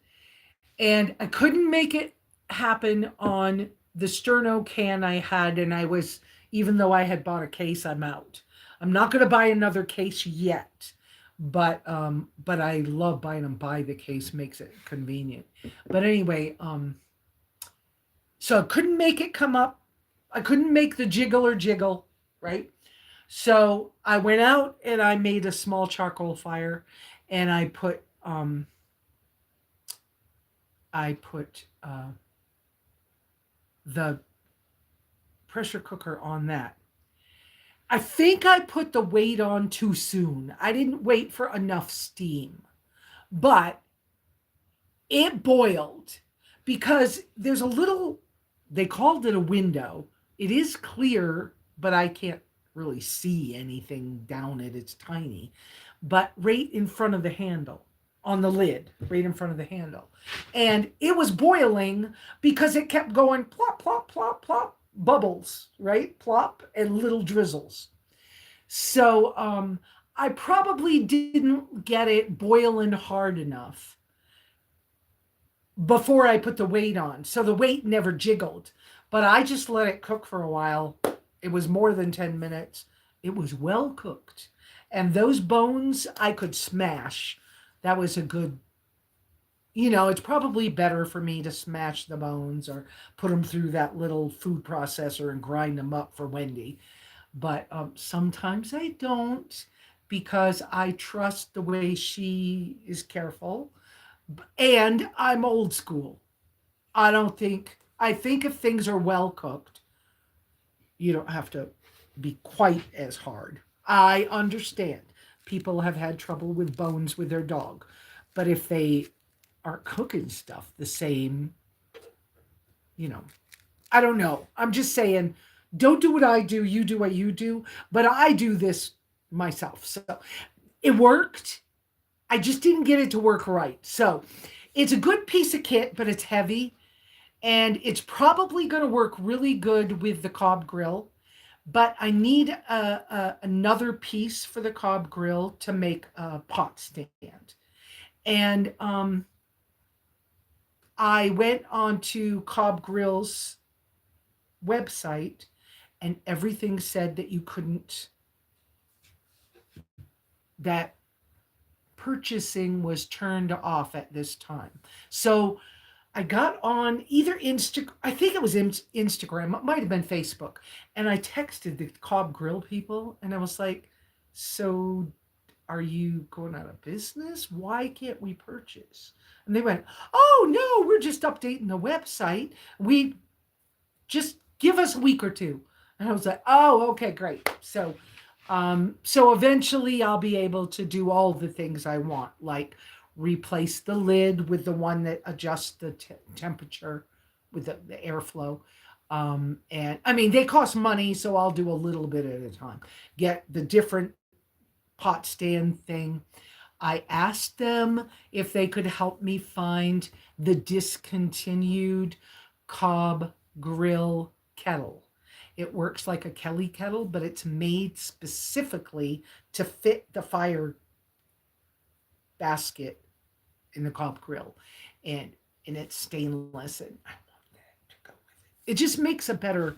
and I couldn't make it happen on the sterno can I had, and I was, even though I had bought a case, I'm out. I'm not going to buy another case yet, but I love buying them by the case, makes it convenient. But anyway, so I couldn't make it come up. I couldn't make the jiggler jiggle, right? So I went out and I made a small charcoal fire, and I put the pressure cooker on that. I think I put the weight on too soon. I didn't wait for enough steam, but it boiled because there's a little, they called it a window. It is clear, but I can't really see anything down it. It's tiny, but right in front of the handle on the lid, right in front of the handle. And it was boiling because it kept going plop, plop, plop, plop, bubbles, right? Plop and little drizzles. So I probably didn't get it boiling hard enough before I put the weight on. So the weight never jiggled, but I just let it cook for a while. It was more than 10 minutes. It was well cooked. And those bones I could smash. That was a good, it's probably better for me to smash the bones or put them through that little food processor and grind them up for Wendy. But sometimes I don't because I trust the way she is careful. And I'm old school. I think if things are well cooked, you don't have to be quite as hard. I understand people have had trouble with bones with their dog, but if they aren't cooking stuff the same, you know, I don't know. I'm just saying, don't do what I do. You do what you do. But I do this myself. So it worked. I just didn't get it to work right. So it's a good piece of kit, but it's heavy. And it's probably going to work really good with the Cobb grill. But I need another piece for the Cobb grill to make a pot stand. And I went on to Cobb Grill's website, and everything said that you couldn't, that purchasing was turned off at this time. So I got on either I think it was Instagram, it might have been Facebook, and I texted the Cobb Grill people, and I was like, so are you going out of business? Why can't we purchase? And they went, oh no, we're just updating the website. We just give us a week or two. And I was like, oh, okay, great. So eventually I'll be able to do all the things I want, like replace the lid with the one that adjusts the temperature with the airflow. And I mean, they cost money, so I'll do a little bit at a time. Get the different pot stand thing. I asked them if they could help me find the discontinued Cobb grill kettle. It works like a Kelly kettle, but it's made specifically to fit the fire basket in the Cobb grill, and it's stainless, and I want that to go with it. It just makes a better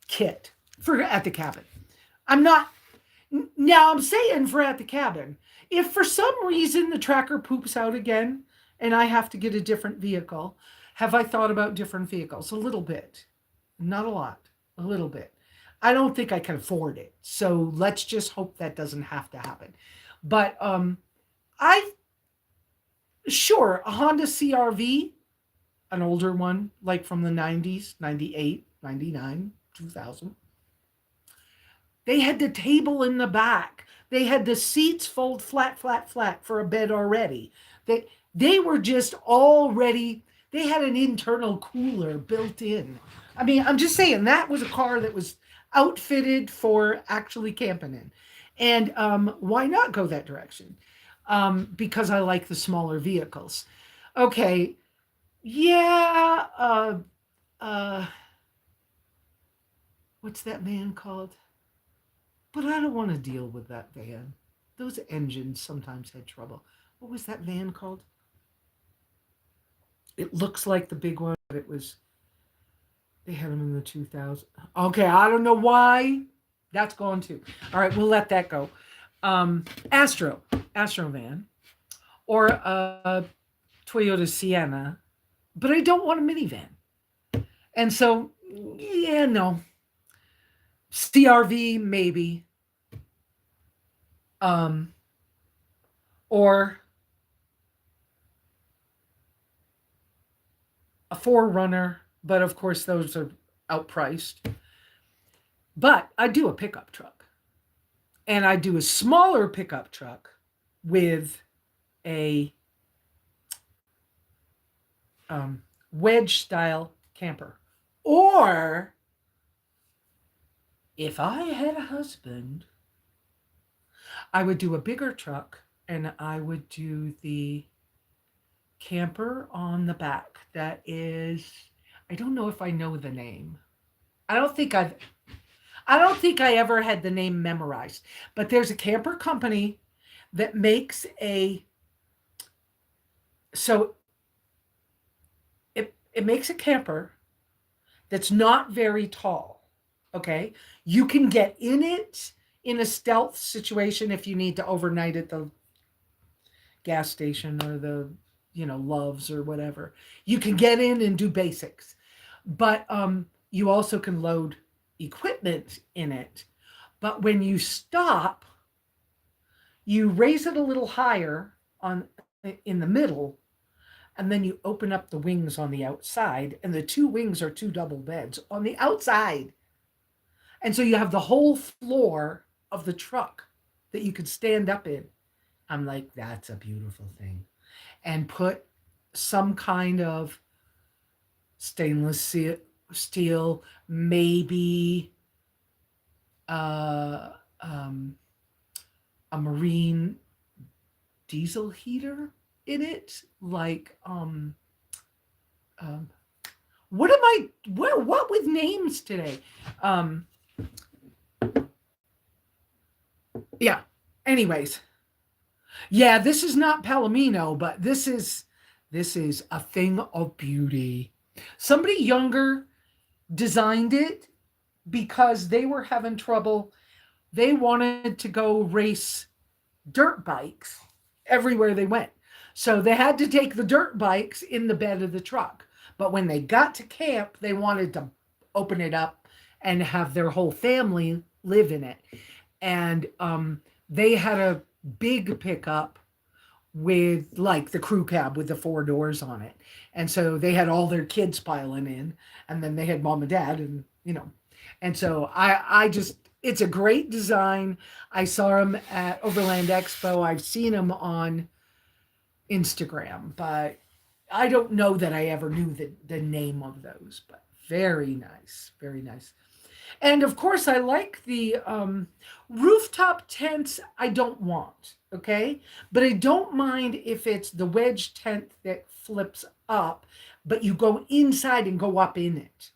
kit for at the cabin. I'm not Now I'm saying for at the cabin. If for some reason the tracker poops out again and I have to get a different vehicle, have I thought about different vehicles? A little bit. Not a lot. A little bit. I don't think I can afford it. So let's just hope that doesn't have to happen. But I sure a Honda CRV, an older one, like from the 90s, 98, 99, 2000. They had the table in the back. They had the seats fold flat, flat, flat for a bed already. They were just already, they had an internal cooler built in. I mean, I'm just saying that was a car that was outfitted for actually camping in. And why not go that direction? Because I like the smaller vehicles. Okay, yeah. Uh, what's that van called? But I don't want to deal with that van. Those engines sometimes had trouble. What was that van called? It looks like the big one, but it was, they had them in the 2000s. Okay, I don't know why. That's gone too. All right, we'll let that go. Astro van, or a Toyota Sienna, but I don't want a minivan. And so, yeah, no. CRV, maybe. Or a Forerunner, but of course those are outpriced. But I do a pickup truck, and I do a smaller pickup truck with a wedge style camper. Or if I had a husband, I would do a bigger truck and I would do the camper on the back. That is, I don't know if I know the name. I don't think I ever had the name memorized, but there's a camper company that makes so it makes a camper that's not very tall. Okay. You can get in it in a stealth situation if you need to overnight at the gas station or the, Loves or whatever. You can get in and do basics. But you also can load equipment in it. But when you stop, you raise it a little higher in the middle, and then you open up the wings on the outside, and the two wings are two double beds on the outside. And so you have the whole floor of the truck that you could stand up in. I'm like, that's a beautiful thing. And put some kind of stainless steel, maybe uh, um, a marine diesel heater in it, like what with names today? Yeah. Anyways, yeah, this is not Palomino, but this is a thing of beauty. Somebody younger designed it because they were having trouble. They wanted to go race dirt bikes everywhere they went. So they had to take the dirt bikes in the bed of the truck. But when they got to camp, they wanted to open it up and have their whole family live in it. And they had a big pickup with like the crew cab with the four doors on it. And so they had all their kids piling in, and then they had mom and dad, and so I just, it's a great design. I saw them at Overland Expo. I've seen them on Instagram, but I don't know that I ever knew the name of those, but very nice, very nice. And of course, I like the rooftop tents. I don't want, okay? But I don't mind if it's the wedge tent that flips up, but you go inside and go up in it.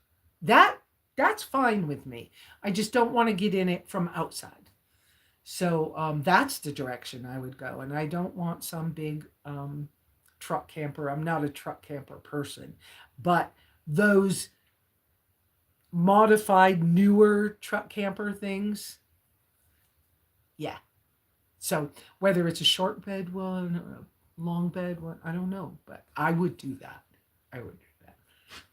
That's fine with me. I just don't want to get in it from outside. So that's the direction I would go. And I don't want some big truck camper. I'm not a truck camper person, but those modified newer truck camper things, Yeah. So whether it's a short bed one or a long bed one, I don't know, but I would do that. I would do that.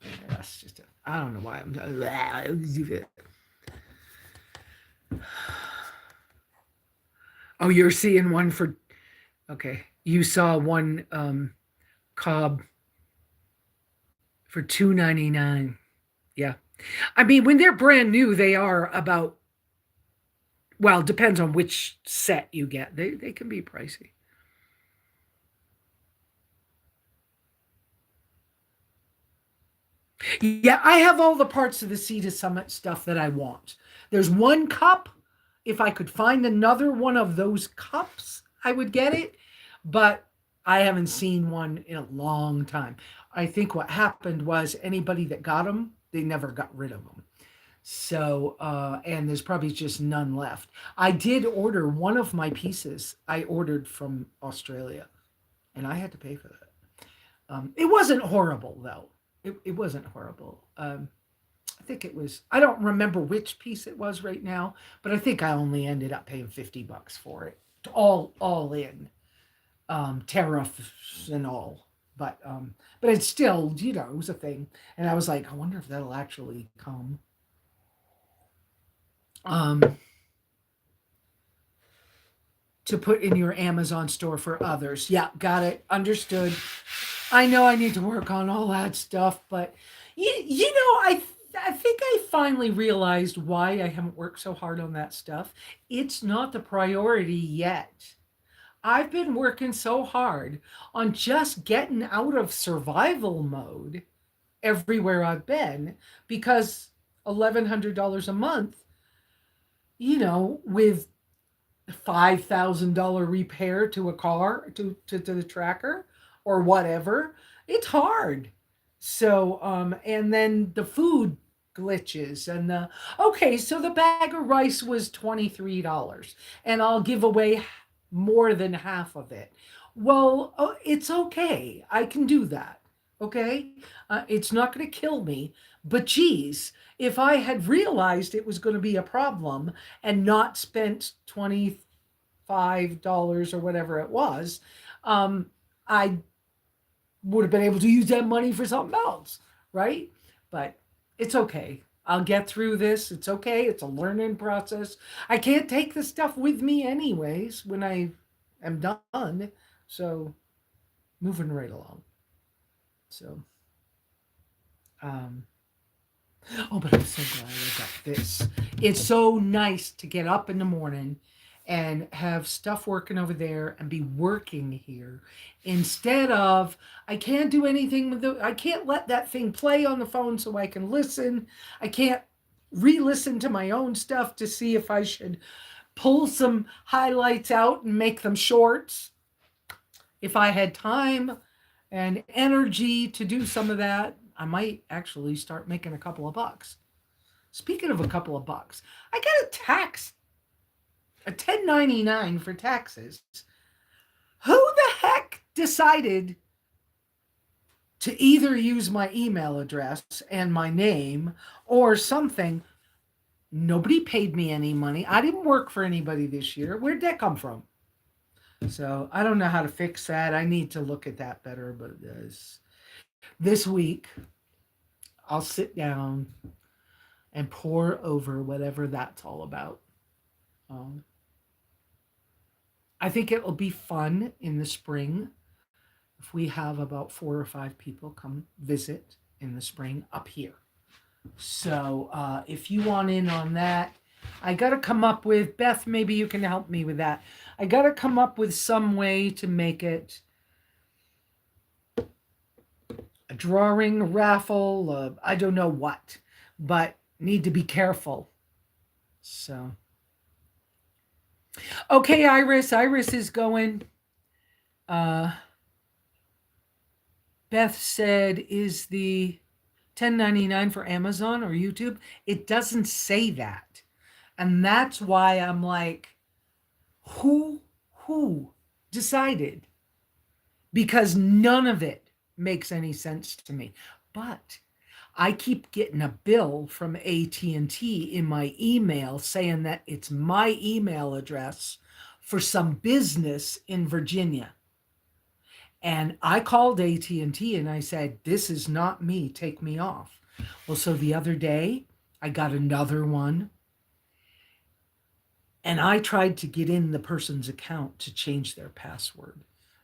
Yeah, that's just I don't know why I'm. Oh, you're seeing one for. Okay, you saw one cob for $2.99. Yeah, I mean when they're brand new, they are about. Well, depends on which set you get. They can be pricey. Yeah, I have all the parts of the Sea to Summit stuff that I want. There's one cup. If I could find another one of those cups, I would get it. But I haven't seen one in a long time. I think what happened was anybody that got them, they never got rid of them. So, and there's probably just none left. I did order one of my pieces. I ordered from Australia, and I had to pay for that. It wasn't horrible though. It wasn't horrible. I think it was. I don't remember which piece it was right now, but I think I only ended up paying $50 for it, all in, tariffs and all. But it's still, it was a thing, and I was like, I wonder if that'll actually come. Um, to put in your Amazon store for others. Yeah, got it. Understood. I know I need to work on all that stuff, but I think I finally realized why I haven't worked so hard on that stuff. It's not the priority yet. I've been working so hard on just getting out of survival mode everywhere I've been because $1,100 a month, with $5,000 repair to a car to the tracker or whatever, it's hard. So and then the food glitches and the okay, so the bag of rice was $23 and I'll give away more than half of it. Well, it's okay. I can do that. Okay? It's not going to kill me, but geez, if I had realized it was going to be a problem and not spent $25 or whatever it was, I would have been able to use that money for something else, right? But it's okay. I'll get through this. It's okay. It's a learning process. I can't take the stuff with me anyways when I am done. So moving right along. So um oh, but I'm so glad I got this. It's so nice to get up in the morning and have stuff working over there and be working here instead of I can't do anything with I can't let that thing play on the phone so I can listen. I can't re-listen to my own stuff to see if I should pull some highlights out and make them shorts. If I had time and energy to do some of that, I might actually start making a couple of bucks. Speaking of a couple of bucks, I got a 1099 for taxes. Who the heck decided to either use my email address and my name or something? Nobody paid me any money. I didn't work for anybody this year. Where'd that come from? So I don't know how to fix that. I need to look at that better. But this week, I'll sit down and pour over whatever that's all about. Um, I think it will be fun in the spring if we have about 4 or 5 people come visit in the spring up here. So if you want in on that, I got to come up with, Beth, maybe you can help me with that. I got to come up with some way to make it a drawing, a raffle, I don't know what, but need to be careful. So, okay, Iris. Iris is going. Uh, Beth said, is the 1099 for Amazon or YouTube? It doesn't say that. And that's why I'm like, who decided? Because none of it makes any sense to me. But I keep getting a bill from AT&T in my email saying that it's my email address for some business in Virginia. And I called AT&T and I said, "This is not me. Take me off." Well, so the other day I got another one, and I tried to get in the person's account to change their password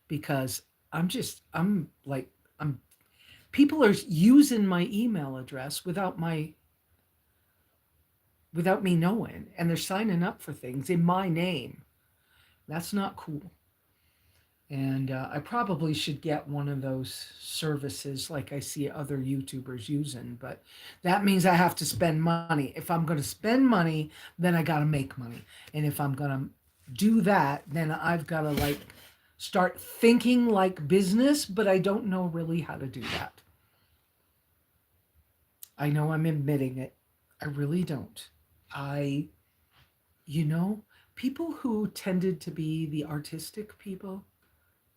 because I'm like, I'm people are using my email address without me knowing, and they're signing up for things in my name. That's not cool. And I probably should get one of those services like I see other YouTubers using, but that means I have to spend money. If I'm going to spend money, then I got to make money. And if I'm going to do that, then I've got to like start thinking like business, but I don't know really how to do that. I know I'm admitting it. I really don't. I, you know, people who tended to be the artistic people,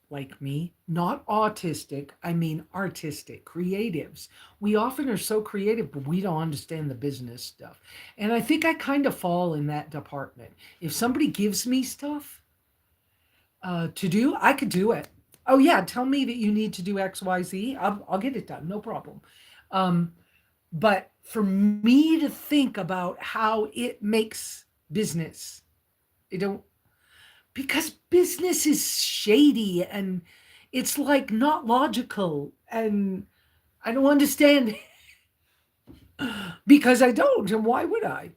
like me, not autistic, I mean artistic, creatives. We often are so creative, but we don't understand the business stuff. And I think I kind of fall in that department. If somebody gives me stuff to do, I could do it. Oh, yeah, tell me that you need to do XYZ. I'll get it done, no problem. Um, but for me to think about how it makes business, it don't, because business is shady and it's like not logical, and I don't understand because I don't, and why would I?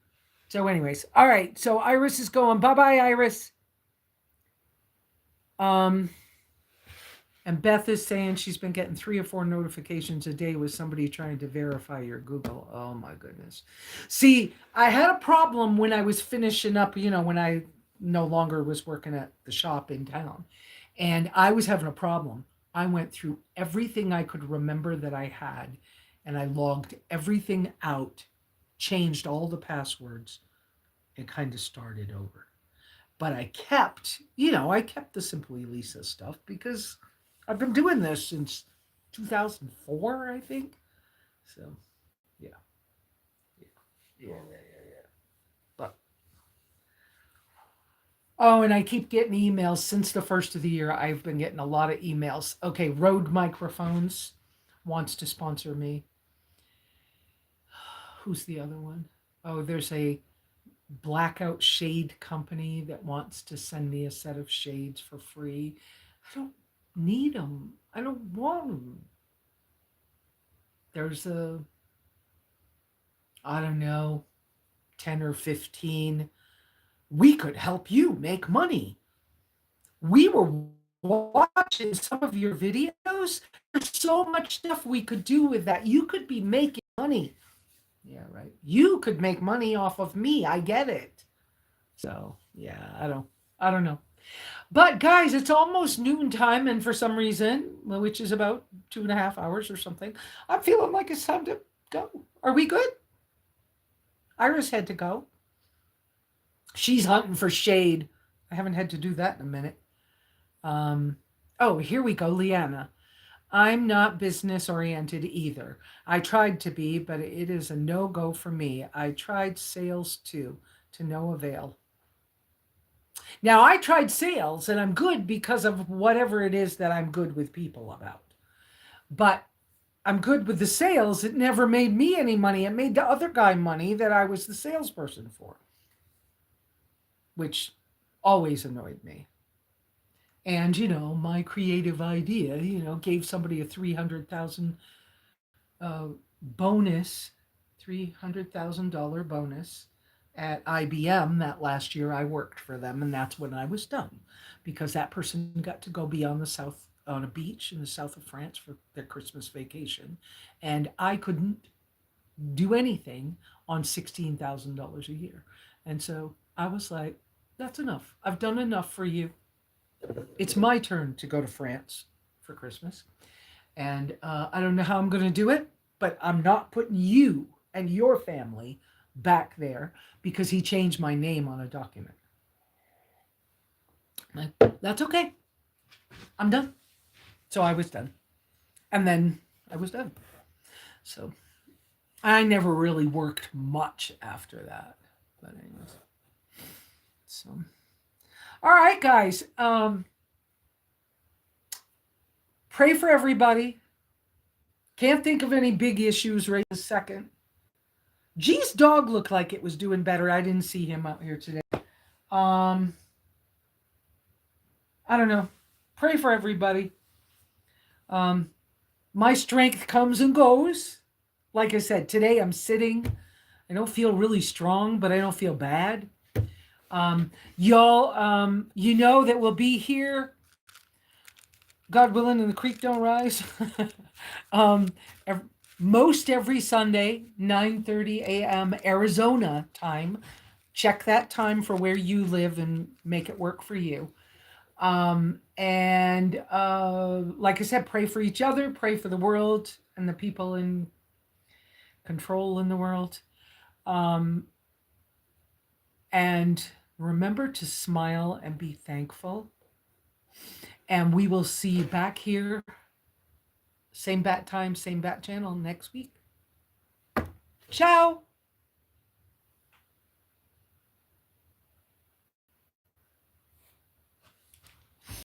So anyways, all right, so Iris is going, bye-bye, Iris. um and Beth is saying she's been getting 3 or 4 notifications a day with somebody trying to verify your Google. Oh my goodness. See, I had a problem when I was finishing up, when I no longer was working at the shop in town. And I was having a problem. I went through everything I could remember that I had, and I logged everything out, changed all the passwords, and kind of started over. But I kept the Simply Lesa stuff because I've been doing this since 2004, I think. So, yeah, yeah, yeah. But oh, and I keep getting emails since the first of the year. I've been getting a lot of emails. Okay, Rode Microphones wants to sponsor me. Who's the other one? Oh, there's a blackout shade company that wants to send me a set of shades for free. I don't need them. I don't want them. There's I don't know, 10 or 15. We could help you make money. We were watching some of your videos. There's so much stuff we could do with that. You could be making money. Yeah, right. You could make money off of me. I get it. So, yeah, I don't know. But guys, it's almost noontime, and for some reason, which is about 2.5 hours or something, I'm feeling like it's time to go. Are we good? Iris had to go. She's hunting for shade. I haven't had to do that in a minute. Oh, here we go, Leanna. I'm not business oriented either. I tried to be, but it is a no go for me. I tried sales too, to no avail. Now, I tried sales and I'm good because of whatever it is that I'm good with people about. But I'm good with the sales. It never made me any money. It made the other guy money that I was the salesperson for, which always annoyed me. And, my creative idea, gave somebody a 300,000 bonus, $300,000 bonus at IBM that last year I worked for them, and that's when I was done because that person got to go be on a beach in the south of France for their Christmas vacation, and I couldn't do anything on $16,000 a year. And so I was like, that's enough. I've done enough for you. It's my turn to go to France for Christmas. And I don't know how I'm going to do it, but I'm not putting you and your family back there because he changed my name on a document. That's okay. I'm done. So I was done. And then I was done. So I never really worked much after that. But anyways. So all right, guys. Pray for everybody. Can't think of any big issues right this second. G's dog looked like it was doing better. I didn't see him out here today. I don't know. Pray for everybody. My strength comes and goes. Like I said, today I'm sitting. I don't feel really strong, but I don't feel bad. Y'all, you know that we'll be here, God willing, and the creek don't rise. Most every Sunday, 9:30 a.m. Arizona time. Check that time for where you live and make it work for you. And like I said, pray for each other, pray for the world and the people in control in the world. And remember to smile and be thankful. And we will see you back here, same bat time, same bat channel next week. Ciao.